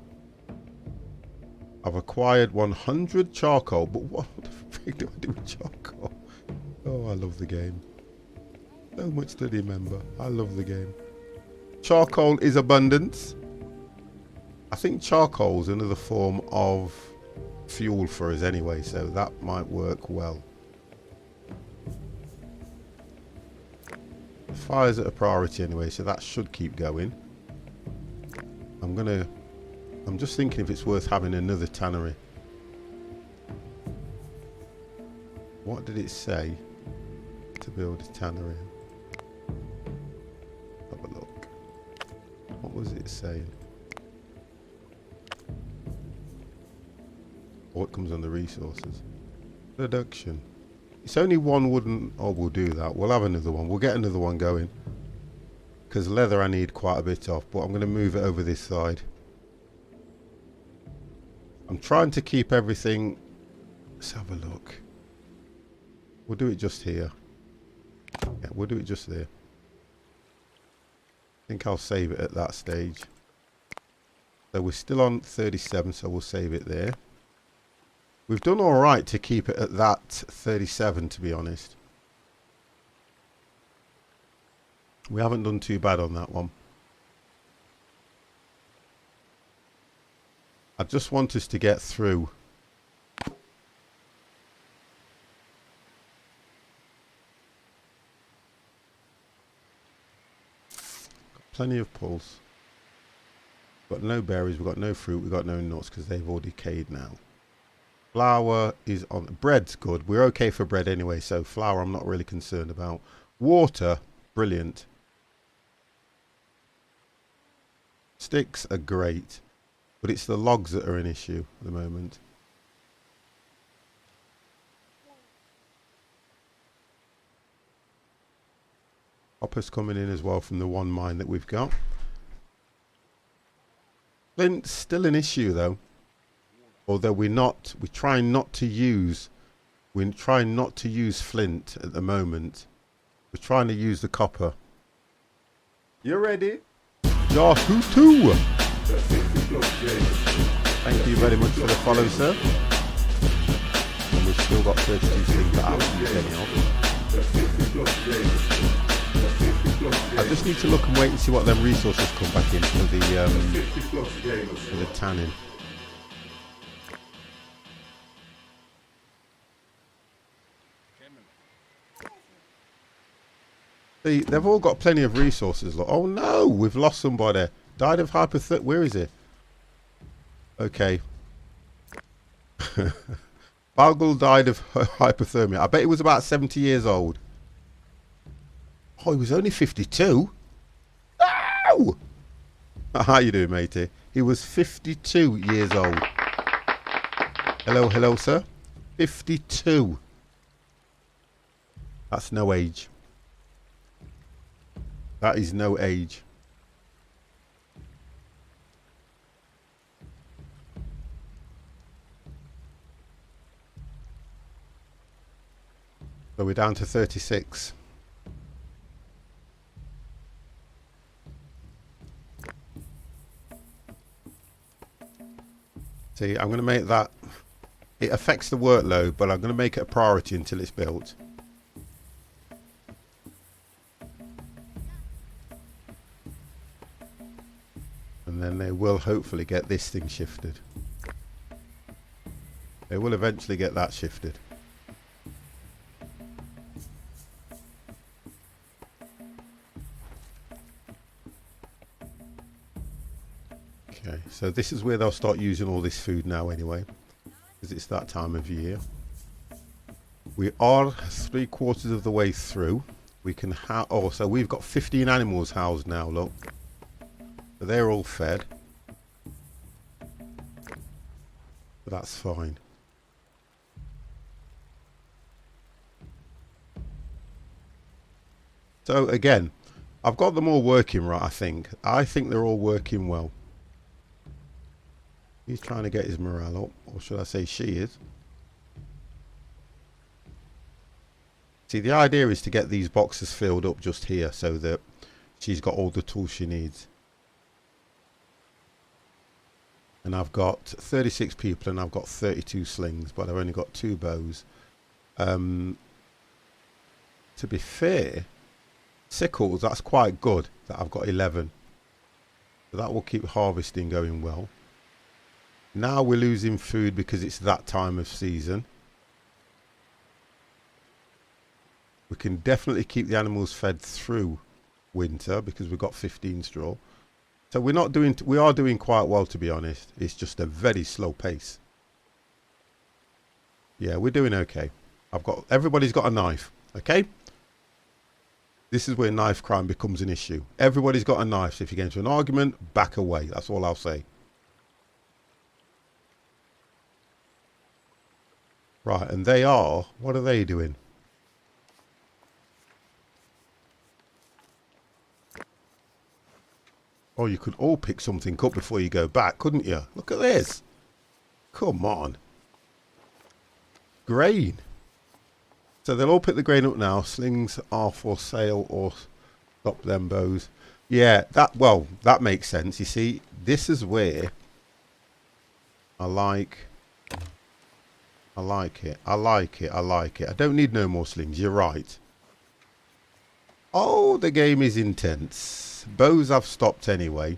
Speaker 1: I've acquired 100 charcoal. But what the frick do I do with charcoal? Oh, I love the game. So much to remember. I love the game. Charcoal is abundance. I think charcoal is another form of fuel for us anyway, so that might work well. The fire's at a priority anyway, so that should keep going. I'm just thinking if it's worth having another tannery. What did it say to build a tannery? Have a look. What was it saying? what comes under resources. Production. It's only one wooden... Oh, we'll do that. We'll have another one. We'll get another one going. Because leather I need quite a bit of. But I'm going to move it over this side. I'm trying to keep everything... Let's have a look. We'll do it just here. Yeah, we'll do it just there. I think I'll save it at that stage. So we're still on 37, so we'll save it there. We've done all right to keep it at that 37, to be honest. We haven't done too bad on that one. I just want us to get through. Got plenty of pulse. Got no berries, we've got no fruit, we've got no nuts because they've all decayed now. Flour is on. Bread's good. We're okay for bread anyway, so flour I'm not really concerned about. Water, brilliant. Sticks are great, but it's the logs that are an issue at the moment. Copper's coming in as well from the one mine that we've got. Flint's still an issue though. Although we're trying not to use flint at the moment. We're trying to use the copper.
Speaker 2: You ready?
Speaker 1: Yahoo! Thank you very much for the follow, sir. And we've still got 32 things that I just need to look and wait and see what them resources come back in for the tanning. See, they've all got plenty of resources. Look. Oh no, we've lost somebody. Died of hypothermia. Where is it? Okay. Bagel died of hypothermia. I bet he was about 70 years old. Oh, he was only 52? No! How you doing, matey? He was 52 years old. Hello, hello, sir. 52. That's no age. That is no age. So we're down to 36. See, I'm going to make that... It affects the workload, but I'm going to make it a priority until it's built. And then they will hopefully get this thing shifted. They will eventually get that shifted. Okay, so this is where they'll start using all this food now anyway, because it's that time of year. We are 3/4 of the way through. We can so we've got 15 animals housed now, look. So they're all fed. But that's fine. So again, I've got them all working right, I think. I think they're all working well. He's trying to get his morale up, or should I say she is. See, the idea is to get these boxes filled up just here so that she's got all the tools she needs. And I've got 36 people and I've got 32 slings, but I've only got 2 bows. To be fair, sickles, that's quite good that I've got 11. So that will keep harvesting going well. Now we're losing food because it's that time of season. We can definitely keep the animals fed through winter because we've got 15 straw. So we are doing quite well, to be honest. It's just a very slow pace. Yeah, we're doing okay. Everybody's got a knife, okay? This is where knife crime becomes an issue. Everybody's got a knife, so if you get into an argument, back away. That's all I'll say. Right, and they are, what are they doing? Oh, you could all pick something up before you go back, couldn't you? Look at this. Come on. Grain. So they'll all pick the grain up now. Slings are for sale or stop them bows. Yeah, that makes sense. You see, this is where I like it. I like it. I don't need no more slings. You're right. Oh, the game is intense. Bows I've stopped anyway.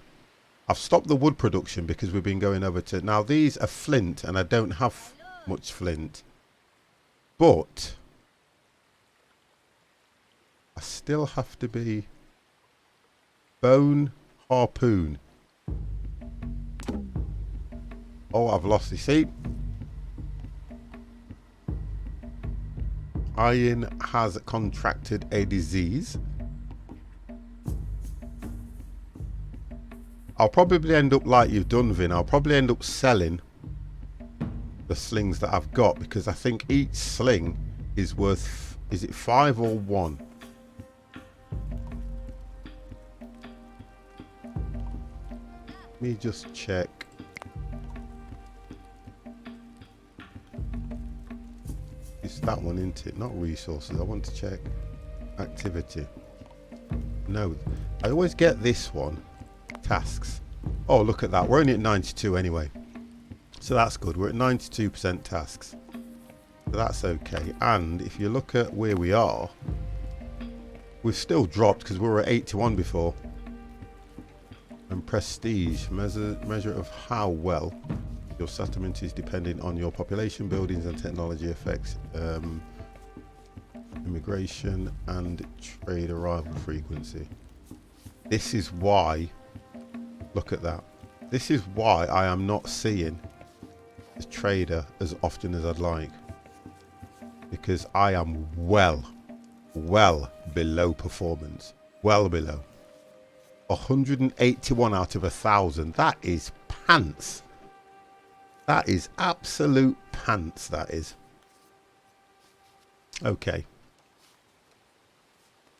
Speaker 1: I've stopped the wood production because we've been going over to... Now, these are flint, and I don't have much flint. But I still have to be... Bone, harpoon. Oh, I've lost it. See? Iron has contracted a disease. I'll probably end up like you've done, Vin. I'll probably end up selling the slings that I've got because I think each sling is worth... Is it 5 or 1? Let me just check. It's that one, isn't it? Not resources. I want to check activity. No, I always get this one. Tasks. Oh, look at that. We're only at 92 anyway. So that's good. We're at 92% tasks. So that's okay. And if you look at where we are, we've still dropped because we were at 81 before. And prestige, measure of how well your settlement is depending on your population, buildings and technology effects, immigration and trade arrival frequency. This is why, look at that. This is why I am not seeing the trader as often as I'd like. Because I am well below performance. Well below. 181 out of 1,000. That is pants. That is absolute pants, that is. Okay.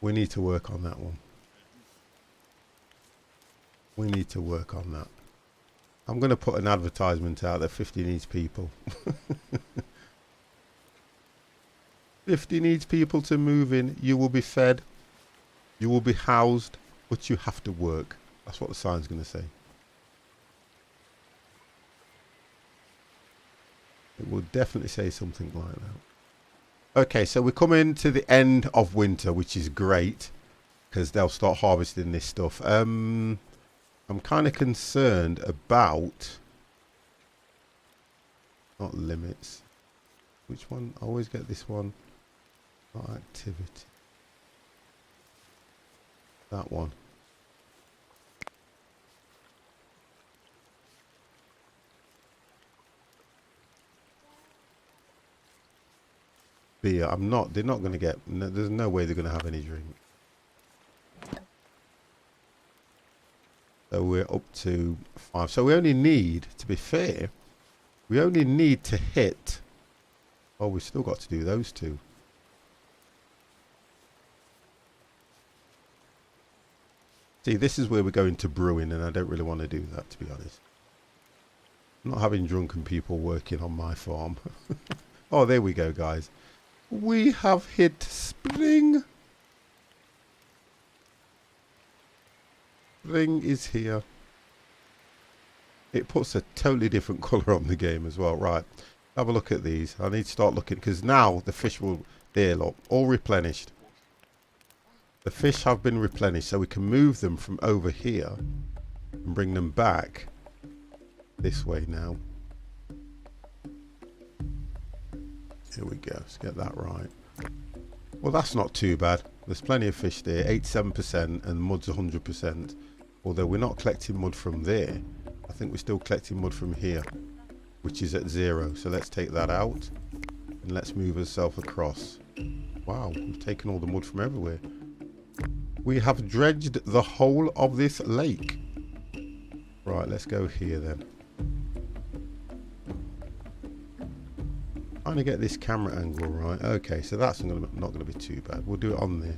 Speaker 1: We need to work on that one. We need to work on that. I'm going to put an advertisement out that 50 needs people. 50 needs people to move in. You will be fed. You will be housed. But you have to work. That's what the sign's going to say. It will definitely say something like that. Okay, so we're coming to the end of winter, which is great. Because they'll start harvesting this stuff. I'm kind of concerned about... Not limits. Which one? I always get this one. Not activity. That one. Beer. They're not going to get, there's no way they're going to have any drink. So we're up to 5. So we only need, to be fair, we only need to hit, oh, we've still got to do those 2. See, this is where we're going to brewing, and I don't really want to do that, to be honest. I'm not having drunken people working on my farm. Oh, there we go, guys. We have hit spring. Spring is here. It puts a totally different colour on the game as well. Right, have a look at these. I need to start looking, because now the fish will, there, look, all replenished. The fish have been replenished, so we can move them from over here and bring them back this way now. Here we go. Let's get that right. Well, that's not too bad. There's plenty of fish there. 87% and mud's 100%. Although we're not collecting mud from there. I think we're still collecting mud from here, which is at 0. So let's take that out and let's move ourselves across. Wow, we've taken all the mud from everywhere. We have dredged the whole of this lake. Right, let's go here then. Trying to get this camera angle right. Okay, so that's not going to be too bad. We'll do it on there.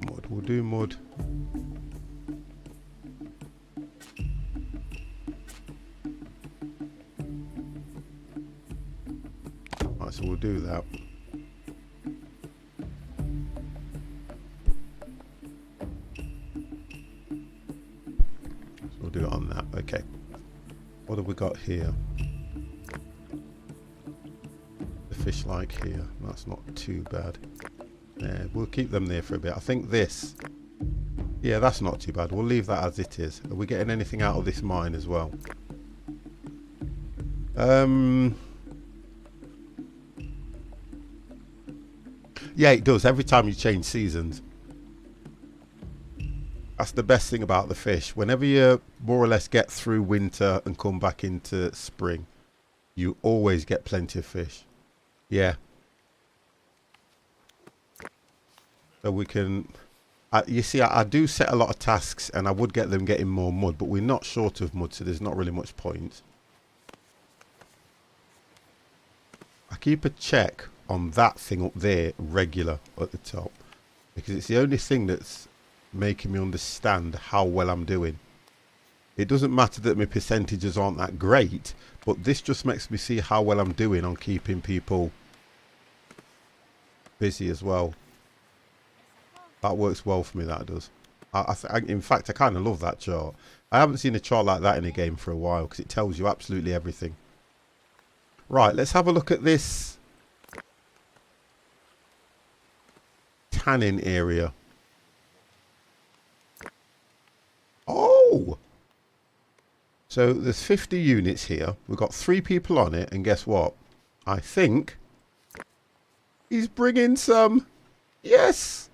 Speaker 1: Mud. We'll do mud. Right, so we'll do that. So we'll do it on that. Okay. What have we got here? The fish like here. That's not too bad. Yeah, we'll keep them there for a bit. I think this. Yeah, that's not too bad. We'll leave that as it is. Are we getting anything out of this mine as well? Yeah, it does. Every time you change seasons. That's the best thing about the fish. Whenever you more or less get through winter and come back into spring, you always get plenty of fish. Yeah. So we can... you see, I do set a lot of tasks and I would get them getting more mud, but we're not short of mud, so there's not really much point. I keep a check on that thing up there regular at the top, because it's the only thing that's making me understand how well I'm doing. It doesn't matter that my percentages aren't that great, but this just makes me see how well I'm doing on keeping people busy as well. That works well for me, that does. In fact, I kind of love that chart. I haven't seen a chart like that in a game for a while, because it tells you absolutely everything. Right, let's have a look at this tanning area. Oh! So there's 50 units here. We've got 3 people on it, and guess what? I think he's bringing some. Yes!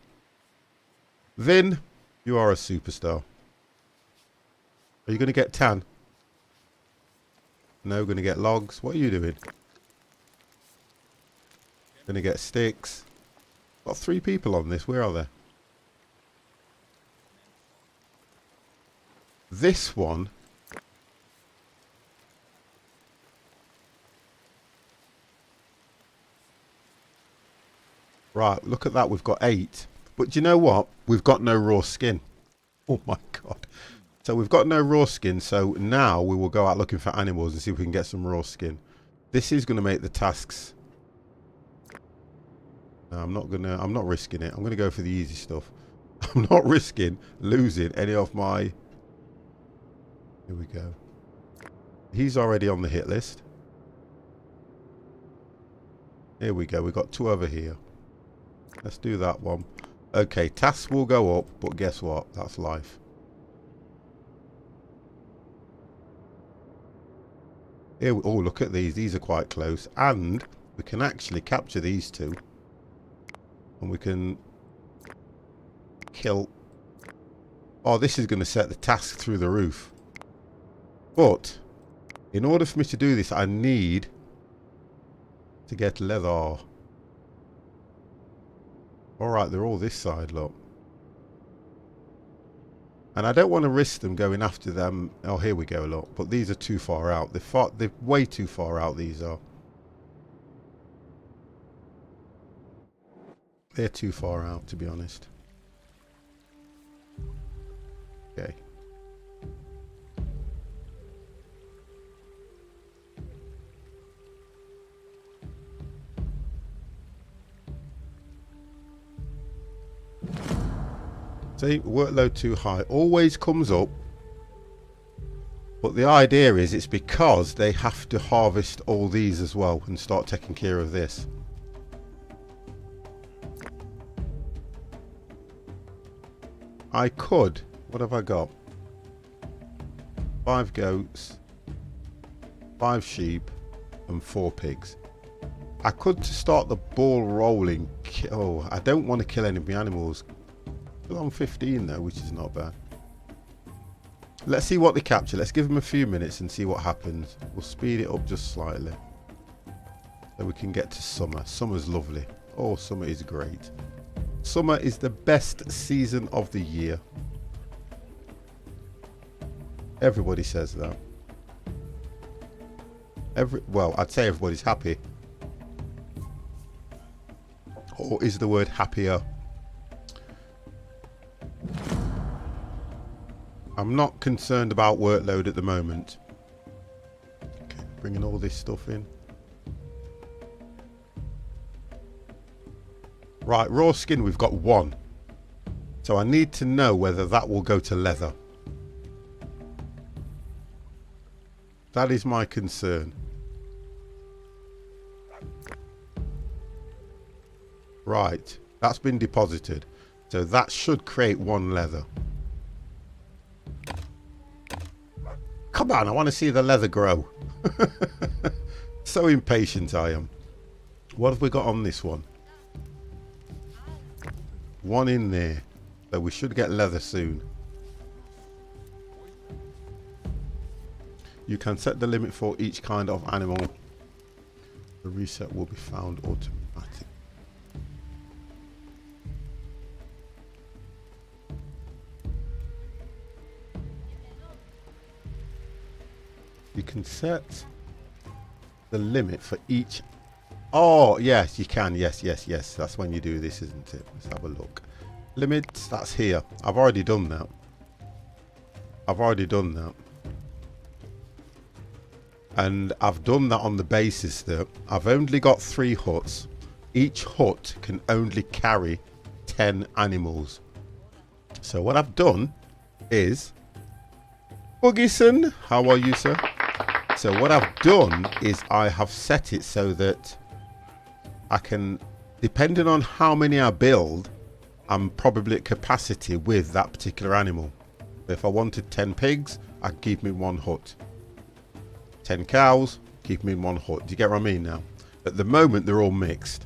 Speaker 1: Vin, you are a superstar. Are you going to get tan? No, going to get logs. What are you doing? Going to get sticks. Got 3 people on this. Where are they? This one. Right, look at that. We've got 8. But do you know what? We've got no raw skin. Oh my god. So we've got no raw skin. So now we will go out looking for animals and see if we can get some raw skin. This is going to make the tasks. No, I'm not risking it. I'm going to go for the easy stuff. I'm not risking losing any of my... Here we go. He's already on the hit list. Here we go. We've got 2 over here. Let's do that one. Okay, tasks will go up, but guess what? That's life. Here oh, look at these. These are quite close. And we can actually capture these 2. And we can kill... Oh, this is going to set the task through the roof. But in order for me to do this, I need to get leather. Alright, they're all this side, look. And I don't want to risk them going after them. Oh, here we go, look. But these are too far out. They're way too far out, these are. They're too far out, to be honest. Okay. See, workload too high. Always comes up. But the idea is it's because they have to harvest all these as well and start taking care of this. I could. What have I got? 5 goats, 5 sheep, and 4 pigs. I could to start the ball rolling. Oh, I don't want to kill any of my animals. Still on 15 though, which is not bad. Let's see what they capture. Let's give them a few minutes and see what happens. We'll speed it up just slightly. So we can get to summer. Summer's lovely. Oh, summer is great. Summer is the best season of the year. Everybody says that. Well, I'd say everybody's happy. Or is the word happier? I'm not concerned about workload at the moment. Okay, bringing all this stuff in. Right, raw skin, we've got 1. So I need to know whether that will go to leather. That is my concern. Right, that's been deposited. So that should create 1 leather. Come on, I want to see the leather grow. So impatient I am. What have we got on this one? 1 in there. So we should get leather soon. You can set the limit for each kind of animal. The reset will be found automatic. You can set the limit for each. Oh, yes, you can. Yes, yes, yes. That's when you do this, isn't it? Let's have a look. Limits, that's here. I've already done that. I've already done that. And I've done that on the basis that I've only got 3 huts. Each hut can only carry 10 animals. So what I've done is, Boogieson, how are you, sir? So what I've done is I have set it so that I can, depending on how many I build, I'm probably at capacity with that particular animal. If I wanted 10 pigs, I'd keep them in 1 hut. 10 cows, keep them in 1 hut. Do you get what I mean now? At the moment, they're all mixed.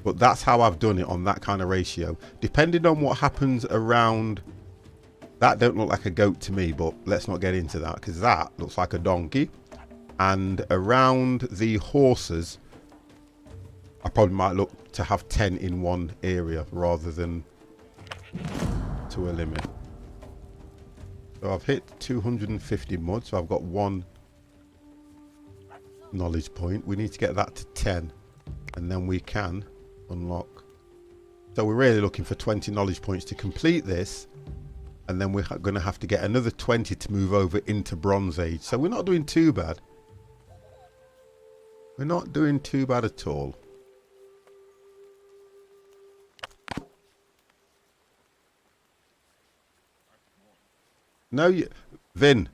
Speaker 1: But that's how I've done it on that kind of ratio. Depending on what happens around... That don't look like a goat to me, but let's not get into that, because that looks like a donkey. And around the horses, I probably might look to have 10 in 1 area rather than to a limit. So I've hit 250 mud, so I've got 1 knowledge point. We need to get that to 10, and then we can unlock. So we're really looking for 20 knowledge points to complete this, and then we're going to have to get another 20 to move over into Bronze Age. So we're not doing too bad. We're not doing too bad at all. No, Vin,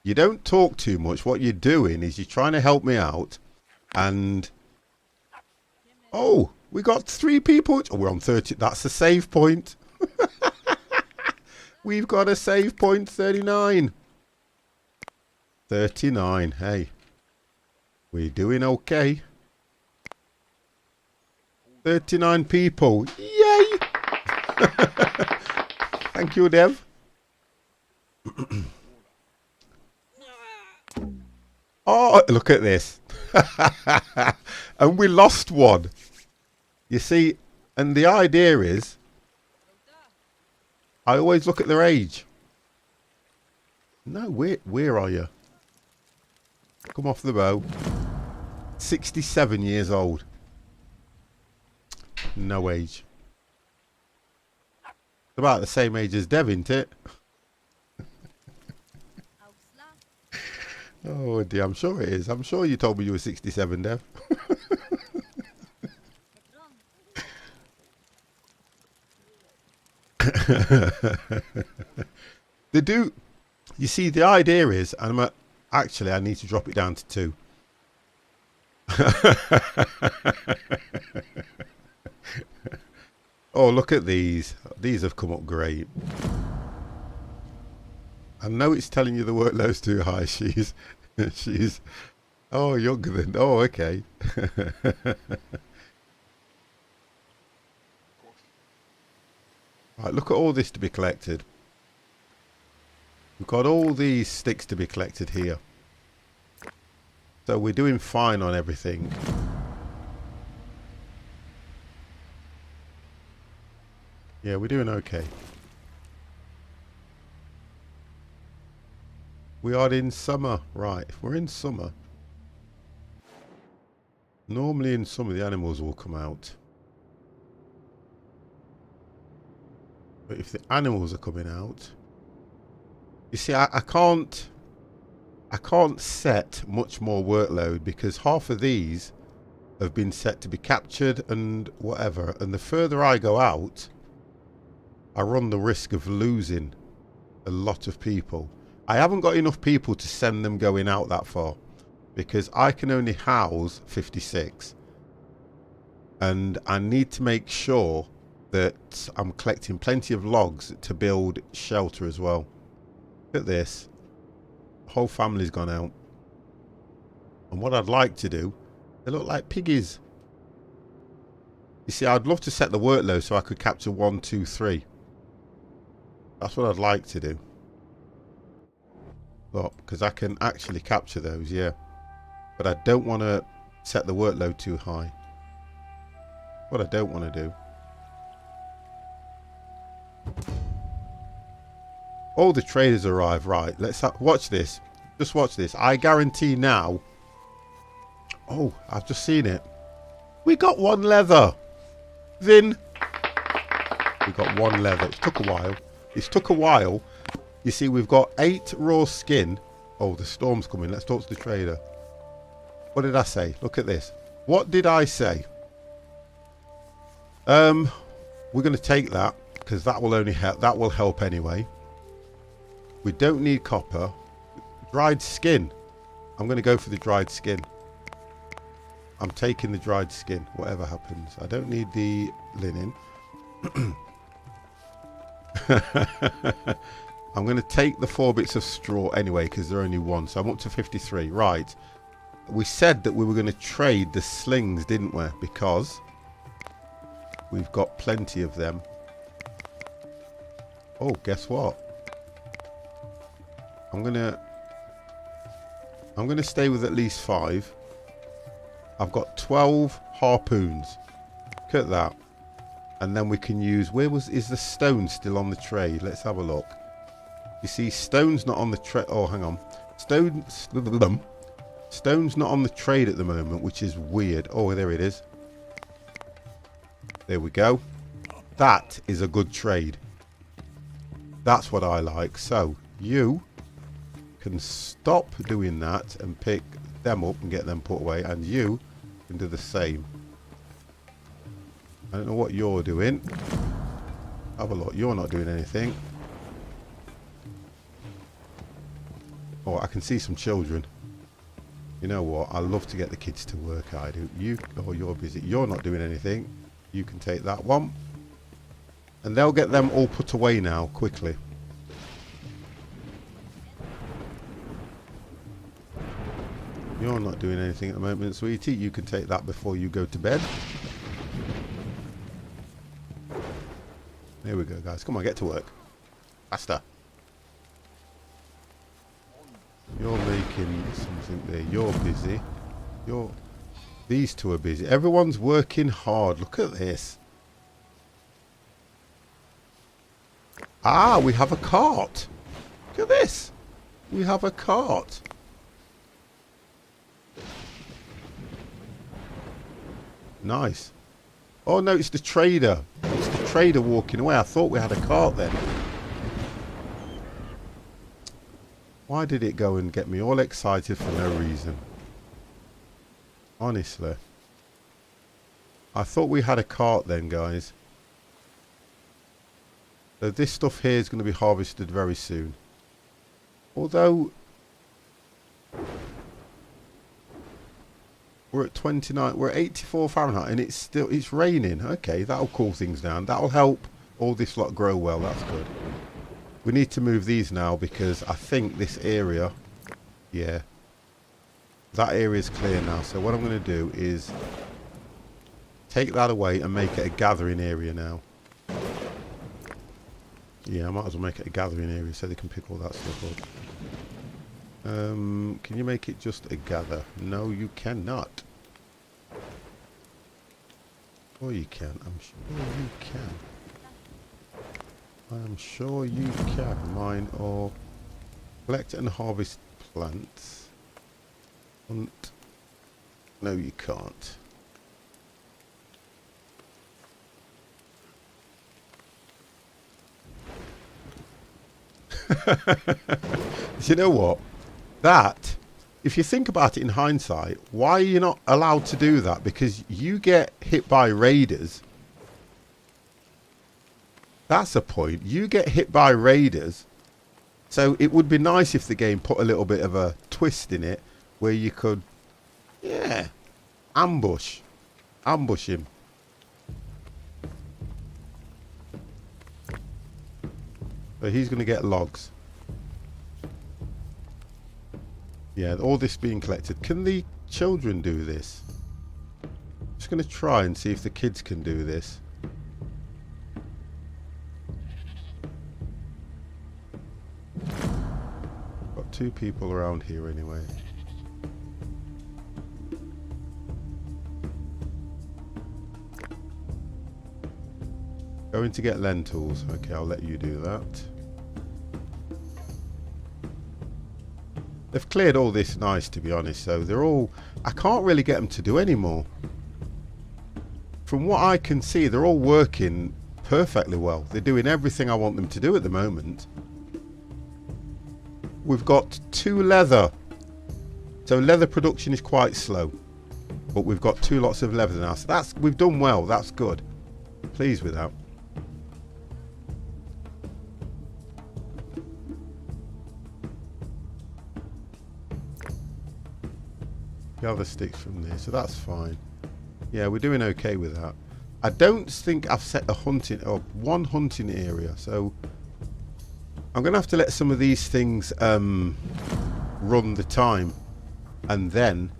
Speaker 1: you don't talk too much. What you're doing is you're trying to help me out. And... Oh, we got 3 people. Oh, we're on 30. That's a save point. We've got a save point, 39. 39, hey. We're doing okay. 39 people. Yay! Thank you, Dev. Oh, look at this. And we lost 1. You see, and the idea is, I always look at their age. No, where are you? Come off the bow. 67 years old. No age. About the same age as Dev, isn't it? Oh dear, I'm sure it is. I'm sure you told me you were 67, Dev. They do. You see, the idea is, and actually I need to drop it down to 2. Oh, look at these. These have come up great. I know it's telling you the workload's too high. She's younger than, okay. Right, look at all this to be collected. We've got all these sticks to be collected here. So we're doing fine on everything. Yeah, we're doing okay. We are in summer. Right, if we're in summer, Normally in some of the animals will come out. But if the animals are coming out, you see, I can't set much more workload because half of these have been set to be captured and whatever. And the further I go out, I run the risk of losing a lot of people. I haven't got enough people to send them going out that far because I can only house 56. And I need to make sure that I'm collecting plenty of logs to build shelter as well. Look at this. The whole family's gone out. And what I'd like to do, they look like piggies. You see, I'd love to set the workload so I could capture 1, 2, 3. That's what I'd like to do. Look, because I can actually capture those, yeah. But I don't want to set the workload too high. What I don't want to do. All the traders arrive, right? Let's watch this. Just watch this. I guarantee now. Oh, I've just seen it. We got 1 leather. Vin. We got 1 leather. It took a while. It's took a while. You see, we've got 8 raw skin. Oh, the storm's coming. Let's talk to the trader. What did I say? Look at this. What did I say? We're going to take that because that will only help. That will help anyway. We don't need copper. Dried skin. I'm going to go for the dried skin. I'm taking the dried skin, whatever happens. I don't need the linen. I'm going to take the 4 bits of straw anyway because they're only 1. So I'm up to 53. Right. We said that we were going to trade the slings, didn't we? Because we've got plenty of them. Oh, guess what? I'm gonna stay with at least 5. I've got 12 harpoons. Look at that. And then we can use, is the stone still on the trade? Let's have a look. You see, stone's not on the trade. Oh, hang on. Stone's not on the trade at the moment, which is weird. Oh, there it is. There we go. That is a good trade. That's what I like. So, you can stop doing that and pick them up and get them put away, and you can do the same. I don't know what you're doing. Have a look. You're not doing anything. Oh, I can see some children. You know what? I love to get the kids to work. I do. You're busy. You're not doing anything. You can take that one. And they'll get them all put away now quickly. You're not doing anything at the moment, sweetie. You can take that before you go to bed. There we go, guys. Come on, get to work. Faster. You're making something there. You're busy. These two are busy. Everyone's working hard. Look at this. Ah, we have a cart. Look at this. We have a cart. Nice. Oh no, it's the trader. It's the trader walking away. I thought we had a cart then. Why did it go and get me all excited for no reason? Honestly. I thought we had a cart then, guys. So this stuff here is going to be harvested very soon. Although we're at 29, we're at 84 Fahrenheit and it's raining. Okay, that'll cool things down. That'll help all this lot grow well. That's good. We need to move these now because I think this area, yeah, that area is clear now. So what I'm going to do is take that away and make it a gathering area now. Yeah, I might as well make it a gathering area so they can pick all that stuff up. Can you make it just a gather? No, you cannot. Oh, you can. I'm sure you can. I'm sure you can. Mine or collect and harvest plants. Hunt. No, you can't. You know what? That, if you think about it in hindsight, why are you not allowed to do that? Because you get hit by raiders. That's a point. You get hit by raiders. So it would be nice if the game put a little bit of a twist in it where you could, yeah, ambush him. So he's going to get logs. Yeah, all this being collected. Can the children do this? Just going to try and see if the kids can do this. Got 2 people around here anyway. Going to get lentils. Okay, I'll let you do that. They've cleared all this nice, to be honest, so they're all... I can't really get them to do any more. From what I can see, they're all working perfectly well. They're doing everything I want them to do at the moment. We've got 2 leather. So leather production is quite slow. But we've got 2 lots of leather now. So that's, we've done well. That's good. Pleased with that. Gather sticks from there, so that's fine. Yeah, we're doing okay with that. I don't think I've set a hunting or 1 hunting area, so I'm gonna have to let some of these things run the time and then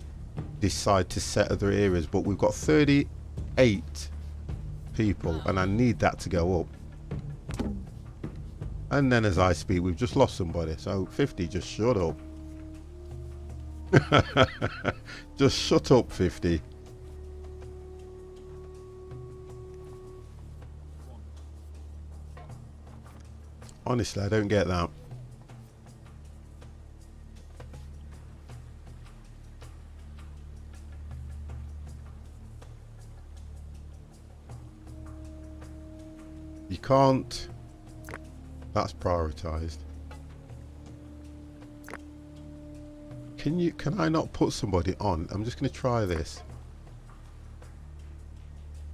Speaker 1: decide to set other areas. But we've got 38 people and I need that to go up. And then as I speak, we've just lost somebody, so 50, just shut up. Just shut up, 50. Honestly, I don't get that. You can't. That's prioritized. Can I not put somebody on? I'm just going to try this.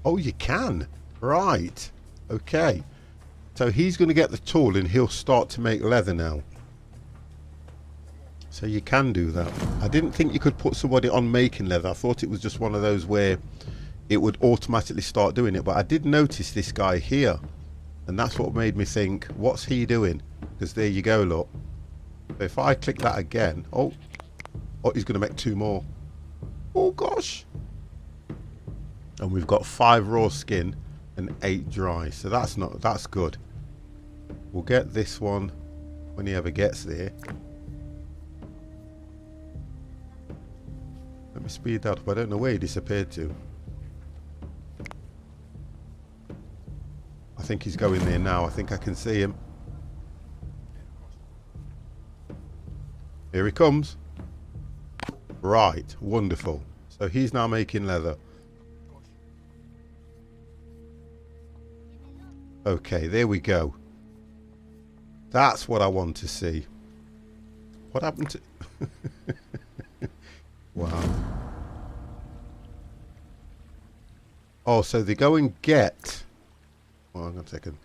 Speaker 1: Oh, you can. Right. Okay. So he's going to get the tool and he'll start to make leather now. So you can do that. I didn't think you could put somebody on making leather. I thought it was just one of those where it would automatically start doing it. But I did notice this guy here. And that's what made me think, what's he doing? Because there you go, look. So if I click that again. Oh, he's going to make 2 more. Oh, gosh. And we've got 5 raw skin and 8 dry. So that's good. We'll get this one when he ever gets there. Let me speed that up. I don't know where he disappeared to. I think he's going there now. I think I can see him. Here he comes. Right, wonderful. So he's now making leather. Okay, there we go. That's what I want to see. What happened to... Wow. Oh, so they go and get... Well, hang on a second.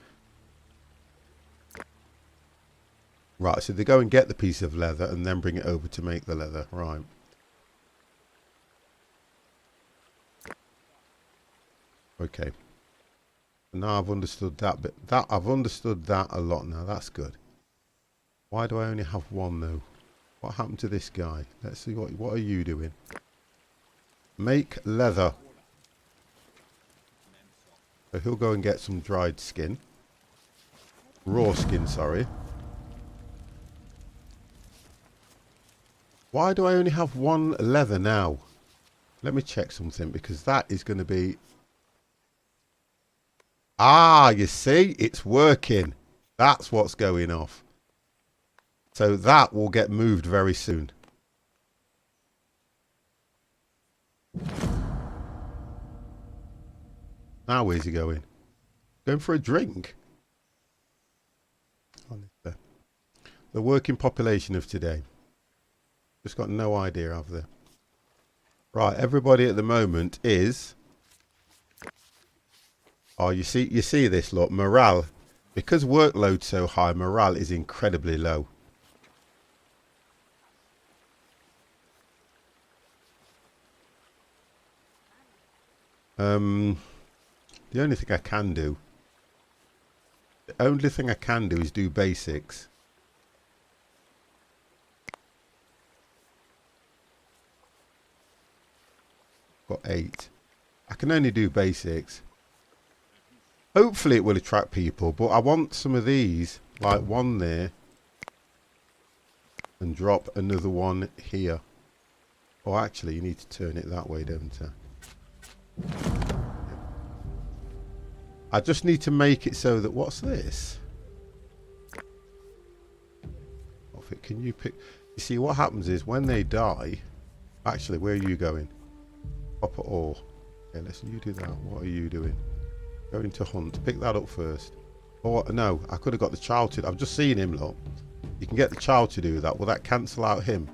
Speaker 1: Right, so they go and get the piece of leather and then bring it over to make the leather. Right. Okay. Now I've understood that bit. I've understood that a lot now. That's good. Why do I only have 1 though? What happened to this guy? Let's see what are you doing? Make leather. So he'll go and get some dried skin. Raw skin, sorry. Why do I only have 1 leather now? Let me check something because that is going to be... Ah, you see, it's working. That's what's going off. So that will get moved very soon. Now where's he going? Going for a drink? Honestly. The working population of today. Just got no idea of there. Right, everybody at the moment is... Oh, you see this, look, morale. Because workload's so high, morale is incredibly low. The only thing I can do... The only thing I can do is do basics. Got 8. I can only do basics. Hopefully it will attract people, but I want some of these, like one there, and drop another one here. Oh, actually, you need to turn it that way, don't you? I just need to make it so that, what's this? Off it, can you pick? You see, what happens is when they die, actually, where are you going? Copper ore. Okay, let's you do that. What are you doing? Going to hunt. Pick that up first. Oh, no, I could have got the child to... I've just seen him, look. You can get the child to do that. Will that cancel out him?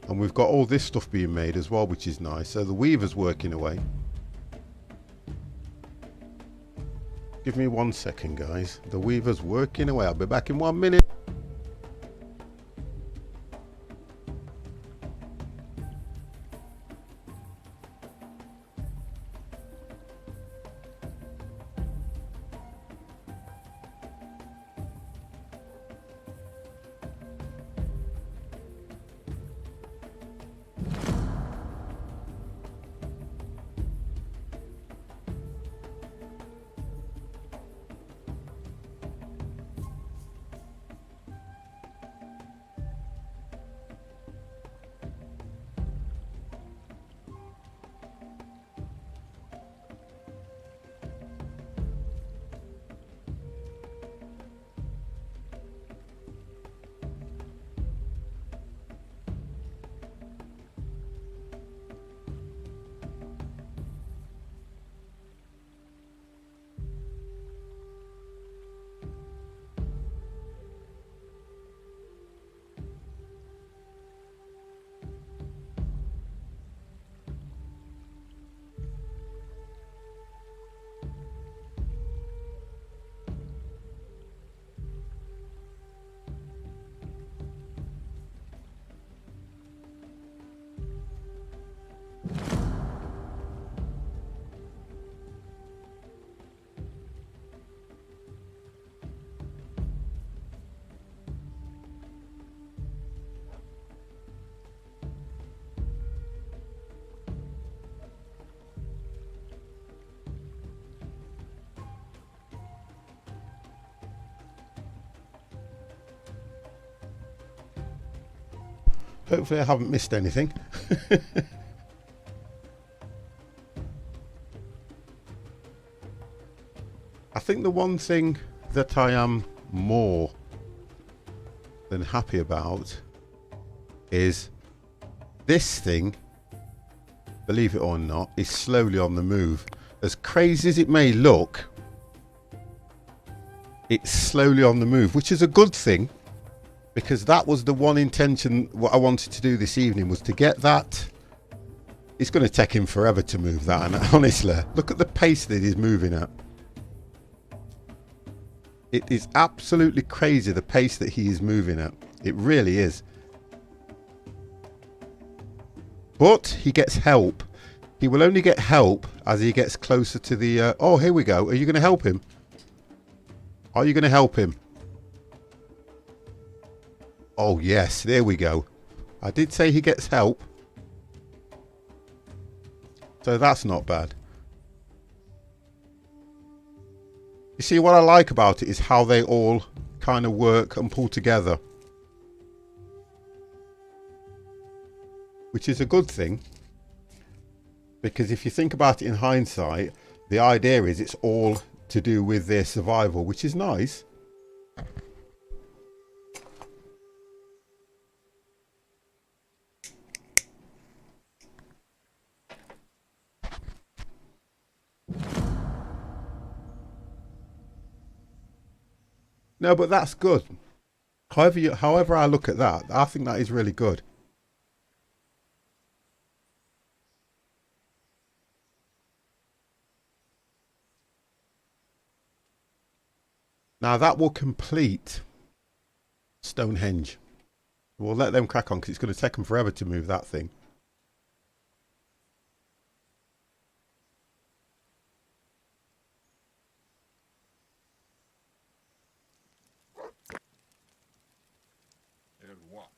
Speaker 1: And we've got all this stuff being made as well, which is nice. So the weaver's working away. Give me 1 second, guys. The weaver's working away. I'll be back in 1 minute. Hopefully I haven't missed anything. I think the one thing that I am more than happy about is this thing, believe it or not, is slowly on the move. As crazy as it may look, it's slowly on the move, which is a good thing. Because that was the one intention, what I wanted to do this evening was to get that. It's going to take him forever to move that, and honestly, look at the pace that he's moving at. It is absolutely crazy the pace that he is moving at. It really is. But he gets help. He will only get help as he gets closer to the... oh, here we go. Are you going to help him? Are you going to help him? Oh, yes. There we go. I did say he gets help. So that's not bad. You see, what I like about it is how they all kind of work and pull together. Which is a good thing. Because if you think about it in hindsight, the idea is it's all to do with their survival, which is nice. No, but that's good. However I look at that, I think that is really good. Now that will complete Stonehenge. We'll let them crack on because it's going to take them forever to move that thing.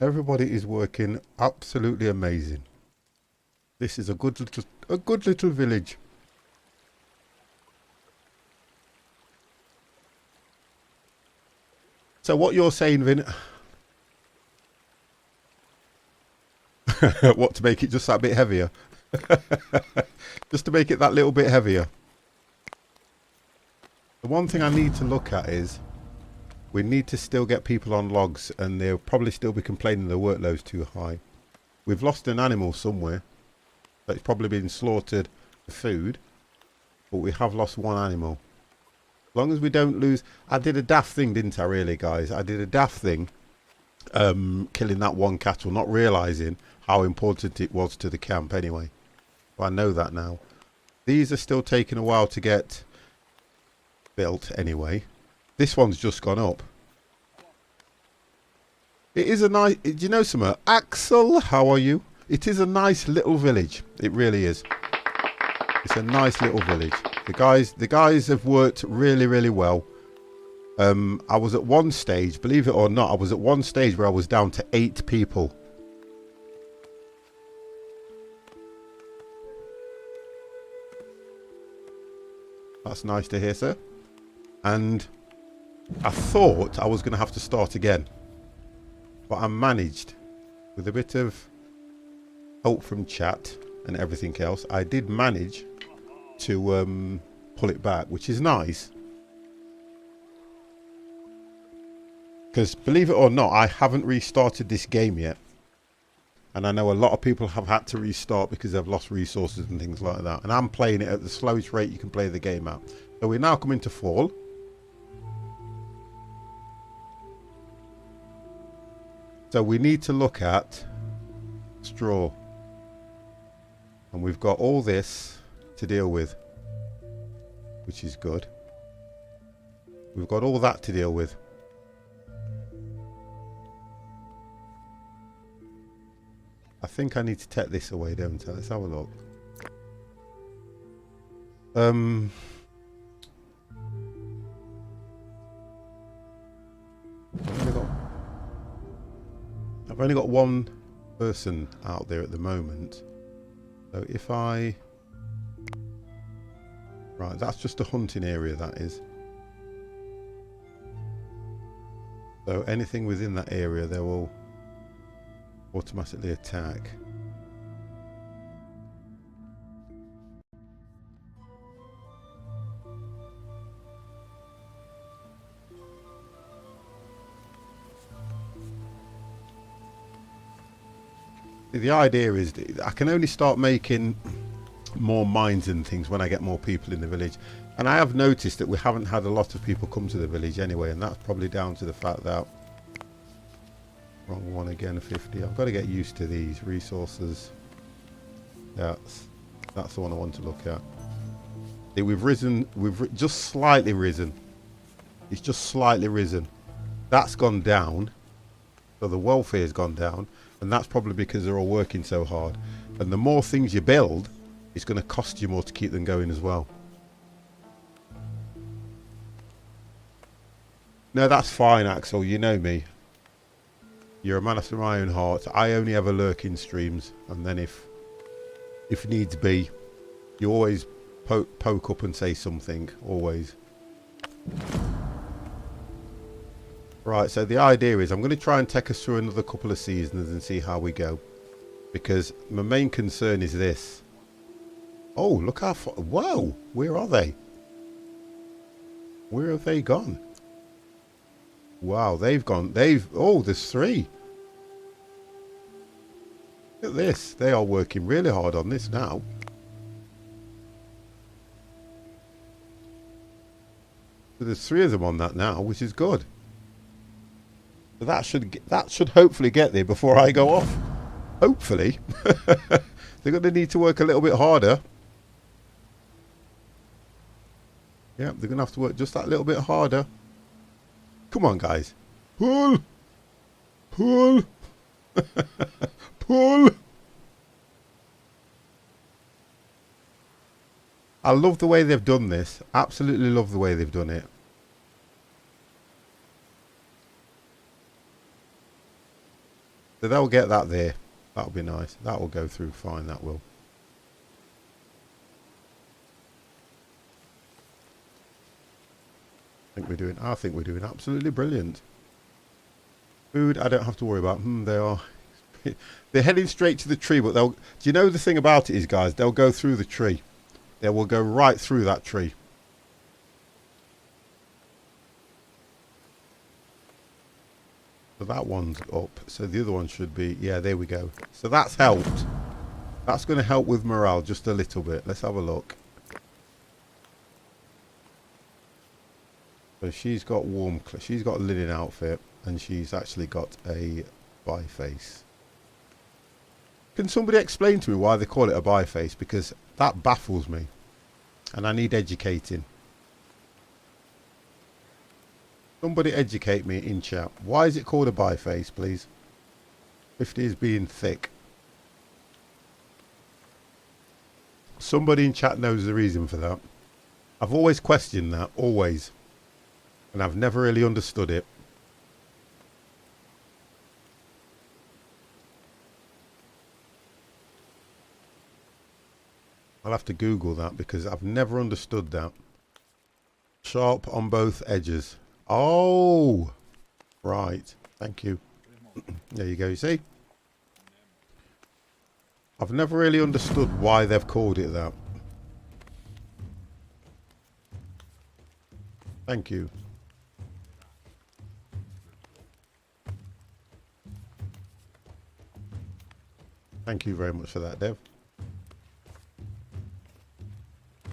Speaker 1: Everybody is working absolutely amazing. This is a good little village. So what you're saying, Vin? What, to make it just that bit heavier? Just to make it that little bit heavier. The one thing I need to look at is we need to still get people on logs, and they'll probably still be complaining the workload's too high. We've lost an animal somewhere that's probably been slaughtered for food, but we have lost one animal. As long as we don't lose... I did a daft thing, didn't I, really, guys? I did a daft thing, killing that one cattle, not realising how important it was to the camp anyway. Well, I know that now. These are still taking a while to get built anyway. This one's just gone up. It is a nice... Do you know something? Axel, how are you? It is a nice little village. It really is. It's a nice little village. The guys have worked really, really well. I was at one stage, believe it or not, I was at one stage where I was down to 8 people. That's nice to hear, sir. And I thought I was going to have to start again. But I managed, with a bit of help from chat and everything else, I did manage to pull it back, which is nice. Because believe it or not, I haven't restarted this game yet. And I know a lot of people have had to restart because they've lost resources and things like that. And I'm playing it at the slowest rate you can play the game at. So we're now coming to fall. So we need to look at straw. And we've got all this to deal with, which is good. We've got all that to deal with. I think I need to take this away, don't I? Let's have a look. I've only got one person out there at the moment. So if I... Right, that's just a hunting area, that is. So anything within that area, they will automatically attack. The idea is that I can only start making more mines and things when I get more people in the village. And I have noticed that we haven't had a lot of people come to the village anyway, and that's probably down to the fact that... Wrong one again, 50. I've got to get used to these resources. That's the one I want to look at. We've risen, just slightly risen. It's just slightly risen. That's gone down. So the welfare's gone down. And that's probably because they're all working so hard. And the more things you build, it's going to cost you more to keep them going as well. No, that's fine, Axel. You know me. You're a man after my own heart. I only ever lurk in streams. And then if needs be, you always poke up and say something. Always. Right, so the idea is I'm going to try and take us through another couple of seasons and see how we go. Because my main concern is this. Oh, look how far... Whoa! Where are they? Where have they gone? Wow, they've gone... Oh, there's 3. Look at this. They are working really hard on this now. So there's 3 of them on that now, which is good. So that should hopefully get there before I go off. Hopefully. They're going to need to work a little bit harder. Yeah, they're going to have to work just that little bit harder. Come on, guys. Pull. Pull. Pull. I love the way they've done this. Absolutely love the way they've done it. So they'll get that there. That'll be nice. That will go through fine, that will. I think we're doing absolutely brilliant. Food, I don't have to worry about. They are. They're heading straight to the tree, but do you know the thing about it is, guys, they'll go through the tree. They will go right through that tree. So that one's up. So the other one should be, yeah, there we go. So that's helped. That's going to help with morale just a little bit. Let's have a look. So she's got she's got a linen outfit, and she's actually got a bi-face. Can somebody explain to me why they call it a bi-face? Because that baffles me, and I need educating. Somebody educate me in chat. Why is it called a bi-face, please? 50 is being thick. Somebody in chat knows the reason for that. I've always questioned that, always. And I've never really understood it. I'll have to Google that because I've never understood that. Sharp on both edges. Oh, right. Thank you. There you go, you see? I've never really understood why they've called it that. Thank you. Thank you very much for that, Dev.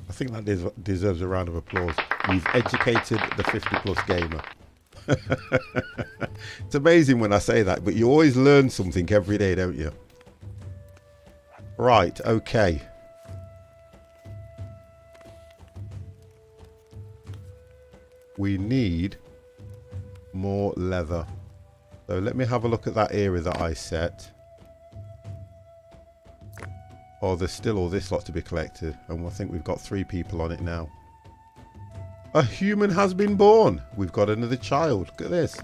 Speaker 1: I think that deserves a round of applause. You've educated the 50+ gamer. It's amazing when I say that, but you always learn something every day, don't you? Right, okay. We need more leather. So let me have a look at that area that I set. Oh, there's still all this lot to be collected. And I think we've got 3 people on it now. A human has been born. We've got another child. Look at this.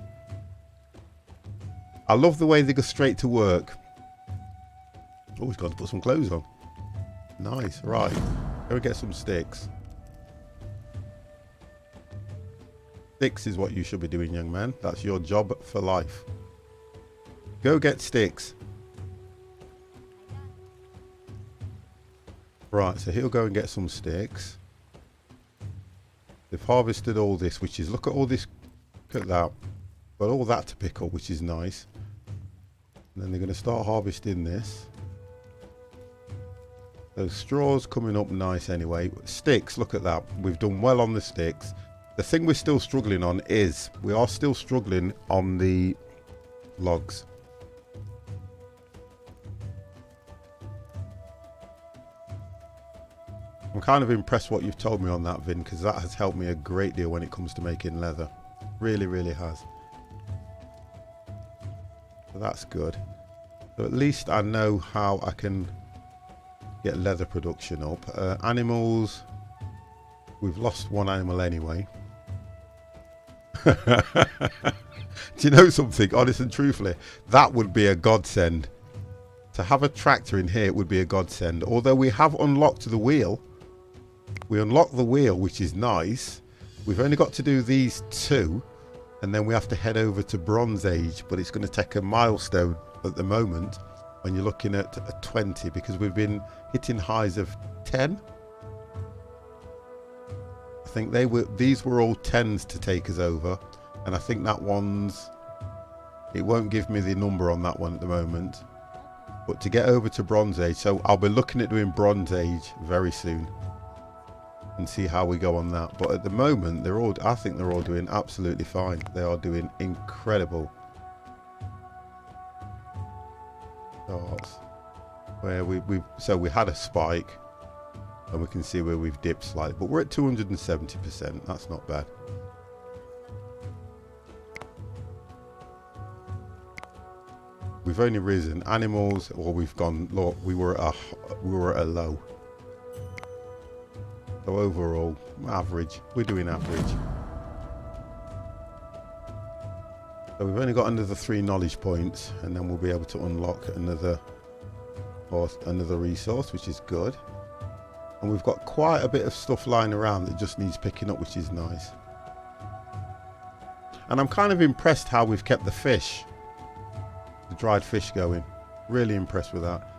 Speaker 1: I love the way they go straight to work. Oh, we've got to put some clothes on. Nice. Right. Go and get some sticks. Sticks is what you should be doing, young man. That's your job for life. Go get sticks. Right, so he'll go and get some sticks. They've harvested all this, which is, look at all this, look at that. Got all that to pick up, which is nice. And then they're going to start harvesting this. Those straws coming up nice anyway. Sticks, look at that. We've done well on the sticks. The thing we're still struggling on is, we are still struggling on the logs. I'm kind of impressed what you've told me on that, Vin, because that has helped me a great deal when it comes to making leather. Really, really has. So that's good. So at least I know how I can get leather production up. Animals, we've lost one animal anyway. Do you know something? Honest and truthfully, that would be a godsend. To have a tractor in here would be a godsend. Although we have unlocked the wheel. We unlocked the wheel, which is nice. We've only got to do these 2. And then we have to head over to Bronze Age. But it's going to take a milestone at the moment. When you're looking at a 20. Because we've been hitting highs of 10. I think these were all 10s to take us over. And I think that one's... It won't give me the number on that one at the moment. But to get over to Bronze Age. So I'll be looking at doing Bronze Age very soon. And see how we go on that. But at the moment, I think they're all doing absolutely fine. They are doing incredible. starts. Where so we had a spike, and we can see where we've dipped slightly, but we're at 270%. That's not bad. We've only risen. Animals, or we've gone low. We were at a low. So overall, average. We're doing average. So we've only got another 3 knowledge points, and then we'll be able to unlock another resource, which is good. And we've got quite a bit of stuff lying around that just needs picking up, which is nice. And I'm kind of impressed how we've kept the fish, the dried fish, going. Really impressed with that.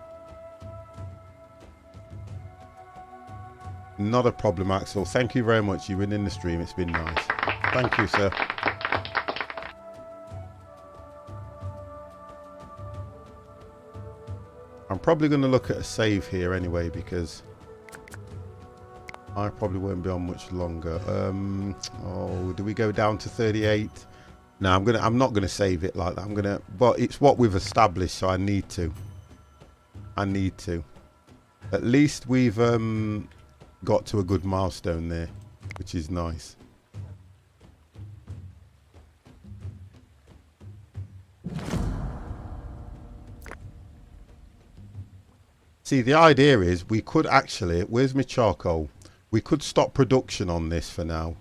Speaker 1: Not a problem, Axel. Thank you very much. You've been in the stream. It's been nice. Thank you, sir. I'm probably going to look at a save here anyway, because I probably won't be on much longer. Oh, do we go down to 38? No, I'm not gonna save it like that. But it's what we've established, so I need to. At least we've got to a good milestone there, which is nice. See, the idea is we could actually, where's my charcoal? We could stop production on this for now,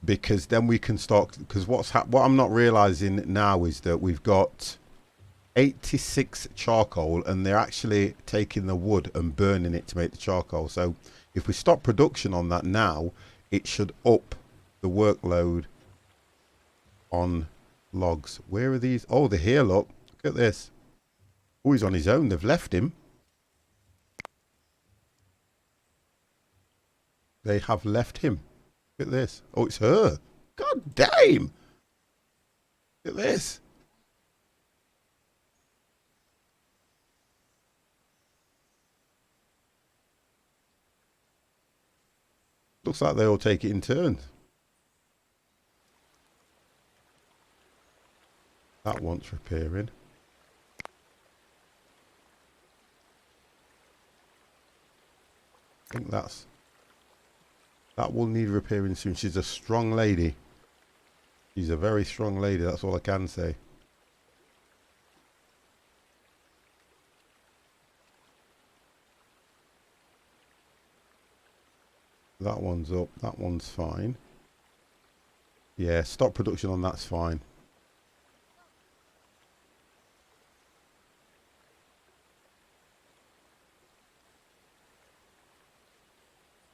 Speaker 1: because then we can start, because what I'm not realizing now is that we've got 86 charcoal, and they're actually taking the wood and burning it to make the charcoal. So if we stop production on that now, it should up the workload on logs. Where are these? Oh, they're here, look at this. Oh, he's on his own. They've left him. They have left him. Look at this. Oh, it's her. God damn. Look at this. Looks like they all take it in turns. That wants repairing. I think that will need repairing soon. She's a strong lady. She's a very strong lady, that's all I can say. That one's up, that one's fine. Yeah, stop production on that's fine.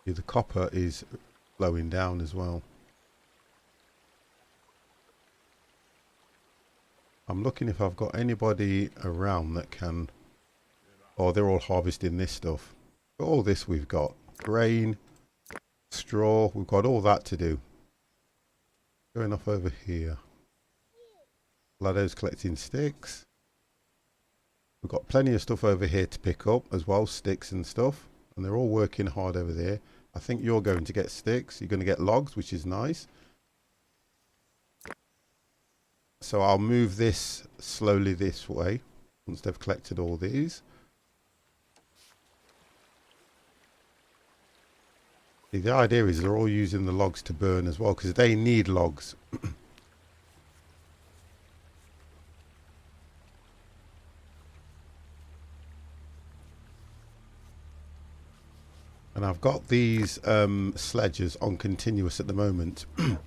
Speaker 1: The copper is slowing down as well. I'm looking if I've got anybody around that can... Oh, they're all harvesting this stuff. All this we've got. Grain, straw, we've got all that to do. Going off over here. Lado's collecting sticks. We've got plenty of stuff over here to pick up as well, sticks and stuff. And they're all working hard over there. I think you're going to get sticks. You're going to get logs, which is nice. So I'll move this slowly this way once they've collected all these. See, the idea is they're all using the logs to burn as well, because they need logs. And I've got these sledges on continuous at the moment. So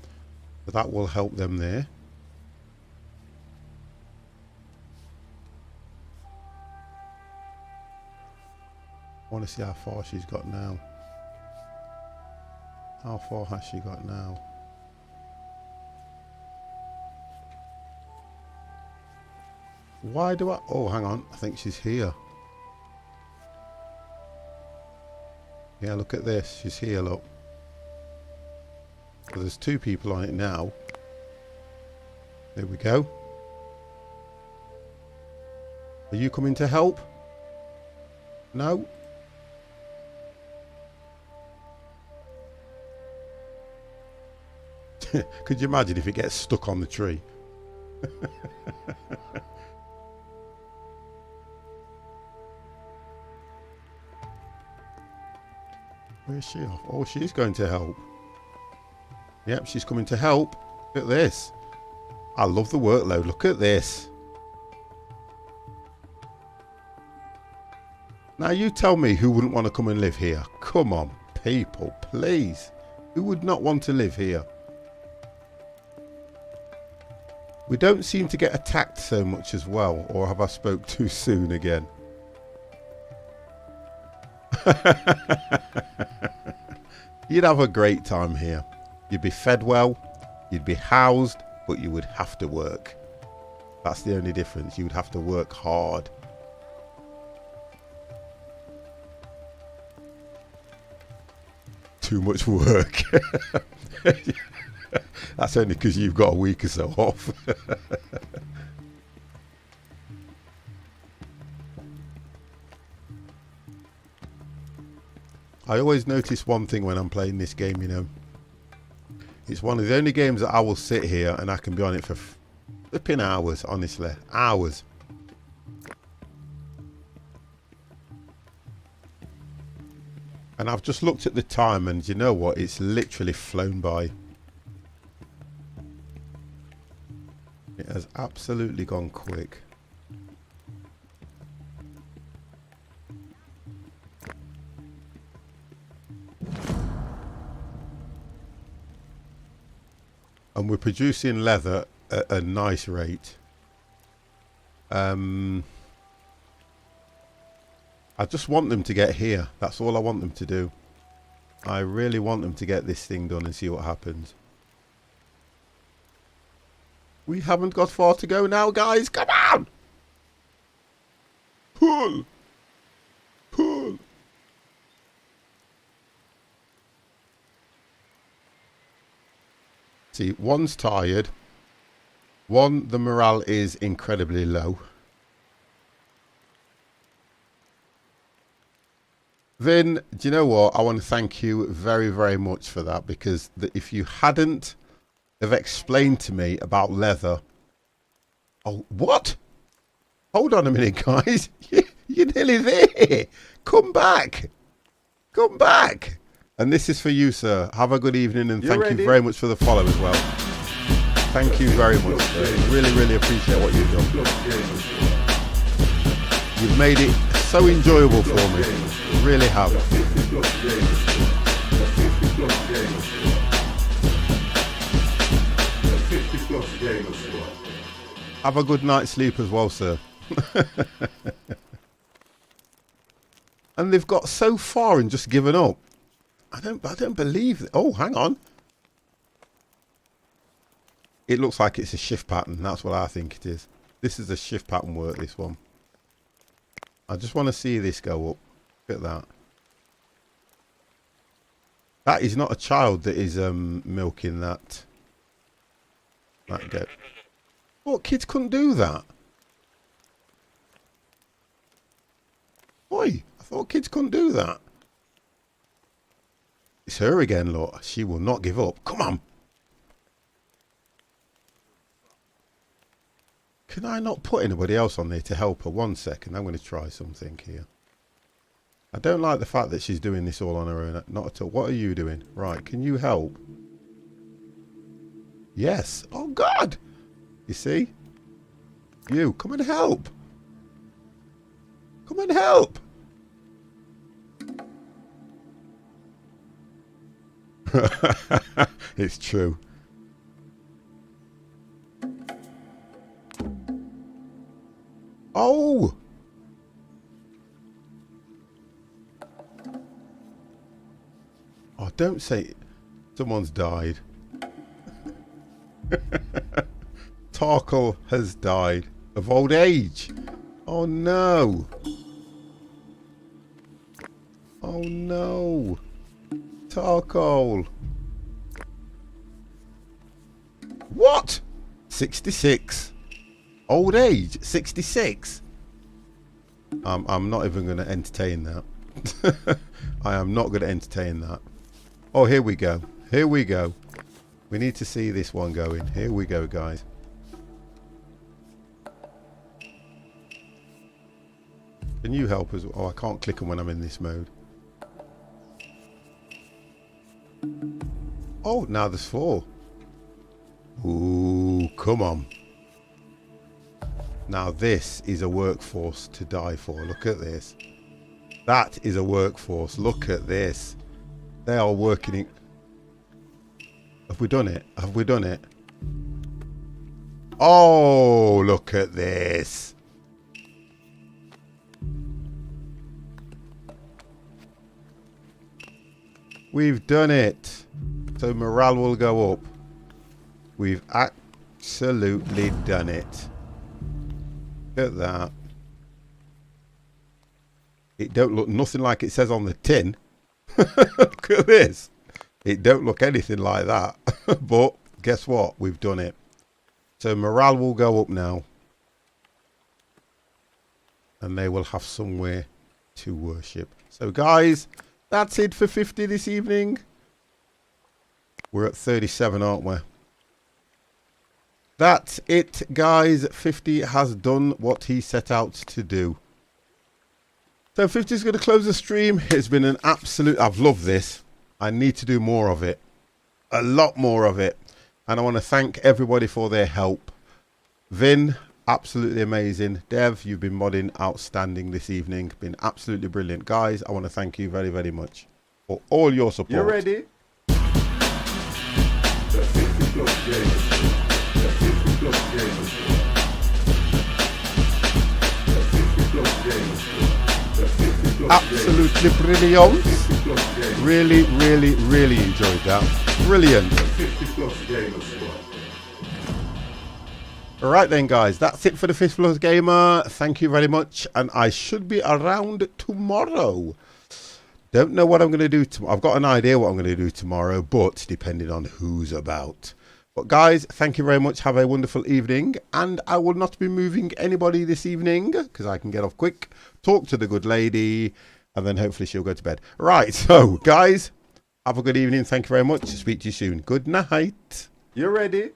Speaker 1: that will help them there. I want to see how far she's got now. How far has she got now? Why do I... Oh, hang on. I think she's here. Yeah, look at this. She's here, look. So there's 2 people on it now. There we go. Are you coming to help? No? Could you imagine if it gets stuck on the tree? Where's she off? Oh, she's going to help. Yep, she's coming to help. Look at this. I love the workload. Look at this. Now you tell me who wouldn't want to come and live here. Come on, people, please. Who would not want to live here? We don't seem to get attacked so much as well. Or have I spoke too soon again? You'd have a great time here. You'd be fed well. You'd be housed. But you would have to work. That's the only difference. You would have to work hard. Too much work. That's only because you've got a week or so off. I always notice one thing when I'm playing this game, you know. It's one of the only games that I will sit here and I can be on it for flipping hours, honestly. Hours. And I've just looked at the time and you know what? It's literally flown by. It has absolutely gone quick. And we're producing leather at a nice rate. I just want them to get here. That's all I want them to do. I really want them to get this thing done and see what happens. We haven't got far to go now, guys. Come on! Pull! Pull! See, one's tired. One, the morale is incredibly low. Vin, do you know what? I want to thank you very, very much for that, because if you hadn't have explained to me about leather... Oh, what? Hold on a minute, guys. You're nearly there. Come back. Come back. And this is for you, sir. Have a good evening, and thank you very much for the follow as well. Thank you very much, sir. Really, really appreciate what you've done. You've made it so enjoyable for me. You really have. Have a good night's sleep as well, sir. And they've got so far and just given up. I don't believe it. Oh, hang on. It looks like it's a shift pattern. That's what I think it is. This is a shift pattern work, this one. I just want to see this go up. Look at that. That is not a child that is milking that goat. What, kids couldn't do that? Oi, I thought kids couldn't do that. It's her again, look. She will not give up. Come on. Can I not put anybody else on there to help her? 1 second. I'm going to try something here. I don't like the fact that she's doing this all on her own. Not at all. What are you doing? Right. Can you help? Yes. Oh, God. You see? You. Come and help. Come and help. It's true. Oh! Oh, don't say someone's died. Tarkle has died of old age. Oh no. Oh no. Tarkle. What? 66. Old age, 66. I'm not even going to entertain that. I am not going to entertain that. Oh, here we go. Here we go. We need to see this one going. Here we go, guys. Can you help us? Oh, I can't click them when I'm in this mode. Oh, now there's 4. Ooh, come on. Now this is a workforce to die for. Look at this. That is a workforce. Look at this. They are working in... Have we done it? Have we done it? Oh, look at this. We've done it. So morale will go up. We've absolutely done it. Look at that. It don't look nothing like it says on the tin. Look at this. It don't look anything like that. But guess what? We've done it. So morale will go up now. And they will have somewhere to worship. So guys, that's it for 50 this evening. We're at 37, aren't we? That's it, guys. 50 has done what he set out to do. So 50 is going to close the stream. It's been an absolute... I've loved this. I need to do more of it. A lot more of it. And I want to thank everybody for their help. Vin, absolutely amazing. Dev, you've been modding outstanding this evening. Been absolutely brilliant. Guys, I want to thank you very, very much for all your support.
Speaker 2: You ready?
Speaker 1: Absolutely brilliant. Really, really, really enjoyed that. Brilliant. Alright then guys, that's it for the 50 Plus Gamer. Thank you very much, and I should be around tomorrow. Don't know what I'm going to do tomorrow. I've got an idea what I'm going to do tomorrow, but depending on who's about. But guys, thank you very much. Have a wonderful evening, and I will not be moving anybody this evening because I can get off quick, talk to the good lady, and then hopefully she'll go to bed. Right, so guys, have a good evening. Thank you very much. Speak to you soon. Good night.
Speaker 2: You ready?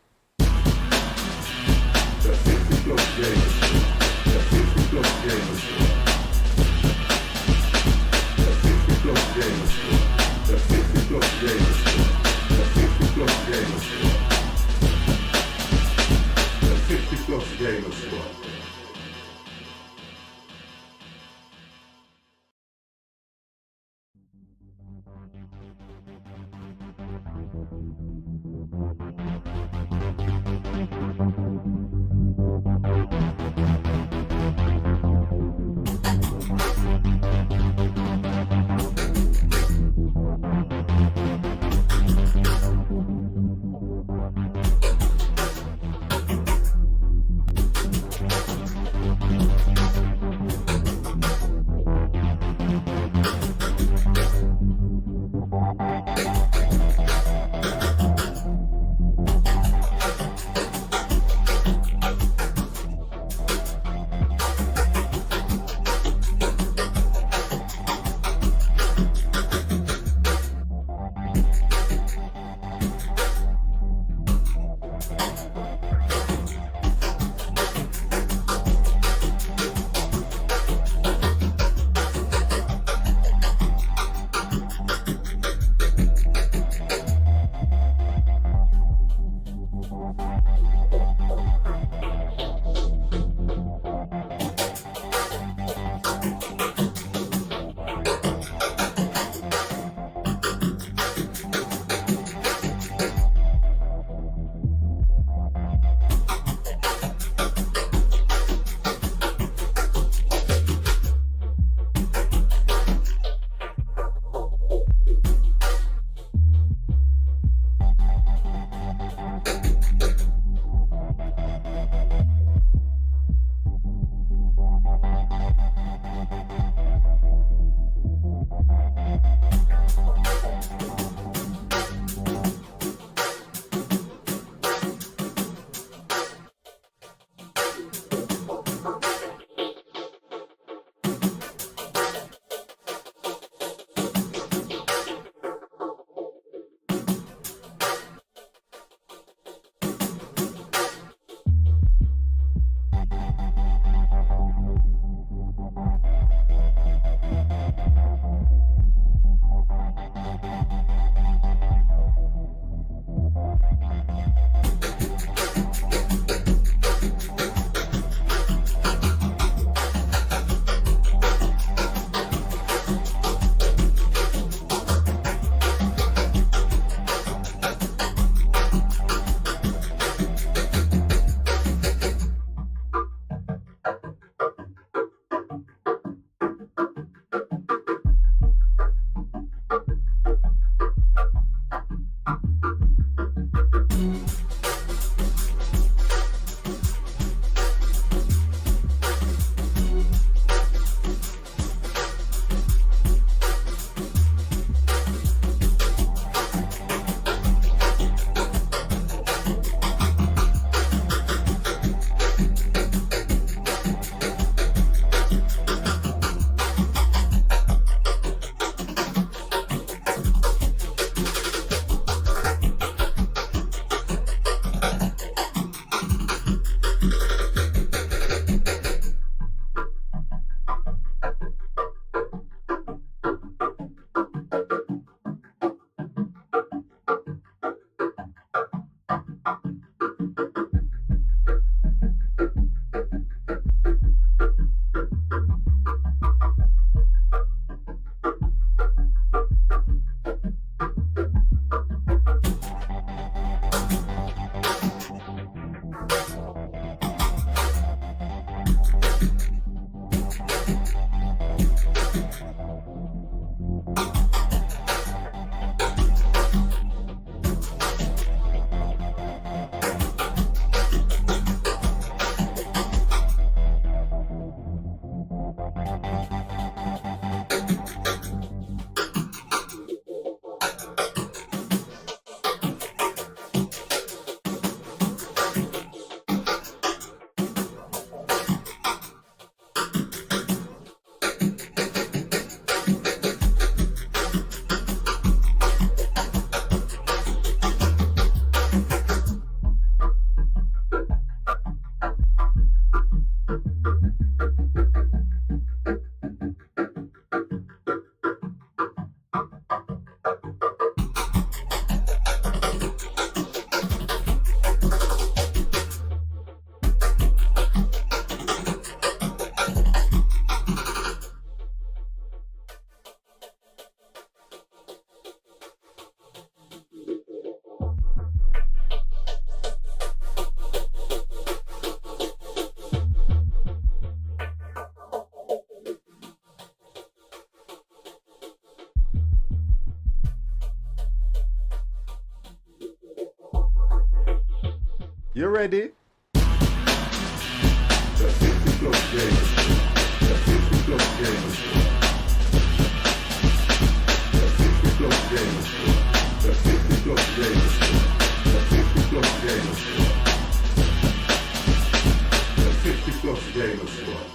Speaker 2: Gamer Squad. You ready? The 50 plus gamers squad. The 50 plus gamers squad. The 50 plus gamers squad. The 50 plus gamers squad. The 50 plus gamers squad. The 50 plus gamers squad.